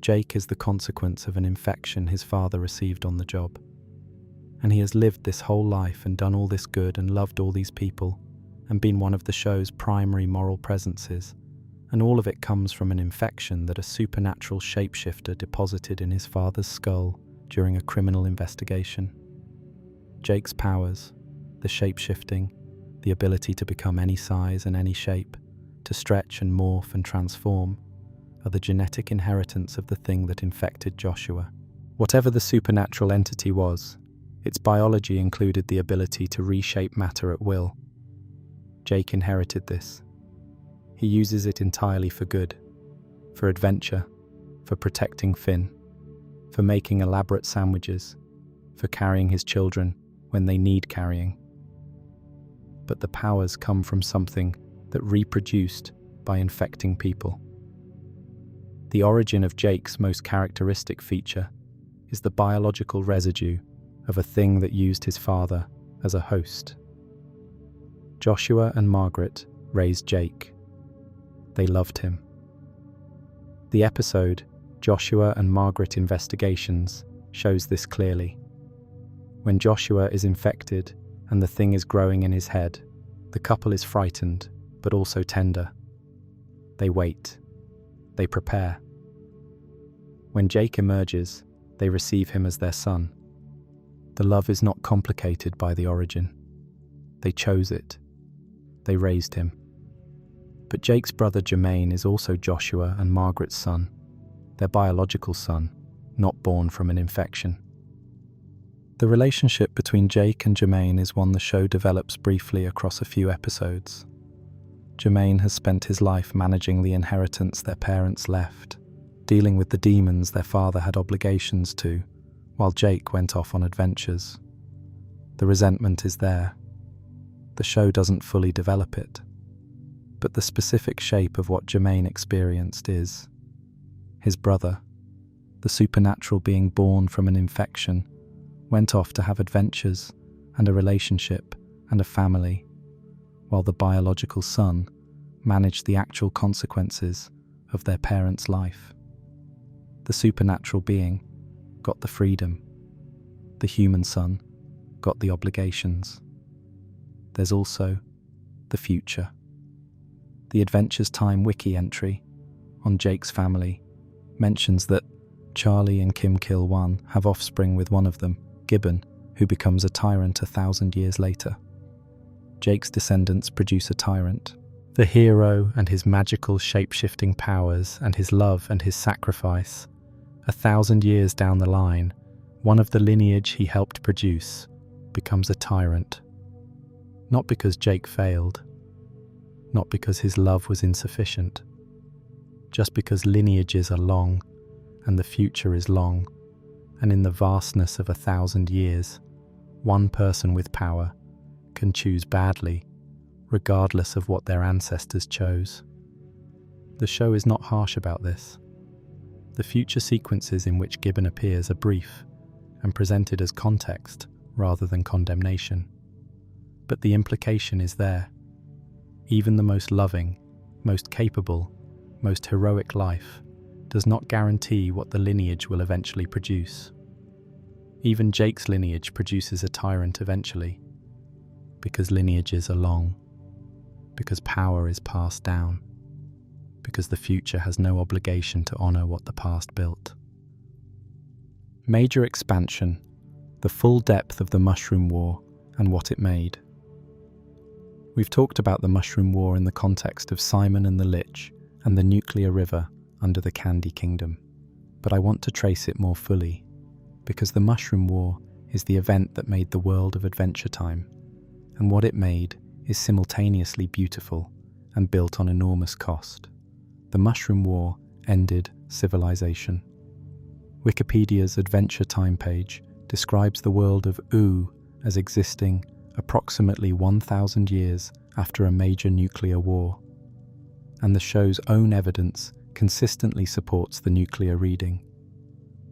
Jake is the consequence of an infection his father received on the job. And he has lived this whole life and done all this good and loved all these people and been one of the show's primary moral presences. And all of it comes from an infection that a supernatural shapeshifter deposited in his father's skull during a criminal investigation. Jake's powers, the shape-shifting, the ability to become any size and any shape, to stretch and morph and transform, are the genetic inheritance of the thing that infected Joshua. Whatever the supernatural entity was, its biology included the ability to reshape matter at will. Jake inherited this. He uses it entirely for good, for adventure, for protecting Finn, for making elaborate sandwiches, for carrying his children when they need carrying. But the powers come from something that reproduced by infecting people. The origin of Jake's most characteristic feature is the biological residue of a thing that used his father as a host. Joshua and Margaret raised Jake. They loved him. The episode, Joshua and Margaret Investigations, shows this clearly. When Joshua is infected and the thing is growing in his head, the couple is frightened, but also tender. They wait. They prepare. When Jake emerges, they receive him as their son. The love is not complicated by the origin. They chose it. They raised him. But Jake's brother Jermaine is also Joshua and Margaret's son, their biological son, not born from an infection. The relationship between Jake and Jermaine is one the show develops briefly across a few episodes. Jermaine has spent his life managing the inheritance their parents left, dealing with the demons their father had obligations to, while Jake went off on adventures. The resentment is there. The show doesn't fully develop it, but the specific shape of what Jermaine experienced is his brother, the supernatural being born from an infection, went off to have adventures and a relationship and a family, while the biological son managed the actual consequences of their parents' life. The supernatural being got the freedom. The human son got the obligations. There's also the future. The Adventures Time wiki entry on Jake's family mentions that Charlie and Kim Kil-1 have offspring with one of them, Gibbon, who becomes a tyrant 1,000 years later. Jake's descendants produce a tyrant. The hero and his magical shape-shifting powers and his love and his sacrifice. 1,000 years down the line, one of the lineage he helped produce becomes a tyrant. Not because Jake failed, not because his love was insufficient, just because lineages are long and the future is long, and in the vastness of 1,000 years, one person with power can choose badly, regardless of what their ancestors chose. The show is not harsh about this. The future sequences in which Gibbon appears are brief and presented as context rather than condemnation. But the implication is there. Even the most loving, most capable, most heroic life does not guarantee what the lineage will eventually produce. Even Jake's lineage produces a tyrant eventually, because lineages are long, because power is passed down, because the future has no obligation to honor what the past built. Major expansion, the full depth of the Mushroom War and what it made. We've talked about the Mushroom War in the context of Simon and the Lich and the nuclear river under the Candy Kingdom, but I want to trace it more fully, because the Mushroom War is the event that made the world of Adventure Time, and what it made is simultaneously beautiful and built on enormous cost. The Mushroom War ended civilization. Wikipedia's Adventure Time page describes the world of Ooo as existing approximately 1,000 years after a major nuclear war, and the show's own evidence consistently supports the nuclear reading.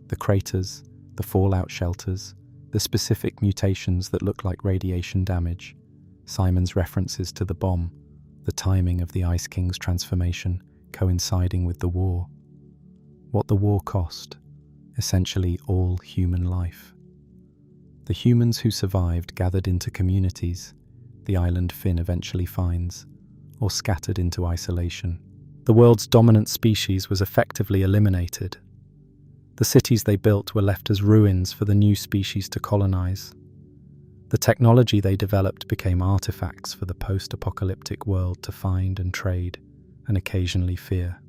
The craters, the fallout shelters, the specific mutations that look like radiation damage, Simon's references to the bomb, the timing of the Ice King's transformation coinciding with the war. What the war cost, essentially all human life. The humans who survived gathered into communities the island Finn eventually finds, or scattered into isolation. The world's dominant species was effectively eliminated. The cities they built were left as ruins for the new species to colonize. The technology they developed became artifacts for the post-apocalyptic world to find and trade, and occasionally fear.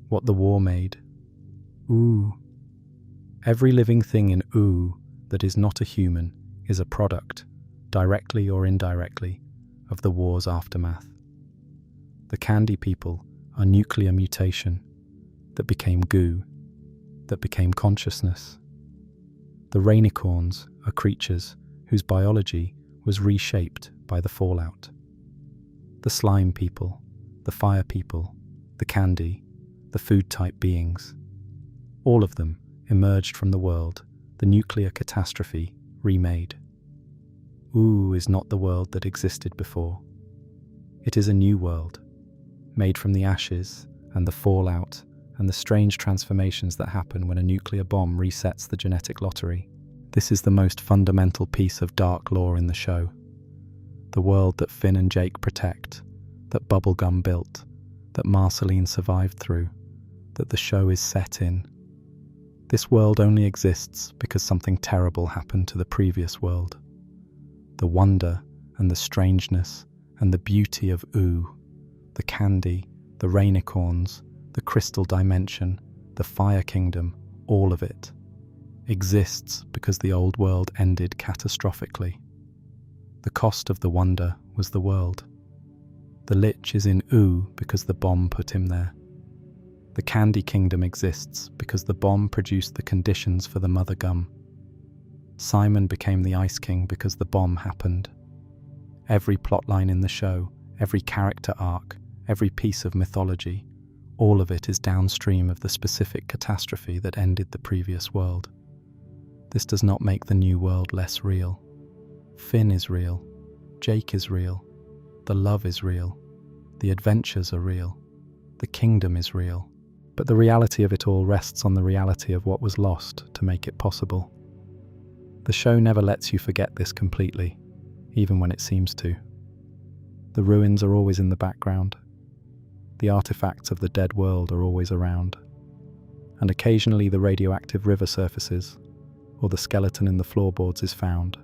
What the war made. Ooo. Every living thing in Ooo that is not a human is a product, directly or indirectly, of the war's aftermath. The Candy people are nuclear mutation that became goo, that became consciousness. The Rainicorns are creatures whose biology was reshaped by the fallout. The Slime people, the Fire people, the Candy, the food-type beings, all of them emerged from the world, the nuclear catastrophe remade. Ooo is not the world that existed before. It is a new world, made from the ashes and the fallout and the strange transformations that happen when a nuclear bomb resets the genetic lottery. This is the most fundamental piece of dark lore in the show. The world that Finn and Jake protect, that Bubblegum built, that Marceline survived through, that the show is set in. This world only exists because something terrible happened to the previous world. The wonder and the strangeness and the beauty of Ooo, the Candy, the Rainicorns, the Crystal Dimension, the Fire Kingdom, all of it, exists because the old world ended catastrophically. The cost of the wonder was the world. The Lich is in Ooo because the bomb put him there. The Candy Kingdom exists because the bomb produced the conditions for the Mother Gum. Simon became the Ice King because the bomb happened. Every plotline in the show, every character arc, every piece of mythology, all of it is downstream of the specific catastrophe that ended the previous world. This does not make the new world less real. Finn is real. Jake is real. The love is real. The adventures are real. The kingdom is real. But the reality of it all rests on the reality of what was lost to make it possible. The show never lets you forget this completely, even when it seems to. The ruins are always in the background. The artifacts of the dead world are always around. And occasionally the radioactive river surfaces, or the skeleton in the floorboards is found,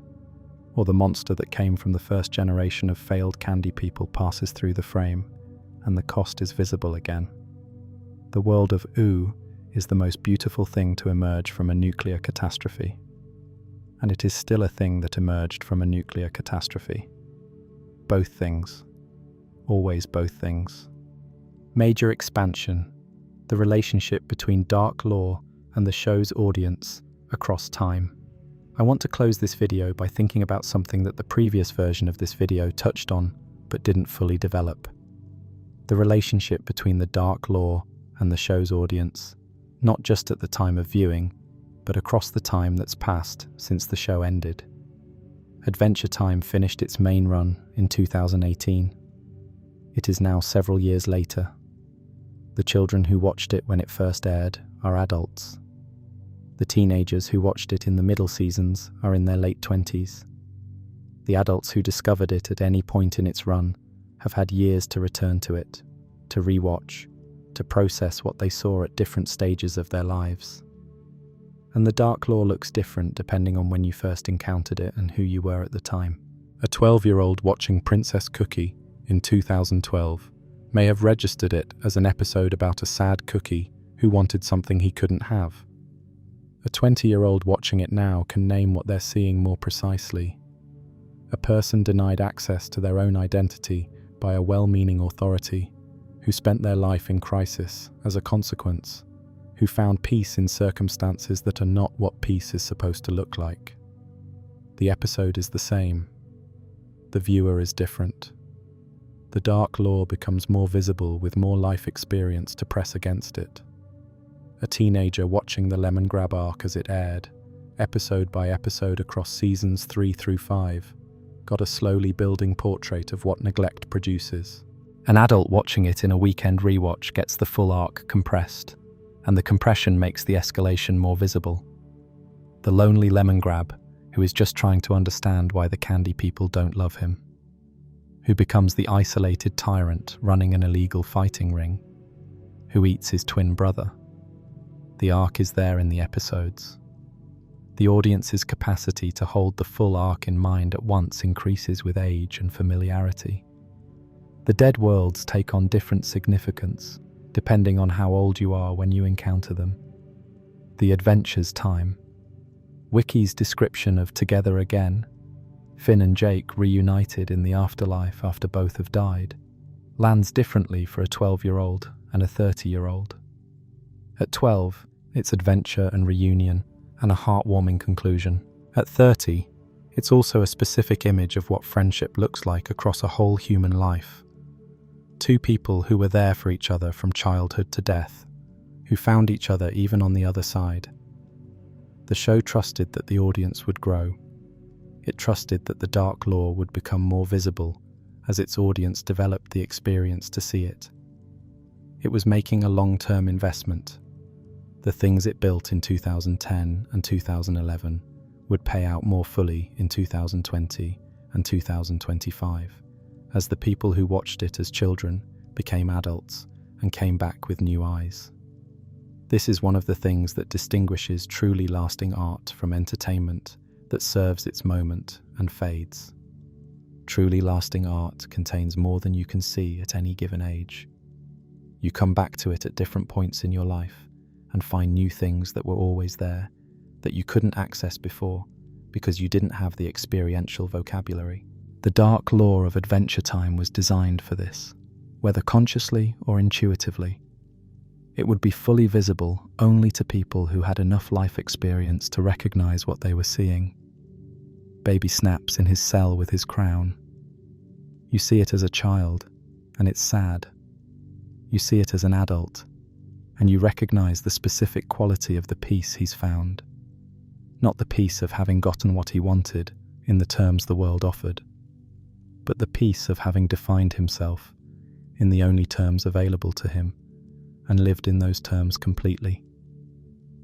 or the monster that came from the first generation of failed candy people passes through the frame, and the cost is visible again. The world of Ooh is the most beautiful thing to emerge from a nuclear catastrophe. And it is still a thing that emerged from a nuclear catastrophe. Both things. Always both things. Major expansion. The relationship between dark lore and the show's audience across time. I want to close this video by thinking about something that the previous version of this video touched on, but didn't fully develop. The relationship between the dark lore and the show's audience, not just at the time of viewing, but across the time that's passed since the show ended. Adventure Time finished its main run in 2018. It is now several years later. The children who watched it when it first aired are adults. The teenagers who watched it in the middle seasons are in their late 20s. The adults who discovered it at any point in its run have had years to return to it, to rewatch, to process what they saw at different stages of their lives. And the dark lore looks different depending on when you first encountered it and who you were at the time. A 12-year-old watching Princess Cookie in 2012 may have registered it as an episode about a sad cookie who wanted something he couldn't have. A 20-year-old watching it now can name what they're seeing more precisely. A person denied access to their own identity by a well-meaning authority, who spent their life in crisis as a consequence, who found peace in circumstances that are not what peace is supposed to look like. The episode is the same. The viewer is different. The dark lore becomes more visible with more life experience to press against it. A teenager watching the Lemongrab arc as it aired, episode by episode across seasons 3 through 5, got a slowly building portrait of what neglect produces. An adult watching it in a weekend rewatch gets the full arc compressed, and the compression makes the escalation more visible. The lonely Lemongrab, who is just trying to understand why the candy people don't love him. Who becomes the isolated tyrant running an illegal fighting ring. Who eats his twin brother. The arc is there in the episodes. The audience's capacity to hold the full arc in mind at once increases with age and familiarity. The dead worlds take on different significance, depending on how old you are when you encounter them. The adventure's time. Wiki's description of Together Again, Finn and Jake reunited in the afterlife after both have died, lands differently for a 12-year-old and a 30-year-old. At 12, it's adventure and reunion, and a heartwarming conclusion. At 30, it's also a specific image of what friendship looks like across a whole human life. Two people who were there for each other from childhood to death, who found each other even on the other side. The show trusted that the audience would grow. It trusted that the dark lore would become more visible as its audience developed the experience to see it. It was making a long-term investment. The things it built in 2010 and 2011 would pay out more fully in 2020 and 2025, as the people who watched it as children became adults and came back with new eyes. This is one of the things that distinguishes truly lasting art from entertainment that serves its moment and fades. Truly lasting art contains more than you can see at any given age. You come back to it at different points in your life and find new things that were always there, that you couldn't access before because you didn't have the experiential vocabulary. The dark lore of Adventure Time was designed for this, whether consciously or intuitively. It would be fully visible only to people who had enough life experience to recognize what they were seeing. Baby snaps in his cell with his crown. You see it as a child, and it's sad. You see it as an adult, and you recognize the specific quality of the peace he's found. Not the peace of having gotten what he wanted in the terms the world offered, but the peace of having defined himself in the only terms available to him and lived in those terms completely.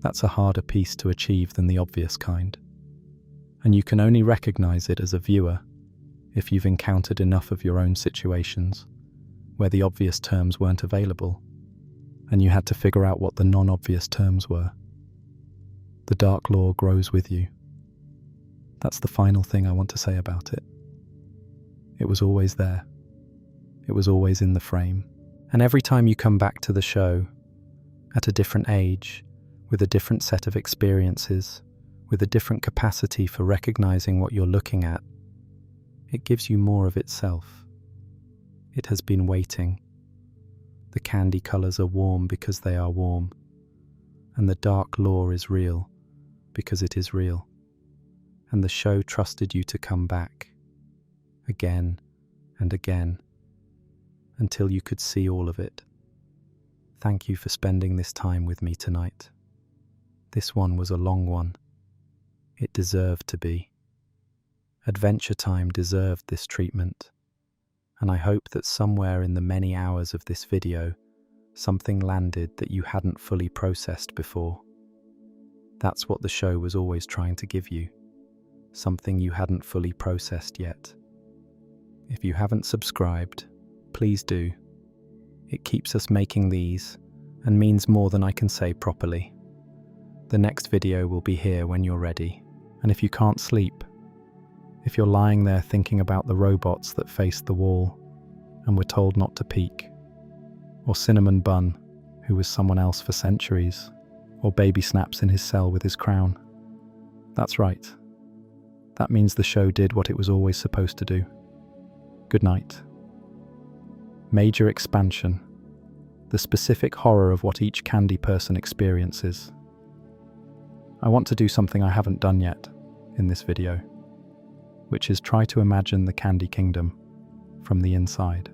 That's a harder peace to achieve than the obvious kind, and you can only recognize it as a viewer if you've encountered enough of your own situations where the obvious terms weren't available and you had to figure out what the non-obvious terms were. The dark law grows with you. That's the final thing I want to say about it. It was always there. It was always in the frame. And every time you come back to the show, at a different age, with a different set of experiences, with a different capacity for recognizing what you're looking at, it gives you more of itself. It has been waiting. The candy colors are warm because they are warm, and the dark law is real because it is real. And the show trusted you to come back, again and again, until you could see all of it. Thank you for spending this time with me tonight. This one was a long one. It deserved to be. Adventure Time deserved this treatment, and I hope that somewhere in the many hours of this video, something landed that you hadn't fully processed before. That's what the show was always trying to give you, something you hadn't fully processed yet. If you haven't subscribed, please do. It keeps us making these and means more than I can say properly. The next video will be here when you're ready, and if you can't sleep, if you're lying there thinking about the robots that faced the wall and were told not to peek, or Cinnamon Bun, who was someone else for centuries, or Baby Snaps in his cell with his crown. That's right. That means the show did what it was always supposed to do. Good night. Major expansion. The specific horror of what each candy person experiences. I want to do something I haven't done yet in this video, which is try to imagine the Candy Kingdom from the inside.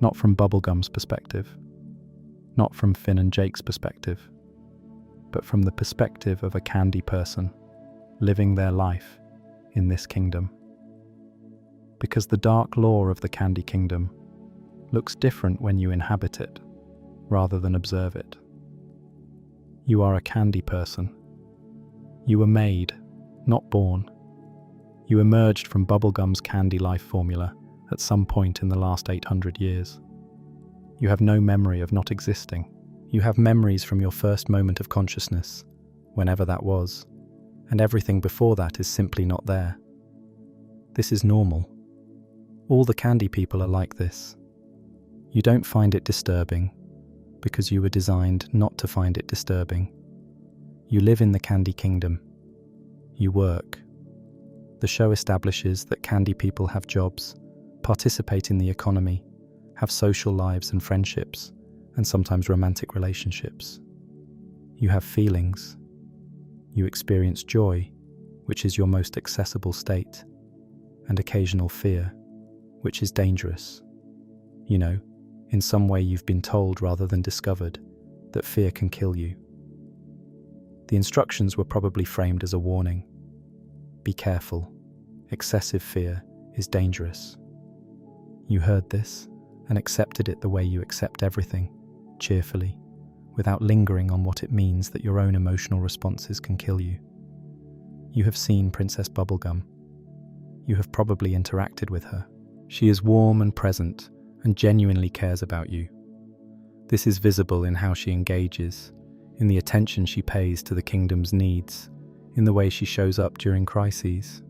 Not from Bubblegum's perspective, not from Finn and Jake's perspective, but from the perspective of a candy person living their life in this kingdom. Because the dark law of the Candy Kingdom looks different when you inhabit it rather than observe it. You are a candy person. You were made, not born. You emerged from Bubblegum's candy life formula at some point in the last 800 years. You have no memory of not existing. You have memories from your first moment of consciousness, whenever that was, and everything before that is simply not there. This is normal. All the candy people are like this. You don't find it disturbing, because you were designed not to find it disturbing. You live in the Candy Kingdom. You work. The show establishes that candy people have jobs, participate in the economy, have social lives and friendships, and sometimes romantic relationships. You have feelings. You experience joy, which is your most accessible state, and occasional fear, which is dangerous. You know, in some way you've been told rather than discovered that fear can kill you. The instructions were probably framed as a warning. Be careful. Excessive fear is dangerous. You heard this and accepted it the way you accept everything, cheerfully, without lingering on what it means that your own emotional responses can kill you. You have seen Princess Bubblegum. You have probably interacted with her. She is warm and present and genuinely cares about you. This is visible in how she engages, in the attention she pays to the kingdom's needs, in the way she shows up during crises.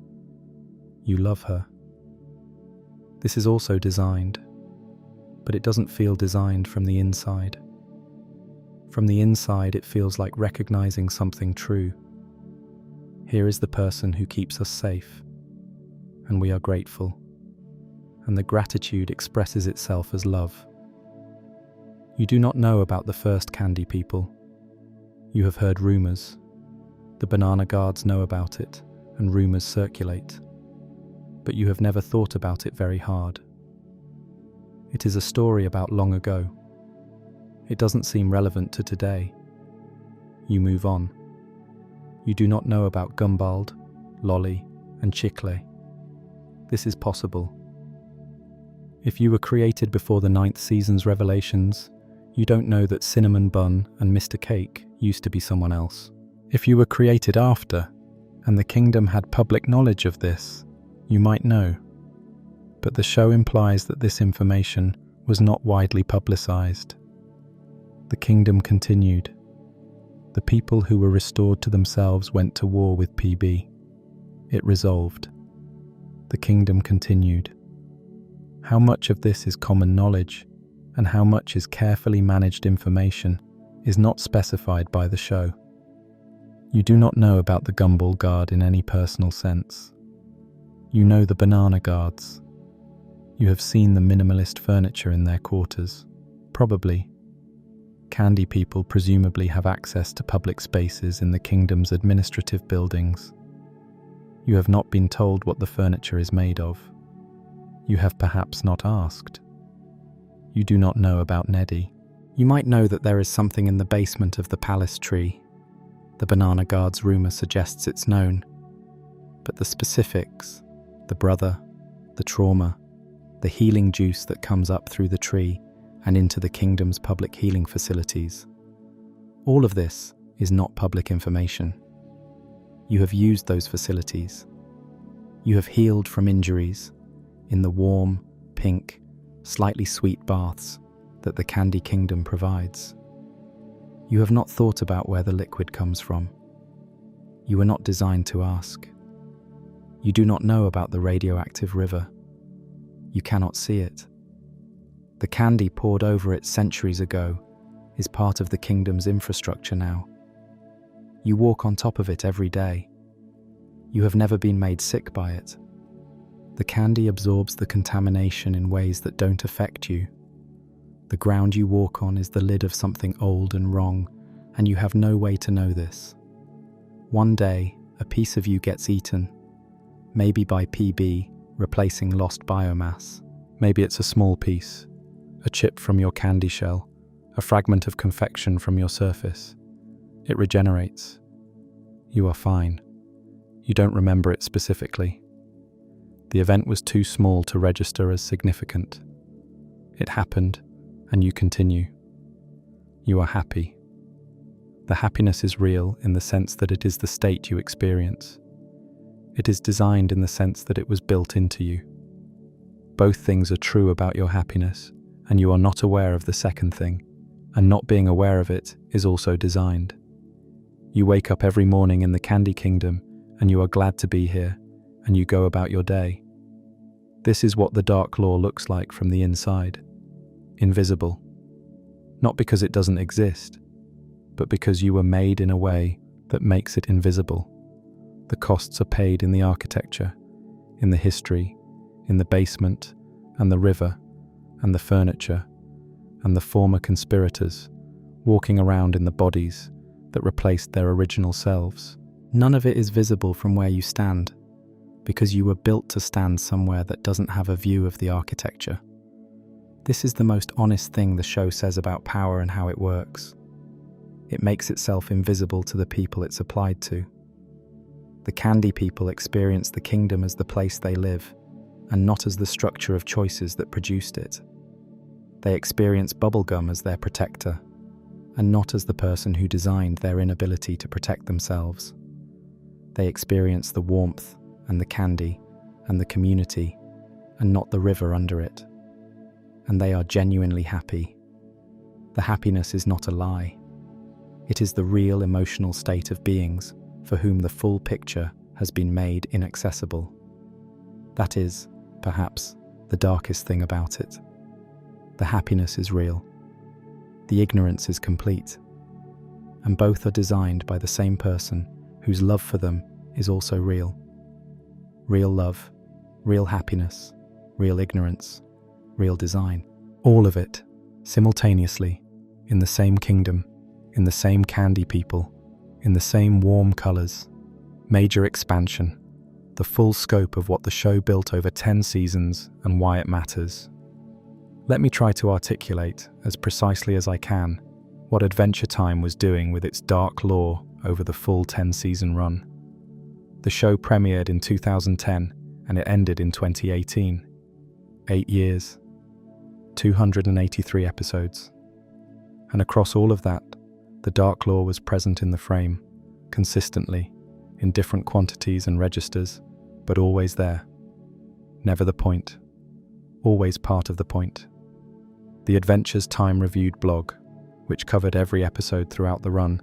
You love her. This is also designed, but it doesn't feel designed from the inside. From the inside, it feels like recognizing something true. Here is the person who keeps us safe, and we are grateful. And the gratitude expresses itself as love. You do not know about the first candy people. You have heard rumors. The banana guards know about it, and rumors circulate. but you have never thought about it very hard. It is a story about long ago. It doesn't seem relevant to today. You move on. You do not know about Gumbald, Lolly, and Chicle. This is possible. If you were created before the 9th season's revelations, you don't know that Cinnamon Bun and Mr. Cake used to be someone else. If you were created after, and the kingdom had public knowledge of this, you might know. But the show implies that this information was not widely publicized. The kingdom continued. The people who were restored to themselves went to war with PB. It resolved. The kingdom continued. How much of this is common knowledge, and how much is carefully managed information, is not specified by the show. You do not know about the Gumball Guard in any personal sense. You know the Banana Guards. You have seen the minimalist furniture in their quarters. Probably. Candy people presumably have access to public spaces in the kingdom's administrative buildings. You have not been told what the furniture is made of. You have perhaps not asked. You do not know about Neddy. You might know that there is something in the basement of the palace tree. The Banana Guard's rumor suggests it's known. But the specifics, the brother, the trauma, the healing juice that comes up through the tree and into the kingdom's public healing facilities, all of this is not public information. You have used those facilities. You have healed from injuries in the warm, pink, slightly sweet baths that the Candy Kingdom provides. You have not thought about where the liquid comes from. You were not designed to ask. You do not know about the radioactive river. You cannot see it. The candy poured over it centuries ago is part of the kingdom's infrastructure now. You walk on top of it every day. You have never been made sick by it. The candy absorbs the contamination in ways that don't affect you. The ground you walk on is the lid of something old and wrong, and you have no way to know this. One day, a piece of you gets eaten, maybe by PB, replacing lost biomass. Maybe it's a small piece, a chip from your candy shell, a fragment of confection from your surface. It regenerates. You are fine. You don't remember it specifically. The event was too small to register as significant. It happened, and you continue. You are happy. The happiness is real in the sense that it is the state you experience. It is designed in the sense that it was built into you. Both things are true about your happiness, and you are not aware of the second thing, and not being aware of it is also designed. You wake up every morning in the Candy Kingdom, and you are glad to be here, and you go about your day. This is what the Dark Law looks like from the inside. Invisible. Not because it doesn't exist, but because you were made in a way that makes it invisible. The costs are paid in the architecture, in the history, in the basement, and the river, and the furniture, and the former conspirators walking around in the bodies that replaced their original selves. None of it is visible from where you stand, because you were built to stand somewhere that doesn't have a view of the architecture. This is the most honest thing the show says about power and how it works. It makes itself invisible to the people it's applied to. The candy people experience the kingdom as the place they live, and not as the structure of choices that produced it. They experience Bubblegum as their protector, and not as the person who designed their inability to protect themselves. They experience the warmth and the candy and the community, and not the river under it. And they are genuinely happy. The happiness is not a lie. It is the real emotional state of beings for whom the full picture has been made inaccessible. That is, perhaps, the darkest thing about it. The happiness is real. The ignorance is complete. And both are designed by the same person whose love for them is also real. Real love, real happiness, real ignorance, real design. All of it, simultaneously, in the same kingdom, in the same candy people, in the same warm colors. Major expansion. the full scope of what the show built over 10 seasons and why it matters. Let me try to articulate, as precisely as I can, what Adventure Time was doing with its dark lore over the full 10-season run. The show premiered in 2010 and it ended in 2018. 8 years, 283 episodes. And across all of that, the dark lore was present in the frame, consistently, in different quantities and registers, but always there. Never the point. Always part of the point. The Adventures Time Reviewed blog, which covered every episode throughout the run,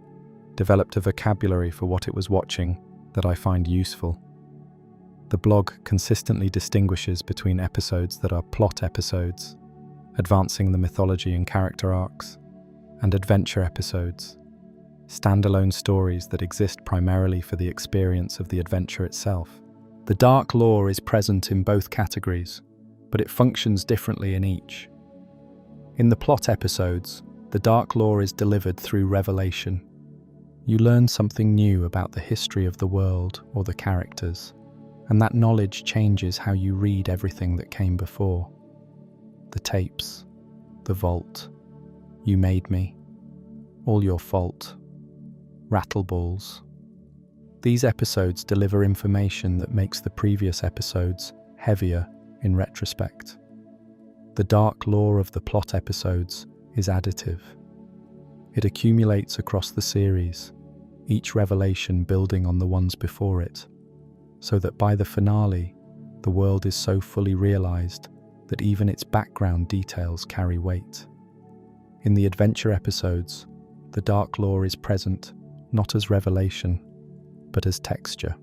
developed a vocabulary for what it was watching that I find useful. The blog consistently distinguishes between episodes that are plot episodes, advancing the mythology and character arcs, and adventure episodes, standalone stories that exist primarily for the experience of the adventure itself. The dark lore is present in both categories, but it functions differently in each. In the plot episodes, the dark lore is delivered through revelation. You learn something new about the history of the world or the characters, and that knowledge changes how you read everything that came before. The tapes, the vault, you made me, all your fault, rattleballs. These episodes deliver information that makes the previous episodes heavier in retrospect. The dark lore of the plot episodes is additive. It accumulates across the series, each revelation building on the ones before it, so that by the finale, the world is so fully realized that even its background details carry weight. In the adventure episodes, the dark lore is present not as revelation, but as texture.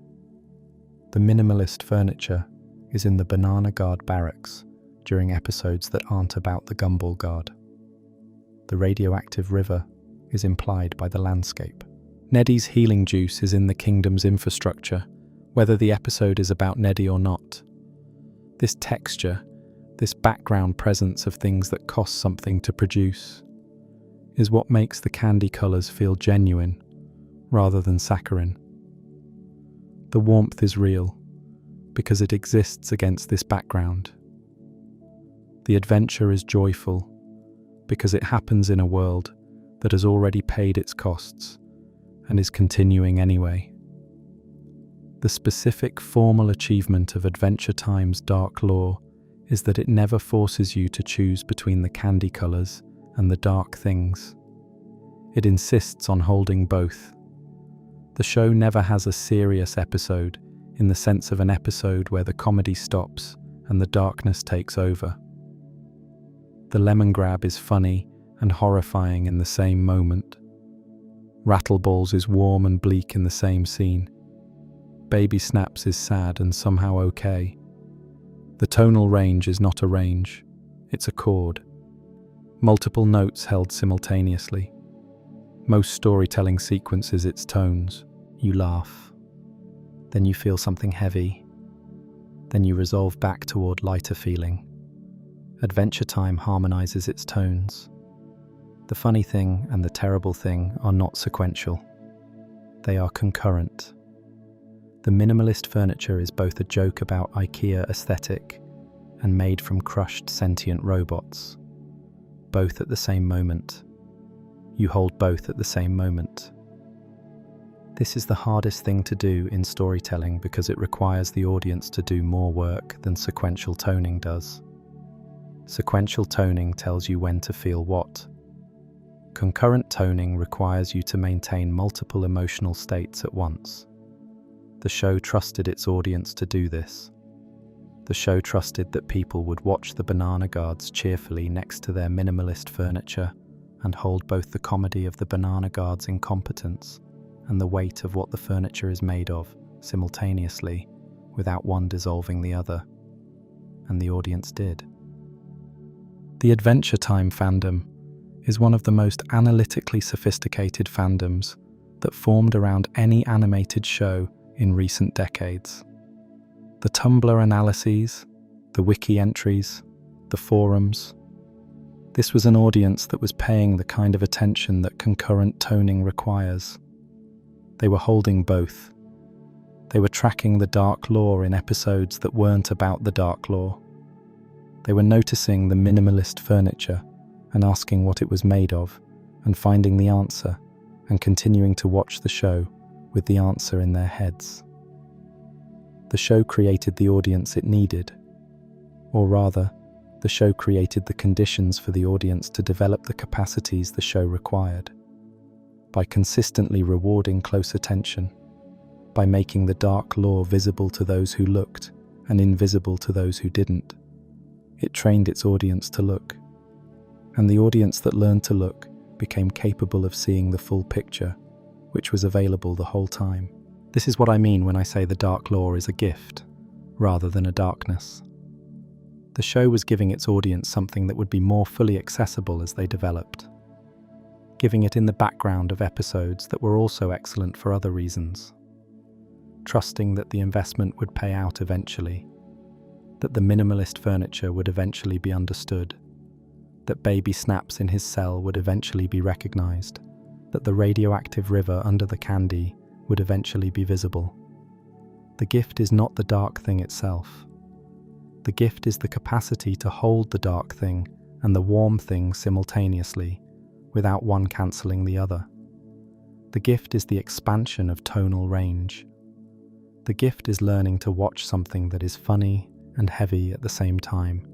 The minimalist furniture is in the Banana Guard barracks during episodes that aren't about the Gumball Guard. The radioactive river is implied by the landscape. Neddy's healing juice is in the kingdom's infrastructure, whether the episode is about Neddy or not. This texture, this background presence of things that cost something to produce, is what makes the candy colours feel genuine, rather than saccharine. The warmth is real, because it exists against this background. The adventure is joyful, because it happens in a world that has already paid its costs and is continuing anyway. The specific formal achievement of Adventure Time's dark lore is that it never forces you to choose between the candy colours and the dark things. It insists on holding both. The show never has a serious episode in the sense of an episode where the comedy stops and the darkness takes over. The Lemongrab is funny and horrifying in the same moment. Rattleballs is warm and bleak in the same scene. Baby Snaps is sad and somehow okay. The tonal range is not a range, it's a chord. Multiple notes held simultaneously. Most storytelling sequences its tones. You laugh. Then you feel something heavy. Then you resolve back toward lighter feeling. Adventure Time harmonizes its tones. The funny thing and the terrible thing are not sequential. They are concurrent. The minimalist furniture is both a joke about IKEA aesthetic and made from crushed sentient robots. Both at the same moment. You hold both at the same moment. This is the hardest thing to do in storytelling because it requires the audience to do more work than sequential toning does. Sequential toning tells you when to feel what. Concurrent toning requires you to maintain multiple emotional states at once. The show trusted its audience to do this. The show trusted that people would watch the Banana Guards cheerfully next to their minimalist furniture and hold both the comedy of the Banana Guards' incompetence and the weight of what the furniture is made of simultaneously, without one dissolving the other. And the audience did. The Adventure Time fandom is one of the most analytically sophisticated fandoms that formed around any animated show in recent decades. The Tumblr analyses, the wiki entries, the forums. This was an audience that was paying the kind of attention that concurrent toning requires. They were holding both. They were tracking the dark lore in episodes that weren't about the dark lore. They were noticing the minimalist furniture and asking what it was made of, and finding the answer, and continuing to watch the show with the answer in their heads. The show created the audience it needed, or rather, the show created the conditions for the audience to develop the capacities the show required, by consistently rewarding close attention, by making the dark lore visible to those who looked and invisible to those who didn't. It trained its audience to look, and the audience that learned to look became capable of seeing the full picture, which was available the whole time. This is what I mean when I say the dark lore is a gift, rather than a darkness. The show was giving its audience something that would be more fully accessible as they developed, giving it in the background of episodes that were also excellent for other reasons, trusting that the investment would pay out eventually, that the minimalist furniture would eventually be understood, that baby snaps in his cell would eventually be recognized, that the radioactive river under the candy would eventually be visible. The gift is not the dark thing itself. The gift is the capacity to hold the dark thing and the warm thing simultaneously, without one cancelling the other. The gift is the expansion of tonal range. The gift is learning to watch something that is funny and heavy at the same time,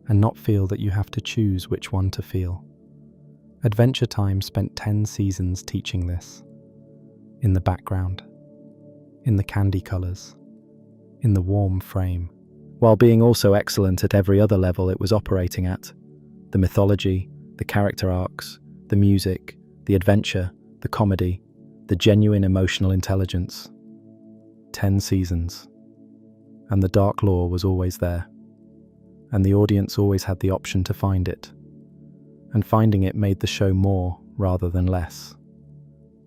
and not feel that you have to choose which one to feel. Adventure Time spent 10 seasons teaching this. In the background, in the candy colours, in the warm frame, while being also excellent at every other level it was operating at: the mythology, the character arcs, the music, the adventure, the comedy, the genuine emotional intelligence. 10 seasons. And the dark lore was always there. And the audience always had the option to find it. And finding it made the show more rather than less.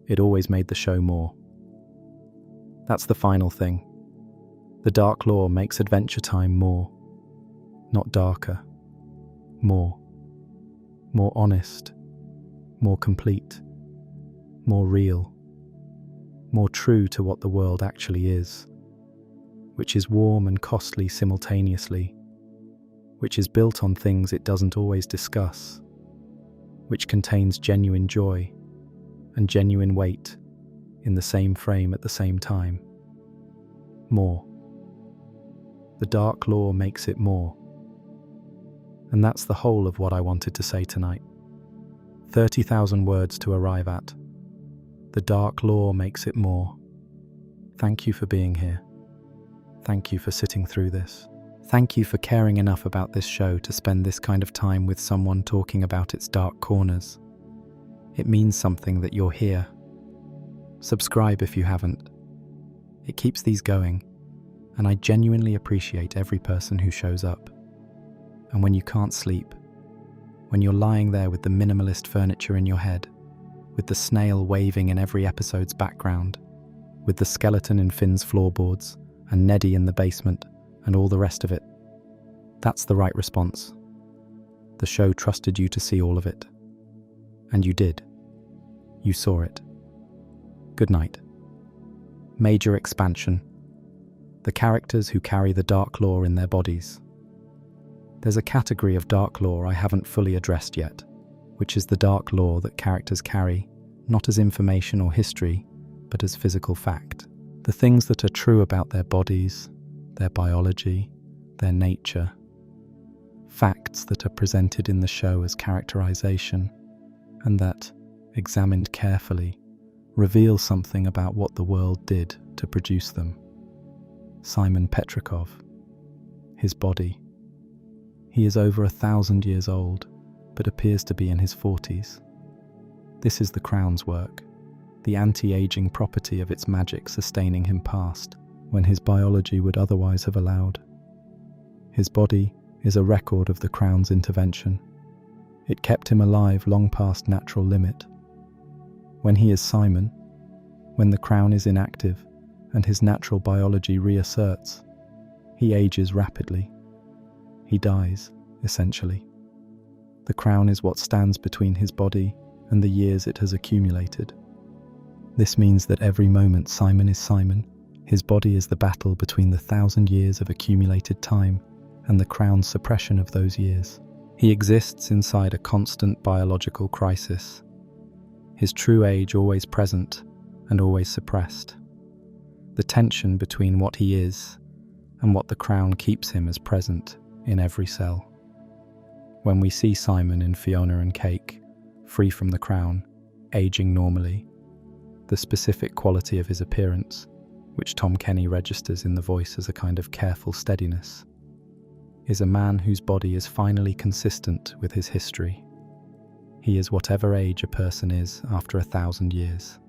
It always made the show more. That's the final thing. The dark lore makes Adventure Time more. Not darker. More. More honest. More complete. More real. More true to what the world actually is, which is warm and costly simultaneously, which is built on things it doesn't always discuss, which contains genuine joy and genuine weight in the same frame at the same time. More. The dark lore makes it more. And that's the whole of what I wanted to say tonight. 30,000 words to arrive at. The dark lore makes it more. Thank you for being here. Thank you for sitting through this. Thank you for caring enough about this show to spend this kind of time with someone talking about its dark corners. It means something that you're here. Subscribe if you haven't. It keeps these going, and I genuinely appreciate every person who shows up. And when you can't sleep, when you're lying there with the minimalist furniture in your head, with the snail waving in every episode's background, with the skeleton in Finn's floorboards, and Neddy in the basement, and all the rest of it. That's the right response. The show trusted you to see all of it. And you did. You saw it. Good night. Major expansion. The characters who carry the dark lore in their bodies. There's a category of dark lore I haven't fully addressed yet, which is the dark lore that characters carry, not as information or history, but as physical fact. The things that are true about their bodies, their biology, their nature. Facts that are presented in the show as characterization, and that, examined carefully, reveal something about what the world did to produce them. Simon Petrikov. His body. He is over 1,000 years old, but appears to be in his 40s. This is the Crown's work, the anti-aging property of its magic sustaining him past, when his biology would otherwise have allowed. His body is a record of the Crown's intervention. It kept him alive long past natural limit. When he is Simon, when the Crown is inactive and his natural biology reasserts, he ages rapidly. He dies, essentially. The Crown is what stands between his body and the years it has accumulated. This means that every moment Simon is Simon, His body is the battle between the 1,000 years of accumulated time and the crown's suppression of those years. He exists inside a constant biological crisis, his true age always present and always suppressed. The tension between what he is and what the crown keeps him is present in every cell. When we see Simon in Fiona and Cake, free from the crown, aging normally, the specific quality of his appearance, which Tom Kenny registers in the voice as a kind of careful steadiness, is a man whose body is finally consistent with his history. He is whatever age a person is after 1,000 years.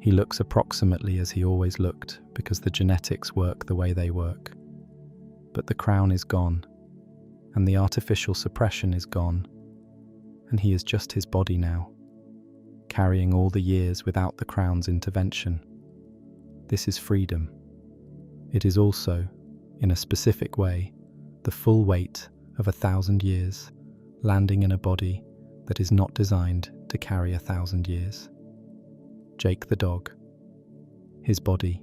He looks approximately as he always looked because the genetics work the way they work. But the crown is gone, and the artificial suppression is gone, and he is just his body now, carrying all the years without the crown's intervention. This is freedom. It is also, in a specific way, the full weight of 1,000 years landing in a body that is not designed to carry 1,000 years. Jake the dog. His body.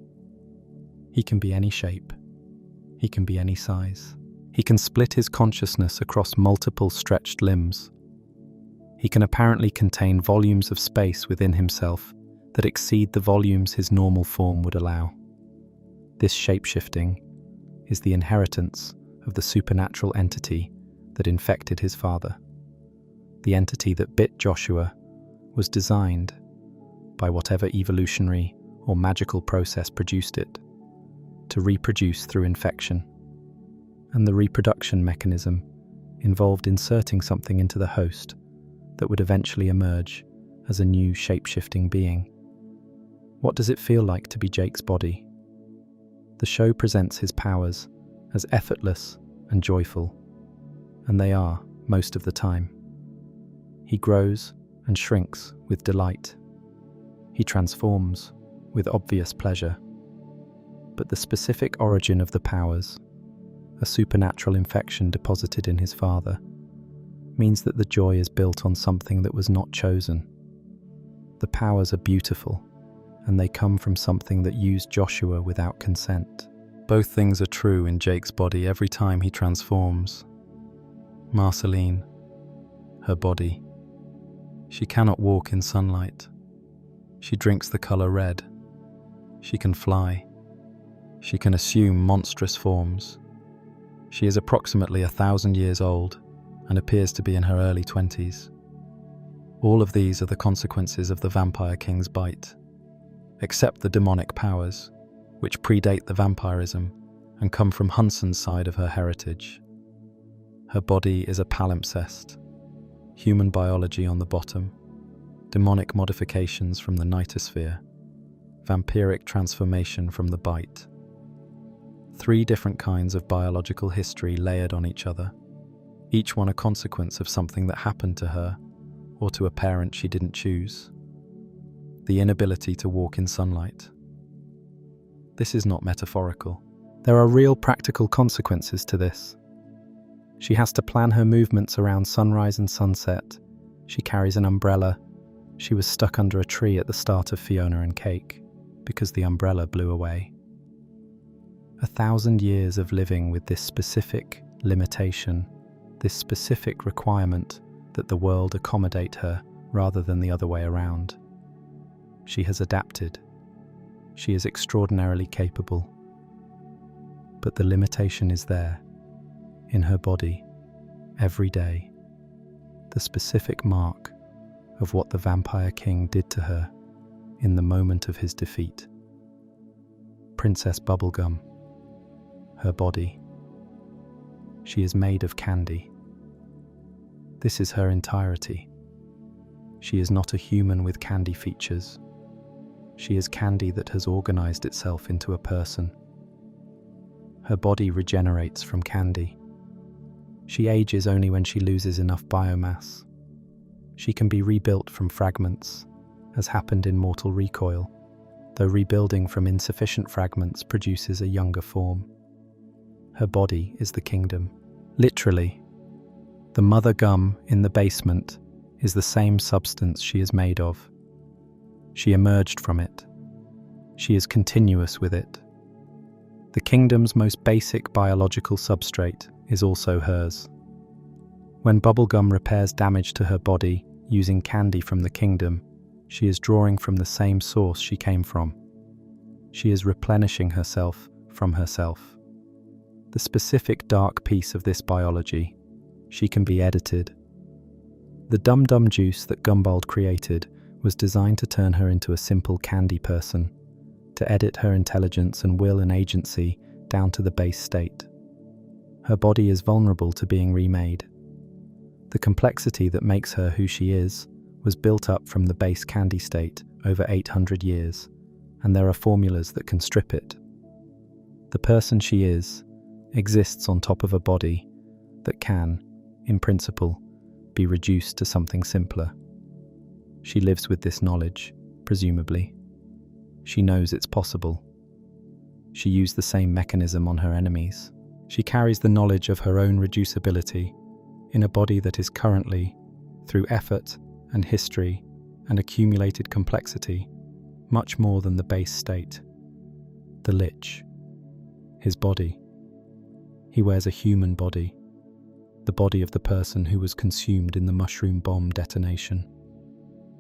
He can be any shape. He can be any size. He can split his consciousness across multiple stretched limbs. He can apparently contain volumes of space within himself that exceed the volumes his normal form would allow. This shape-shifting is the inheritance of the supernatural entity that infected his father. The entity that bit Joshua was designed, by whatever evolutionary or magical process produced it, to reproduce through infection. And the reproduction mechanism involved inserting something into the host that would eventually emerge as a new shape-shifting being. What does it feel like to be Jake's body? The show presents his powers as effortless and joyful, and they are most of the time. He grows and shrinks with delight. He transforms with obvious pleasure. But the specific origin of the powers, a supernatural infection deposited in his father, means that the joy is built on something that was not chosen. The powers are beautiful, and they come from something that used Joshua without consent. Both things are true in Jake's body every time he transforms. Marceline, her body. She cannot walk in sunlight. She drinks the color red. She can fly. She can assume monstrous forms. She is approximately 1,000 years old and appears to be in her early 20s. All of these are the consequences of the Vampire King's bite, except the demonic powers, which predate the vampirism and come from Hunson's side of her heritage. Her body is a palimpsest, human biology on the bottom, demonic modifications from the nightosphere, vampiric transformation from the bite. 3 different kinds of biological history layered on each other, each one a consequence of something that happened to her or to a parent she didn't choose. The inability to walk in sunlight. This is not metaphorical. There are real practical consequences to this. She has to plan her movements around sunrise and sunset. She carries an umbrella. She was stuck under a tree at the start of Fiona and Cake because the umbrella blew away. 1,000 years of living with this specific limitation, this specific requirement that the world accommodate her rather than the other way around. She has adapted. She is extraordinarily capable. But the limitation is there, in her body, every day. The specific mark of what the Vampire King did to her in the moment of his defeat. Princess Bubblegum, her body. She is made of candy. This is her entirety. She is not a human with candy features. She is candy that has organized itself into a person. Her body regenerates from candy. She ages only when she loses enough biomass. She can be rebuilt from fragments, as happened in Mortal Recoil, though rebuilding from insufficient fragments produces a younger form. Her body is the kingdom. Literally, the mother gum in the basement is the same substance she is made of. She emerged from it. She is continuous with it. The kingdom's most basic biological substrate is also hers. When Bubblegum repairs damage to her body using candy from the kingdom, she is drawing from the same source she came from. She is replenishing herself from herself. The specific dark piece of this biology, she can be edited. The dum-dum juice that Gumbald created was designed to turn her into a simple candy person, to edit her intelligence and will and agency down to the base state. Her body is vulnerable to being remade. The complexity that makes her who she is was built up from the base candy state over 800 years, and there are formulas that can strip it. The person she is exists on top of a body that can, in principle, be reduced to something simpler. She lives with this knowledge, presumably. She knows it's possible. She used the same mechanism on her enemies. She carries the knowledge of her own reducibility in a body that is currently, through effort and history and accumulated complexity, much more than the base state. The Lich. His body. He wears a human body, the body of the person who was consumed in the mushroom bomb detonation.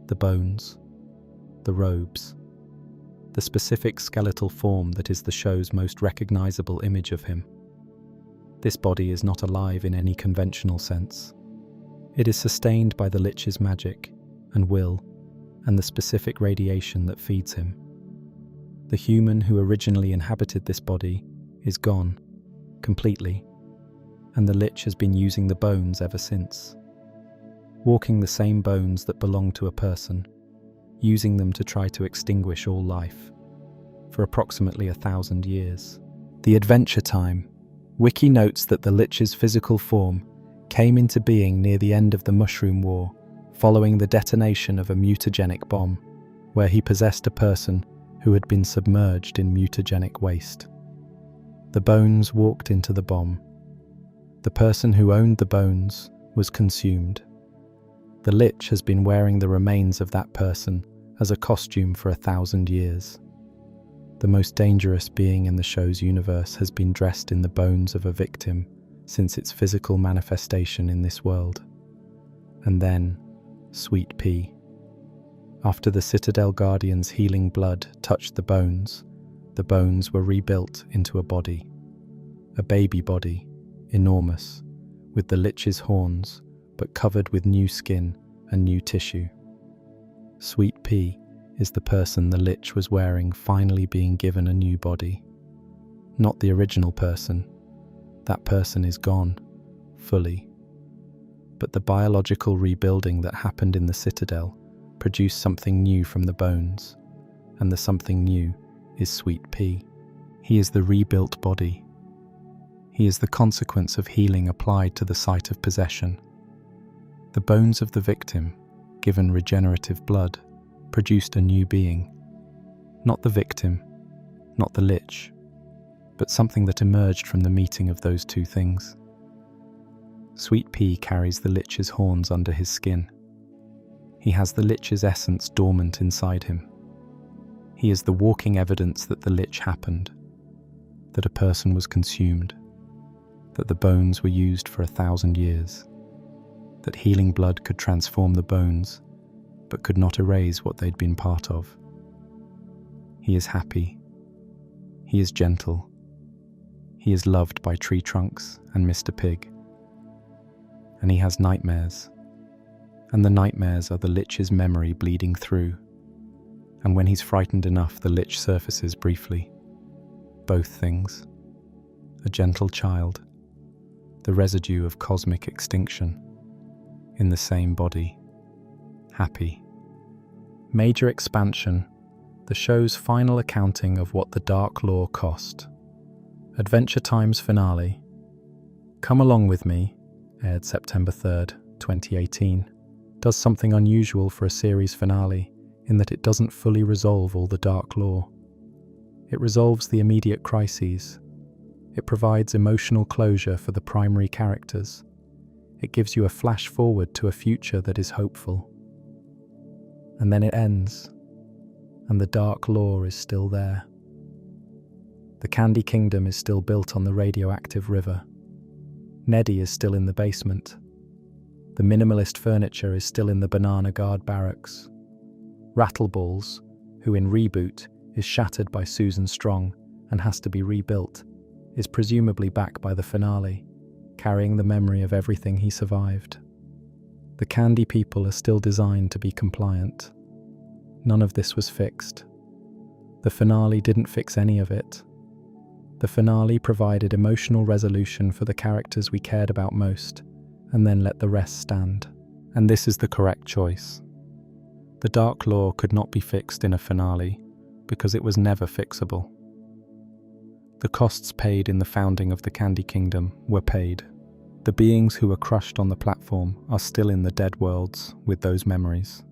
The bones, the robes, the specific skeletal form that is the show's most recognizable image of him. This body is not alive in any conventional sense. It is sustained by the Lich's magic and will and the specific radiation that feeds him. The human who originally inhabited this body is gone, completely, and the Lich has been using the bones ever since. Walking the same bones that belong to a person, using them to try to extinguish all life, for approximately 1,000 years. The Adventure Time. Wiki notes that the Lich's physical form came into being near the end of the Mushroom War, following the detonation of a mutagenic bomb, where he possessed a person who had been submerged in mutagenic waste. The bones walked into the bomb. The person who owned the bones was consumed. The Lich has been wearing the remains of that person as a costume for 1,000 years. The most dangerous being in the show's universe has been dressed in the bones of a victim since its physical manifestation in this world. And then, Sweet Pea. After the Citadel Guardian's healing blood touched the bones were rebuilt into a body. A baby body, enormous, with the Lich's horns, but covered with new skin and new tissue. Sweet Pea is the person the Lich was wearing finally being given a new body. Not the original person. That person is gone, fully. But the biological rebuilding that happened in the Citadel produced something new from the bones, and the something new is Sweet Pea. He is the rebuilt body. He is the consequence of healing applied to the site of possession. The bones of the victim, given regenerative blood, produced a new being. Not the victim, not the Lich, but something that emerged from the meeting of those two things. Sweet Pea carries the Lich's horns under his skin. He has the Lich's essence dormant inside him. He is the walking evidence that the Lich happened, that a person was consumed, that the bones were used for 1,000 years, that healing blood could transform the bones, but could not erase what they'd been part of. He is happy. He is gentle. He is loved by tree trunks and Mr. Pig. And he has nightmares. And the nightmares are the Lich's memory bleeding through. And when he's frightened enough, the Lich surfaces briefly. Both things. A gentle child. The residue of cosmic extinction. In the same body. Happy. Major expansion. The show's final accounting of what the Dark Law cost. Adventure Time's finale. Come Along With Me, aired September 3rd, 2018, does something unusual for a series finale in that it doesn't fully resolve all the Dark Law. It resolves the immediate crises. It provides emotional closure for the primary characters. It gives you a flash forward to a future that is hopeful. And then it ends. and the dark lore is still there. The Candy Kingdom is still built on the radioactive river. Neddy is still in the basement. The minimalist furniture is still in the Banana Guard barracks. Rattleballs, who in Reboot is shattered by Susan Strong and has to be rebuilt, is presumably back by the finale, carrying the memory of everything he survived. The Candy people are still designed to be compliant. None of this was fixed. The finale didn't fix any of it. The finale provided emotional resolution for the characters we cared about most, and then let the rest stand. And this is the correct choice. The dark lore could not be fixed in a finale, because it was never fixable. The costs paid in the founding of the Candy Kingdom were paid. The beings who were crushed on the platform are still in the dead worlds with those memories.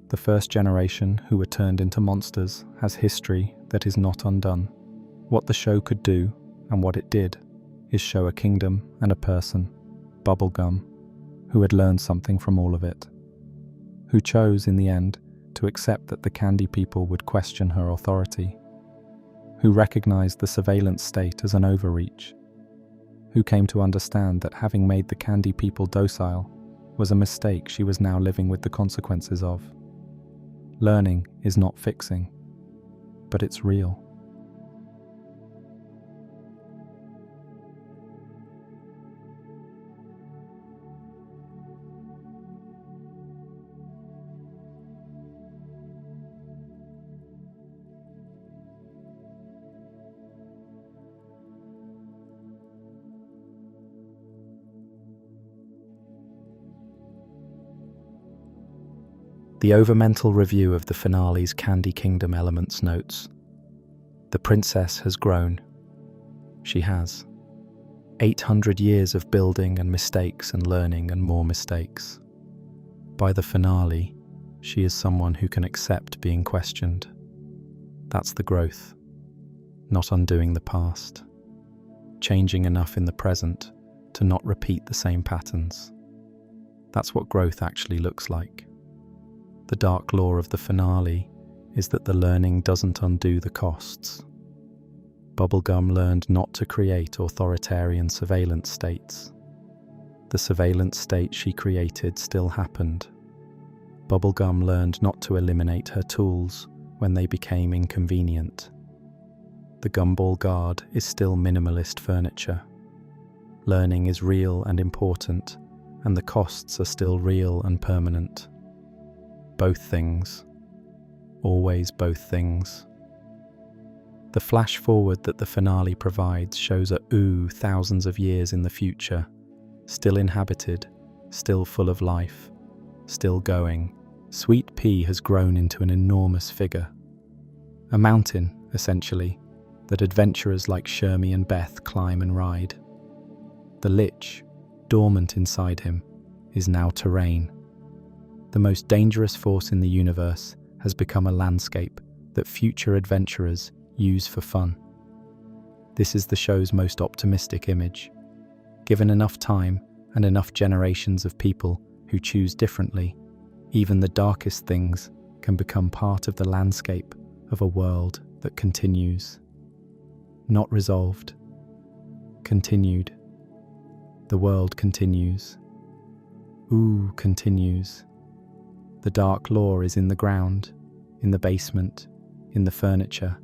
The first generation who were turned into monsters has history that is not undone. What the show could do, and what it did, is show a kingdom and a person, Bubblegum, who had learned something from all of it, who chose in the end to accept that the Candy people would question her authority, who recognized the surveillance state as an overreach, who came to understand that having made the Candy people docile was a mistake she was now living with the consequences of. Learning is not fixing, but it's real. The overmental review of the finale's Candy Kingdom elements notes, the princess has grown. She has. 800 years of building and mistakes and learning and more mistakes. By the finale, she is someone who can accept being questioned. That's the growth, not undoing the past. Changing enough in the present to not repeat the same patterns. That's what growth actually looks like. The dark lore of the finale is that the learning doesn't undo the costs. Bubblegum learned not to create authoritarian surveillance states. The surveillance state she created still happened. Bubblegum learned not to eliminate her tools when they became inconvenient. The Gumball Guard is still minimalist furniture. Learning is real and important, and the costs are still real and permanent. Both things. Always both things. The flash forward that the finale provides shows a thousands of years in the future, still inhabited, still full of life, still going. Sweet Pea has grown into an enormous figure. A mountain, essentially, that adventurers like Shermie and Beth climb and ride. The Lich, dormant inside him, is now terrain. The most dangerous force in the universe has become a landscape that future adventurers use for fun. This is the show's most optimistic image. Given enough time and enough generations of people who choose differently, even the darkest things can become part of the landscape of a world that continues. Not resolved. Continued. The world continues. Continues. The dark lore is in the ground, in the basement, in the furniture,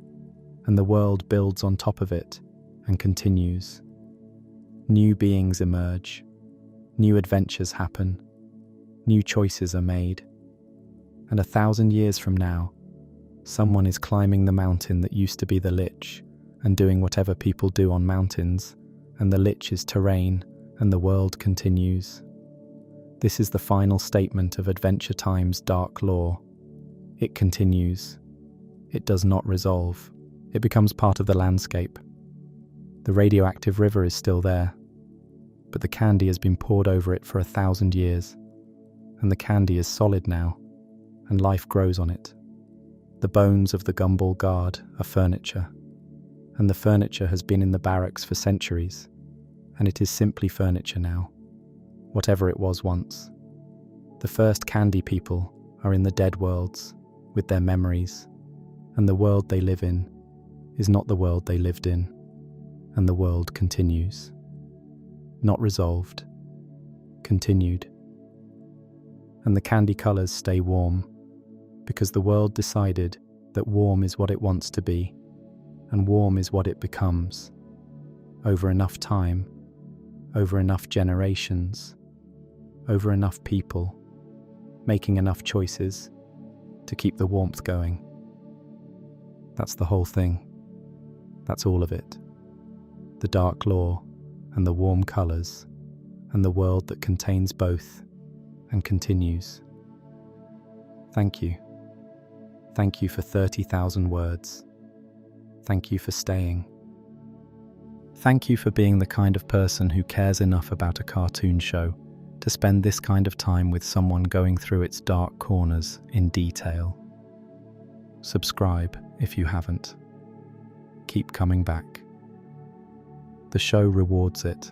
and the world builds on top of it and continues. New beings emerge, new adventures happen, new choices are made, and 1,000 years from now, someone is climbing the mountain that used to be the Lich and doing whatever people do on mountains, and the Lich is terrain and the world continues. This is the final statement of Adventure Time's dark lore. It continues. It does not resolve. It becomes part of the landscape. The radioactive river is still there, but the candy has been poured over it for 1,000 years, and the candy is solid now, and life grows on it. The bones of the Gumball Guard are furniture, and the furniture has been in the barracks for centuries, and it is simply furniture now. Whatever it was once. The first candy people are in the dead worlds with their memories, and the world they live in is not the world they lived in, and the world continues. Not resolved, continued. And the candy colours stay warm, because the world decided that warm is what it wants to be, and warm is what it becomes, over enough time, over enough generations, over enough people, making enough choices to keep the warmth going. That's the whole thing. That's all of it. The dark lore and the warm colours and the world that contains both and continues. Thank you. Thank you for 30,000 words. Thank you for staying. Thank you for being the kind of person who cares enough about a cartoon show to spend this kind of time with someone going through its dark corners in detail. Subscribe if you haven't. Keep coming back. The show rewards it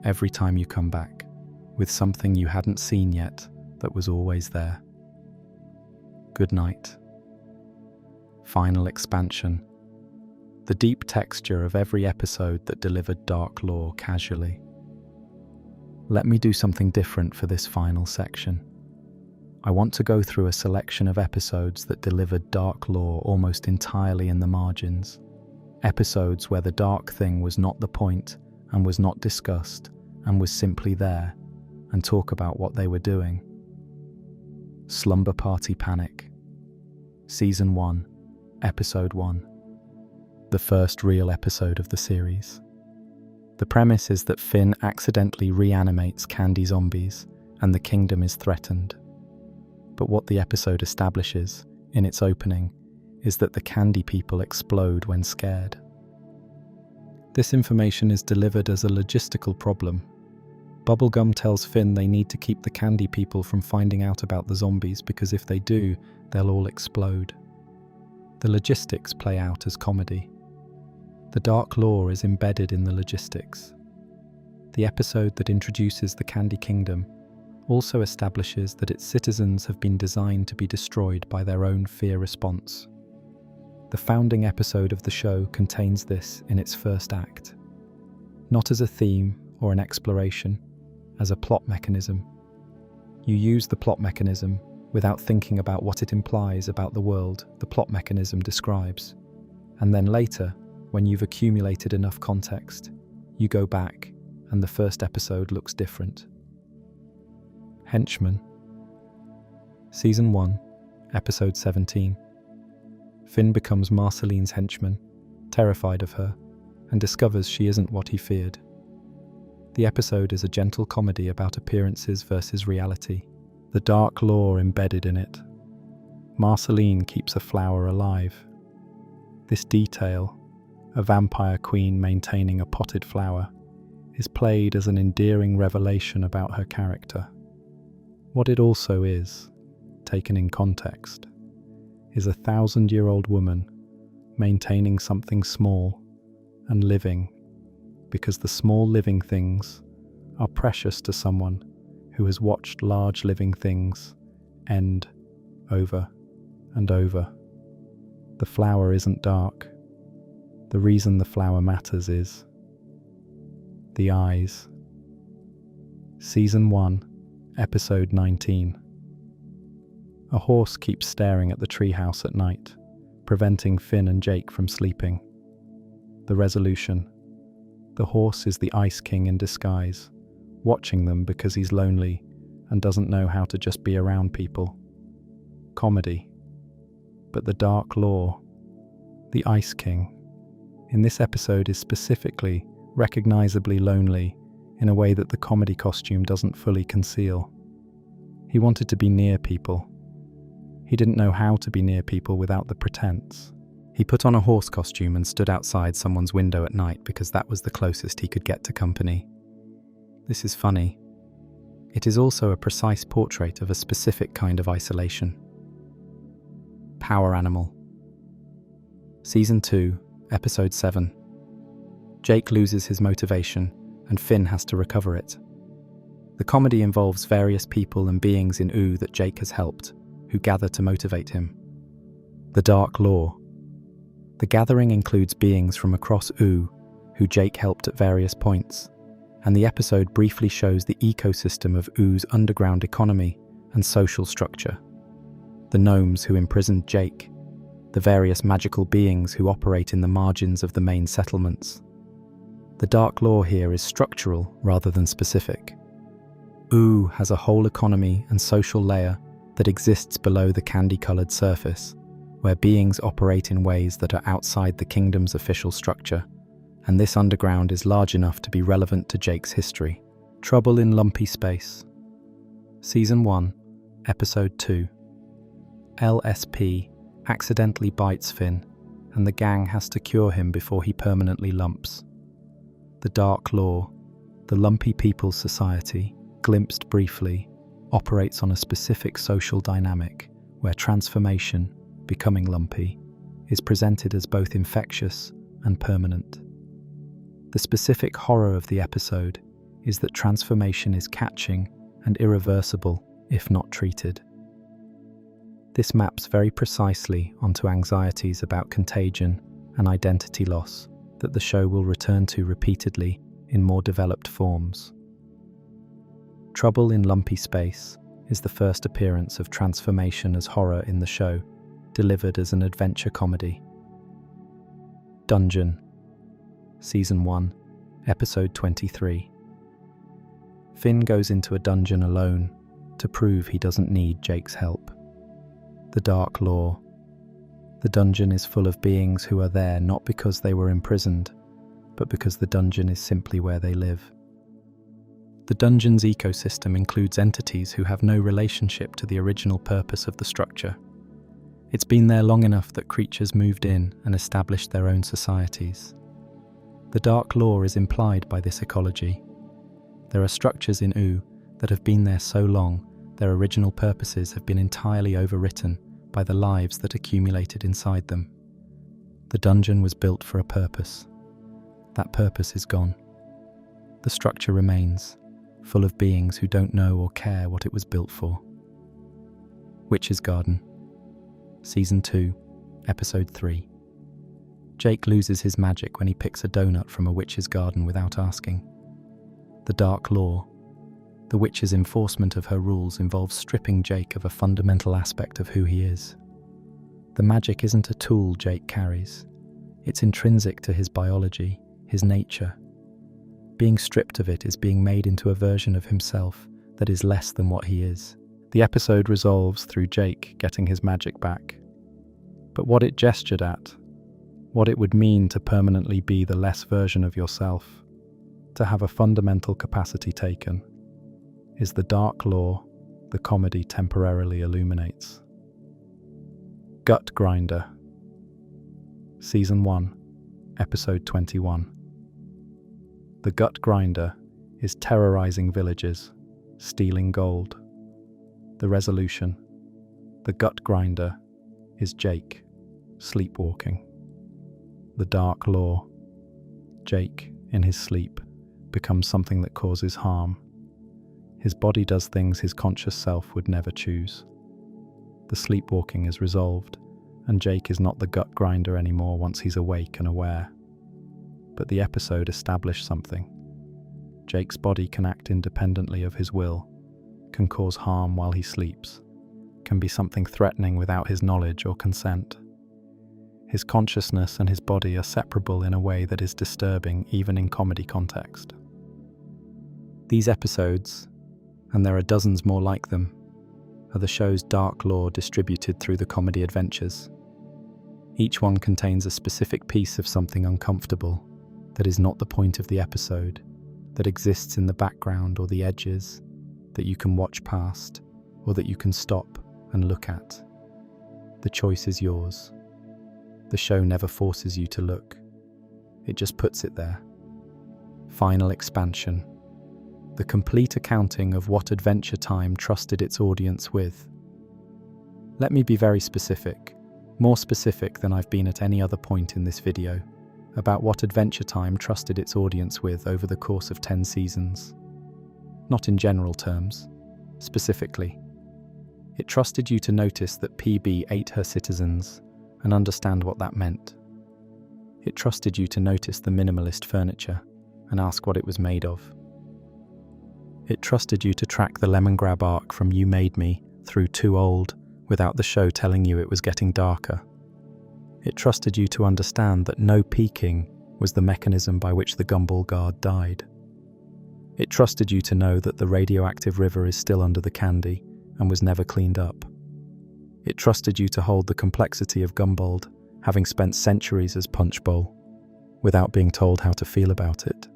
every time you come back with something you hadn't seen yet that was always there. Good night. Final expansion. The deep texture of every episode that delivered dark lore casually. Let me do something different for this final section. I want to go through a selection of episodes that delivered dark lore almost entirely in the margins. Episodes where the dark thing was not the point and was not discussed and was simply there, and talk about what they were doing. Slumber Party Panic. Season 1, Episode 1. The first real episode of the series. The premise is that Finn accidentally reanimates candy zombies and the kingdom is threatened. But what the episode establishes, in its opening, is that the candy people explode when scared. This information is delivered as a logistical problem. Bubblegum tells Finn they need to keep the candy people from finding out about the zombies because if they do, they'll all explode. The logistics play out as comedy. The dark lore is embedded in the logistics. The episode that introduces the Candy Kingdom also establishes that its citizens have been designed to be destroyed by their own fear response. The founding episode of the show contains this in its first act, not as a theme or an exploration, as a plot mechanism. You use the plot mechanism without thinking about what it implies about the world the plot mechanism describes. And then later, when you've accumulated enough context, you go back and the first episode looks different. Henchman. Season 1, Episode 17. Finn becomes Marceline's henchman, terrified of her, and discovers she isn't what he feared. The episode is a gentle comedy about appearances versus reality, the dark lore embedded in it. Marceline keeps a flower alive. This detail, a vampire queen maintaining a potted flower, is played as an endearing revelation about her character. What it also is, taken in context, is a 1,000-year-old woman maintaining something small and living because the small living things are precious to someone who has watched large living things end over and over. The flower isn't dark. The reason the flower matters is the eyes. Season 1, Episode 19. A horse keeps staring at the treehouse at night, preventing Finn and Jake from sleeping. The resolution. The horse is the Ice King in disguise, watching them because he's lonely and doesn't know how to just be around people. Comedy. But the dark lore, the Ice King, in this episode is specifically, recognizably lonely in a way that the comedy costume doesn't fully conceal. He wanted to be near people. He didn't know how to be near people without the pretense. He put on a horse costume and stood outside someone's window at night because that was the closest he could get to company. This is funny. It is also a precise portrait of a specific kind of isolation. Power Animal. Season 2, Episode 7. Jake loses his motivation, and Finn has to recover it. The comedy involves various people and beings in OO that Jake has helped, who gather to motivate him. The dark lore, The gathering includes beings from across Ooh, who Jake helped at various points, and the episode briefly shows the ecosystem of Ooh's underground economy and social structure. The gnomes who imprisoned Jake, the various magical beings who operate in the margins of the main settlements. The dark lore here is structural rather than specific. Ooh has a whole economy and social layer that exists below the candy-coloured surface, where beings operate in ways that are outside the kingdom's official structure, and this underground is large enough to be relevant to Jake's history. Trouble in Lumpy Space. Season 1, Episode 2. LSP accidentally bites Finn, and the gang has to cure him before he permanently lumps. The Dark Lore, the Lumpy People's Society, glimpsed briefly, operates on a specific social dynamic where transformation, becoming lumpy, is presented as both infectious and permanent. The specific horror of the episode is that transformation is catching and irreversible if not treated. This maps very precisely onto anxieties about contagion and identity loss that the show will return to repeatedly in more developed forms. Trouble in Lumpy Space is the first appearance of transformation as horror in the show, delivered as an adventure comedy. Dungeon. Season 1, Episode 23. Finn goes into a dungeon alone to prove he doesn't need Jake's help. The Dark Lore. The dungeon is full of beings who are there not because they were imprisoned, but because the dungeon is simply where they live. The dungeon's ecosystem includes entities who have no relationship to the original purpose of the structure. It's been there long enough that creatures moved in and established their own societies. The Dark Lore is implied by this ecology. There are structures in Ooh that have been there so long, their original purposes have been entirely overwritten by the lives that accumulated inside them. The dungeon was built for a purpose. That purpose is gone. The structure remains, full of beings who don't know or care what it was built for. Witch's Garden. Season 2, Episode 3. Jake loses his magic when he picks a donut from a witch's garden without asking. The Dark Lore. The witch's enforcement of her rules involves stripping Jake of a fundamental aspect of who he is. The magic isn't a tool Jake carries. It's intrinsic to his biology, his nature. Being stripped of it is being made into a version of himself that is less than what he is. The episode resolves through Jake getting his magic back. But what it gestured at, what it would mean to permanently be the less version of yourself, to have a fundamental capacity taken, is the Dark Lore the comedy temporarily illuminates. Gut Grinder. Season 1, Episode 21. The Gut Grinder is terrorizing villages, stealing gold. The resolution. The Gut Grinder is Jake, sleepwalking. The Dark Lore. Jake, in his sleep, becomes something that causes harm. His body does things his conscious self would never choose. The sleepwalking is resolved, and Jake is not the gut grinder anymore once he's awake and aware. But the episode established something. Jake's body can act independently of his will, can cause harm while he sleeps, can be something threatening without his knowledge or consent. His consciousness and his body are separable in a way that is disturbing even in comedy context. These episodes, and there are dozens more like them, are the show's Dark Lore distributed through the comedy adventures. Each one contains a specific piece of something uncomfortable that is not the point of the episode, that exists in the background or the edges, that you can watch past, or that you can stop and look at. The choice is yours. The show never forces you to look. It just puts it there. Final expansion. The complete accounting of what Adventure Time trusted its audience with. Let me be very specific, more specific than I've been at any other point in this video, about what Adventure Time trusted its audience with over the course of 10 seasons. Not in general terms, specifically. It trusted you to notice that PB ate her citizens and understand what that meant. It trusted you to notice the minimalist furniture and ask what it was made of. It trusted you to track the Lemongrab arc from You Made Me through Too Old without the show telling you it was getting darker. It trusted you to understand that no peeking was the mechanism by which the Gumball guard died. It trusted you to know that the radioactive river is still under the candy and was never cleaned up. It trusted you to hold the complexity of Gumball, having spent centuries as Punch Bowl, without being told how to feel about it.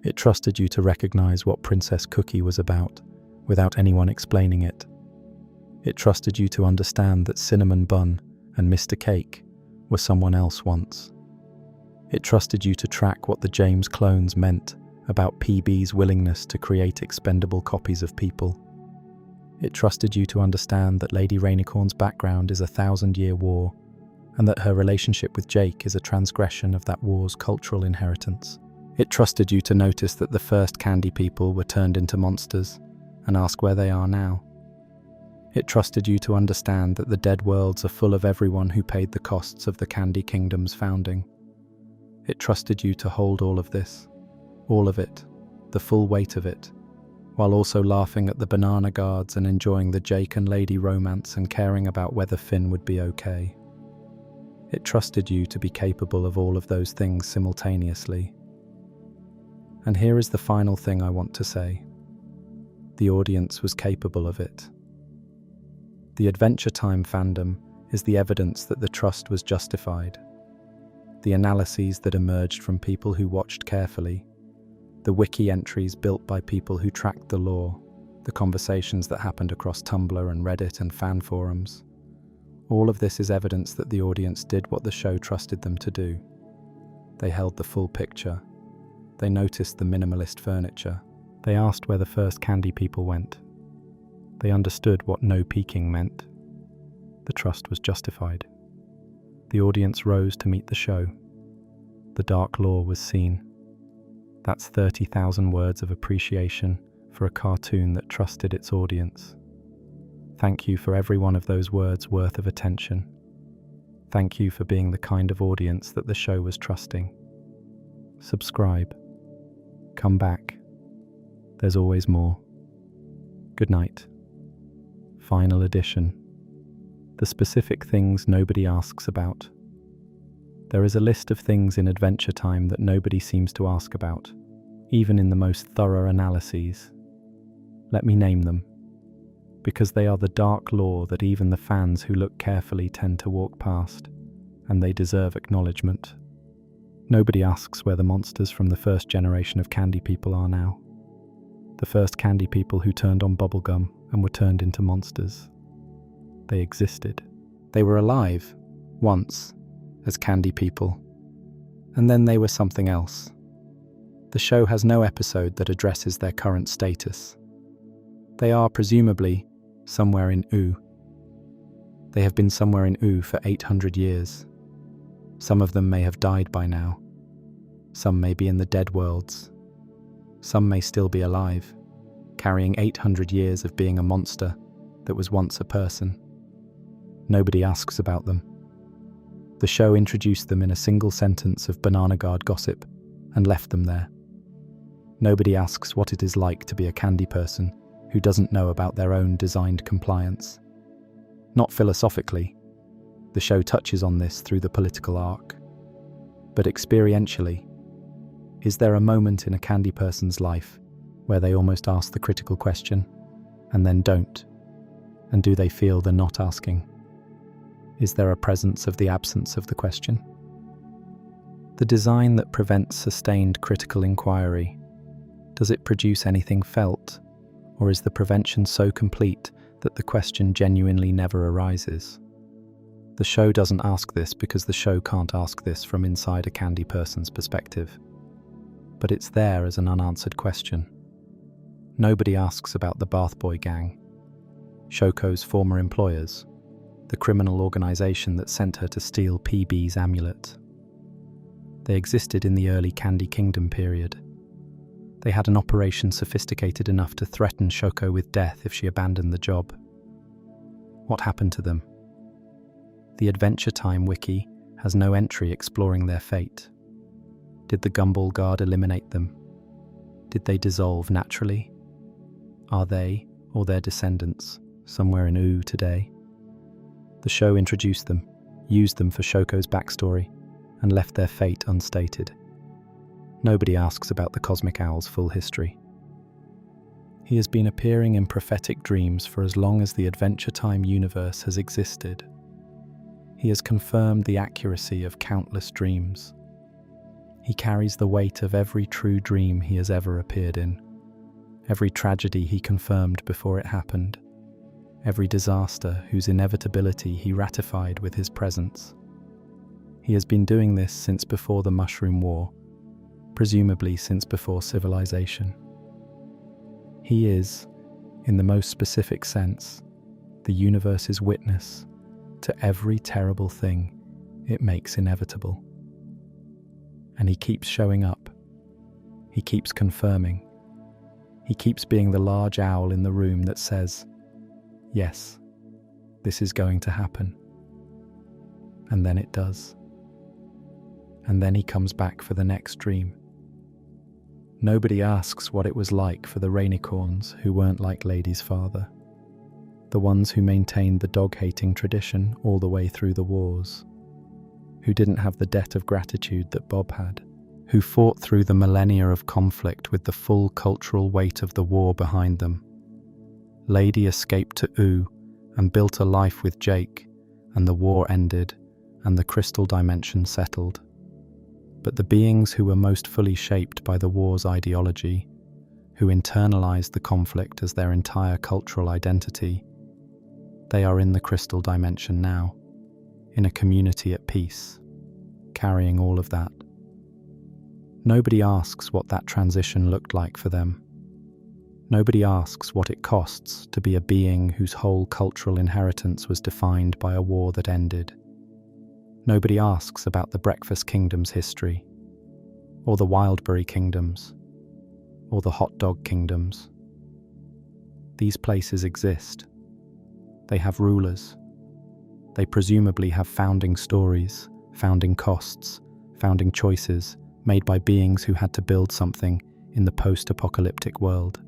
It trusted you to recognize what Princess Cookie was about, without anyone explaining it. It trusted you to understand that Cinnamon Bun and Mr. Cake were someone else once. It trusted you to track what the James clones meant about PB's willingness to create expendable copies of people. It trusted you to understand that Lady Rainicorn's background is a 1,000-year war, and that her relationship with Jake is a transgression of that war's cultural inheritance. It trusted you to notice that the first candy people were turned into monsters and ask where they are now. It trusted you to understand that the dead worlds are full of everyone who paid the costs of the Candy Kingdom's founding. It trusted you to hold all of this, all of it, the full weight of it, while also laughing at the banana guards and enjoying the Jake and Lady romance and caring about whether Finn would be okay. It trusted you to be capable of all of those things simultaneously. And here is the final thing I want to say. The audience was capable of it. The Adventure Time fandom is the evidence that the trust was justified. The analyses that emerged from people who watched carefully, the wiki entries built by people who tracked the lore, the conversations that happened across Tumblr and Reddit and fan forums. All of this is evidence that the audience did what the show trusted them to do. They held the full picture. They noticed the minimalist furniture. They asked where the first candy people went. They understood what no peeking meant. The trust was justified. The audience rose to meet the show. The dark lore was seen. That's 30,000 words of appreciation for a cartoon that trusted its audience. Thank you for every one of those words worth of attention. Thank you for being the kind of audience that the show was trusting. Subscribe. Come back. There's always more. Good night. Final edition. The specific things nobody asks about. There is a list of things in Adventure Time that nobody seems to ask about, even in the most thorough analyses. Let me name them, because they are the dark lore that even the fans who look carefully tend to walk past, and they deserve acknowledgement. Nobody asks where the monsters from the first generation of candy people are now. The first candy people who turned on Bubblegum and were turned into monsters. They existed. They were alive, once, as candy people. And then they were something else. The show has no episode that addresses their current status. They are, presumably, somewhere in Oo. They have been somewhere in Oo for 800 years. Some of them may have died by now. Some may be in the dead worlds. Some may still be alive, carrying 800 years of being a monster that was once a person. Nobody asks about them. The show introduced them in a single sentence of Banana Guard gossip and left them there. Nobody asks what it is like to be a candy person who doesn't know about their own designed compliance. Not philosophically. The show touches on this through the political arc. But experientially, is there a moment in a candy person's life where they almost ask the critical question and then don't? And do they feel the not asking? Is there a presence of the absence of the question? The design that prevents sustained critical inquiry, does it produce anything felt? Or is the prevention so complete that the question genuinely never arises? The show doesn't ask this because the show can't ask this from inside a candy person's perspective. But it's there as an unanswered question. Nobody asks about the Bath Boy gang, Shoko's former employers, the criminal organization that sent her to steal PB's amulet. They existed in the early Candy Kingdom period. They had an operation sophisticated enough to threaten Shoko with death if she abandoned the job. What happened to them? The Adventure Time wiki has no entry exploring their fate. Did the Gumball Guard eliminate them? Did they dissolve naturally? Are they, or their descendants, somewhere in Ooh today? The show introduced them, used them for Shoko's backstory, and left their fate unstated. Nobody asks about the Cosmic Owl's full history. He has been appearing in prophetic dreams for as long as the Adventure Time universe has existed. He has confirmed the accuracy of countless dreams. He carries the weight of every true dream he has ever appeared in, every tragedy he confirmed before it happened, every disaster whose inevitability he ratified with his presence. He has been doing this since before the Mushroom War, presumably since before civilization. He is, in the most specific sense, the universe's witness to every terrible thing it makes inevitable. And he keeps showing up. He keeps confirming. He keeps being the large owl in the room that says, yes, this is going to happen. And then it does. And then he comes back for the next dream. Nobody asks what it was like for the Rainicorns who weren't like Lady's father, the ones who maintained the dog-hating tradition all the way through the wars, who didn't have the debt of gratitude that Bob had, who fought through the millennia of conflict with the full cultural weight of the war behind them. Lady escaped to Ooh and built a life with Jake, and the war ended and the crystal dimension settled. But the beings who were most fully shaped by the war's ideology, who internalized the conflict as their entire cultural identity, they are in the crystal dimension now, in a community at peace, carrying all of that. Nobody asks what that transition looked like for them. Nobody asks what it costs to be a being whose whole cultural inheritance was defined by a war that ended. Nobody asks about the Breakfast Kingdom's history, or the Wildberry Kingdoms, or the Hot Dog Kingdoms. These places exist. They have rulers. They presumably have founding stories, founding costs, founding choices made by beings who had to build something in the post-apocalyptic world.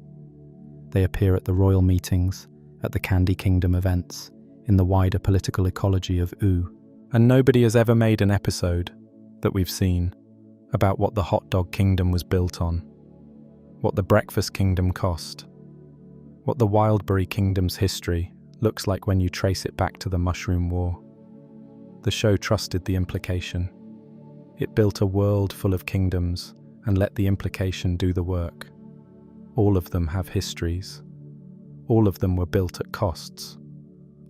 They appear at the royal meetings, at the Candy Kingdom events, in the wider political ecology of Ooh. And nobody has ever made an episode that we've seen about what the Hot Dog Kingdom was built on, what the Breakfast Kingdom cost, what the Wildberry Kingdom's history looks like when you trace it back to the Mushroom War. The show trusted the implication. It built a world full of kingdoms and let the implication do the work. All of them have histories. All of them were built at costs.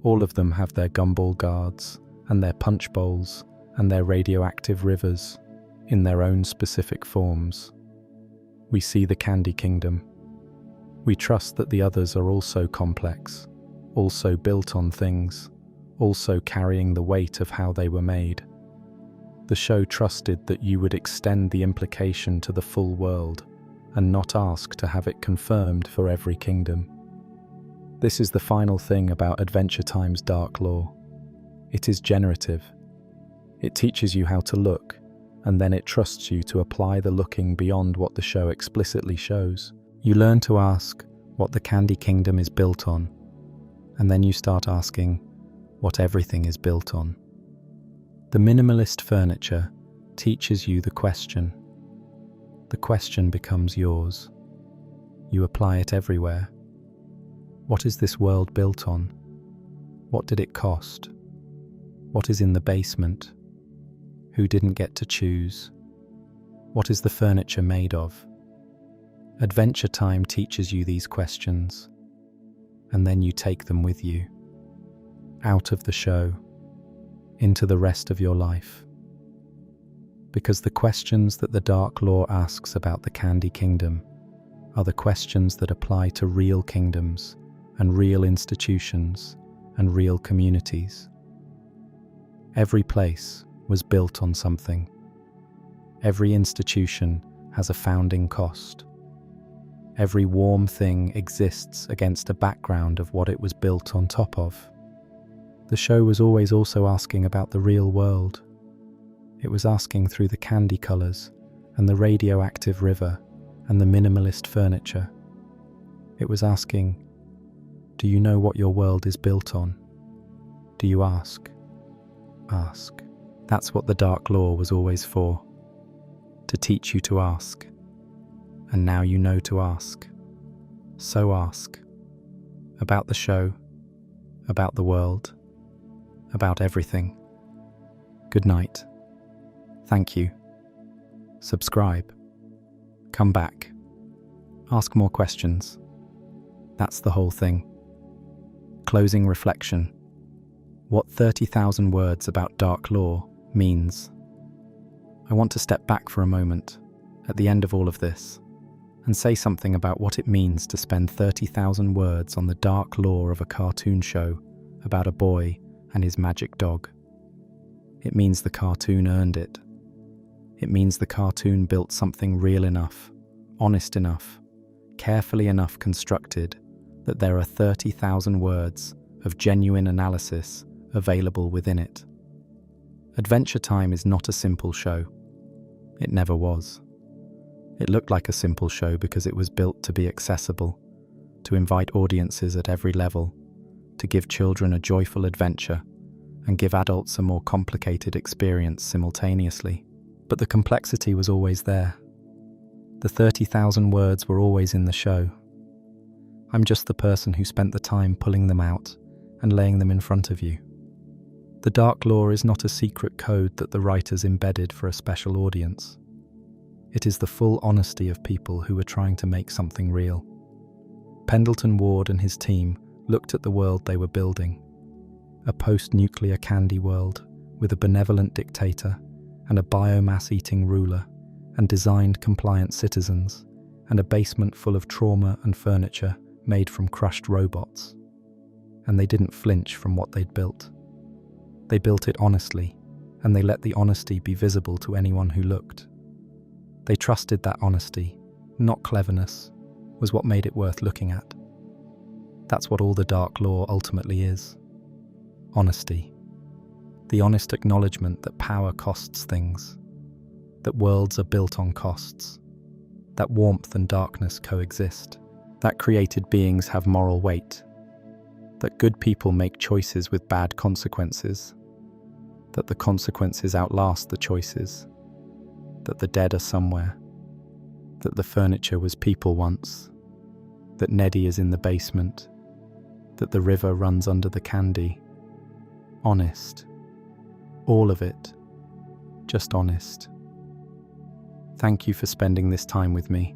All of them have their Gumball Guards and their punch bowls and their radioactive rivers in their own specific forms. We see the Candy Kingdom. We trust that the others are also complex, also built on things, also carrying the weight of how they were made. The show trusted that you would extend the implication to the full world and not ask to have it confirmed for every kingdom. This is the final thing about Adventure Time's dark lore. It is generative. It teaches you how to look, and then it trusts you to apply the looking beyond what the show explicitly shows. You learn to ask what the Candy Kingdom is built on, and then you start asking what everything is built on. The minimalist furniture teaches you the question. The question becomes yours. You apply it everywhere. What is this world built on? What did it cost? What is in the basement? Who didn't get to choose? What is the furniture made of? Adventure Time teaches you these questions, and then you take them with you, out of the show, into the rest of your life. Because the questions that the Dark Lore asks about the Candy Kingdom are the questions that apply to real kingdoms and real institutions and real communities. Every place was built on something. Every institution has a founding cost. Every warm thing exists against a background of what it was built on top of. The show was always also asking about the real world. It was asking through the candy colours and the radioactive river and the minimalist furniture. It was asking, do you know what your world is built on? Do you ask? Ask. That's what the dark lore was always for. To teach you to ask. And now you know to ask. So ask. About the show. About the world. About everything. Good night. Thank you. Subscribe. Come back. Ask more questions. That's the whole thing. Closing reflection. What 30,000 words about dark lore means. I want to step back for a moment, at the end of all of this, and say something about what it means to spend 30,000 words on the dark lore of a cartoon show about a boy and his magic dog. It means the cartoon earned it. It means the cartoon built something real enough, honest enough, carefully enough constructed that there are 30,000 words of genuine analysis available within it. Adventure Time is not a simple show. It never was. It looked like a simple show because it was built to be accessible, to invite audiences at every level, to give children a joyful adventure and give adults a more complicated experience simultaneously. But the complexity was always there. The 30,000 words were always in the show. I'm just the person who spent the time pulling them out and laying them in front of you. The dark lore is not a secret code that the writers embedded for a special audience. It is the full honesty of people who were trying to make something real. Pendleton Ward and his team looked at the world they were building. A post-nuclear candy world with a benevolent dictator and a biomass-eating ruler and designed compliant citizens and a basement full of trauma and furniture made from crushed robots. And they didn't flinch from what they'd built. They built it honestly, and they let the honesty be visible to anyone who looked. They trusted that honesty, not cleverness, was what made it worth looking at. That's what all the dark lore ultimately is. Honesty. The honest acknowledgement that power costs things, that worlds are built on costs, that warmth and darkness coexist, that created beings have moral weight, that good people make choices with bad consequences, that the consequences outlast the choices, that the dead are somewhere, that the furniture was people once, that Neddy is in the basement, that the river runs under the candy. Honest. All of it. Just honest. Thank you for spending this time with me.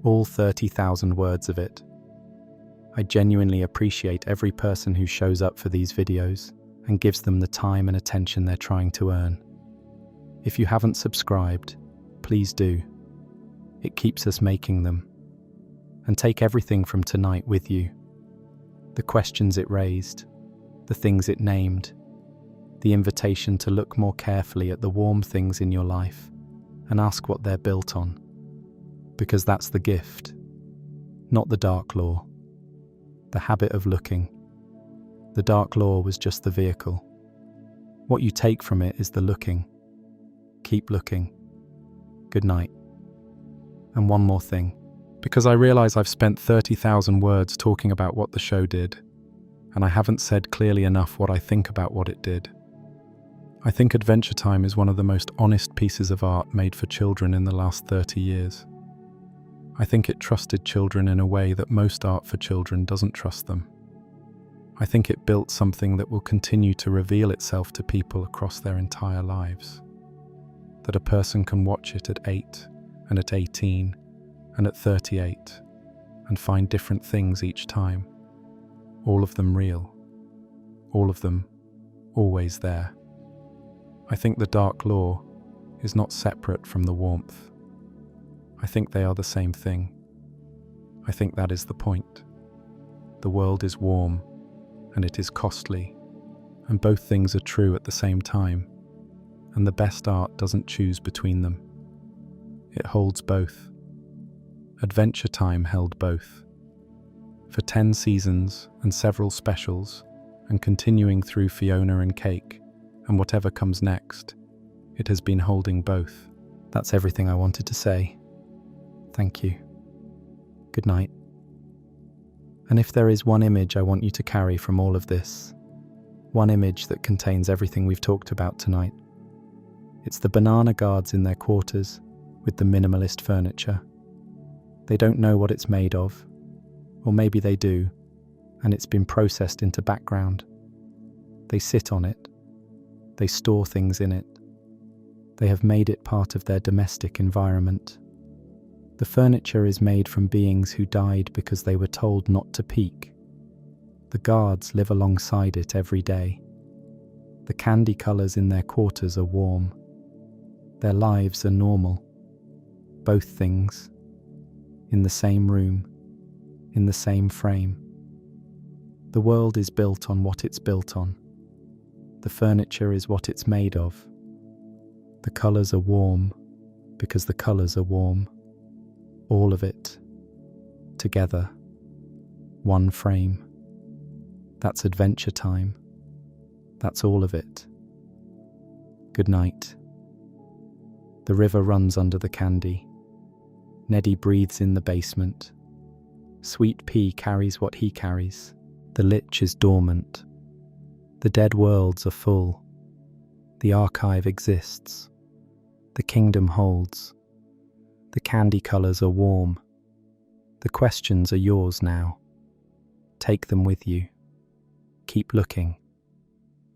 All 30,000 words of it. I genuinely appreciate every person who shows up for these videos and gives them the time and attention they're trying to earn. If you haven't subscribed, please do. It keeps us making them. And take everything from tonight with you. The questions it raised, the things it named, the invitation to look more carefully at the warm things in your life and ask what they're built on. Because that's the gift, not the dark lore. The habit of looking. The dark lore was just the vehicle. What you take from it is the looking. Keep looking. Good night. And one more thing. Because I realize I've spent 30,000 words talking about what the show did, and I haven't said clearly enough what I think about what it did. I think Adventure Time is one of the most honest pieces of art made for children in the last 30 years. I think it trusted children in a way that most art for children doesn't trust them. I think it built something that will continue to reveal itself to people across their entire lives. That a person can watch it at 8 and at 18 and at 38 and find different things each time. All of them real. All of them always there. I think the dark lore is not separate from the warmth. I think they are the same thing. I think that is the point. The world is warm, and it is costly, and both things are true at the same time, and the best art doesn't choose between them. It holds both. Adventure Time held both. For 10 seasons and several specials, and continuing through Fiona and Cake, and whatever comes next, It has been holding both. That's everything I wanted to say. Thank you. Good night. And if there is one image I want you to carry from all of this, one image that contains everything we've talked about tonight, it's the banana guards in their quarters with the minimalist furniture. They don't know what it's made of, or maybe they do, and it's been processed into background. They sit on it. They store things in it. They have made it part of their domestic environment. The furniture is made from beings who died because they were told not to peek. The guards live alongside it every day. The candy colours in their quarters are warm. Their lives are normal. Both things. In the same room. In the same frame. The world is built on what it's built on. The furniture is what it's made of. The colours are warm because the colours are warm. All of it. Together. One frame. That's adventure time. That's all of it. Good night. The river runs under the candy. Neddy breathes in the basement. Sweet Pea carries what he carries. The lich is dormant. The dead worlds are full. The archive exists. The kingdom holds. The candy colours are warm. The questions are yours now. Take them with you. Keep looking.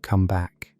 Come back.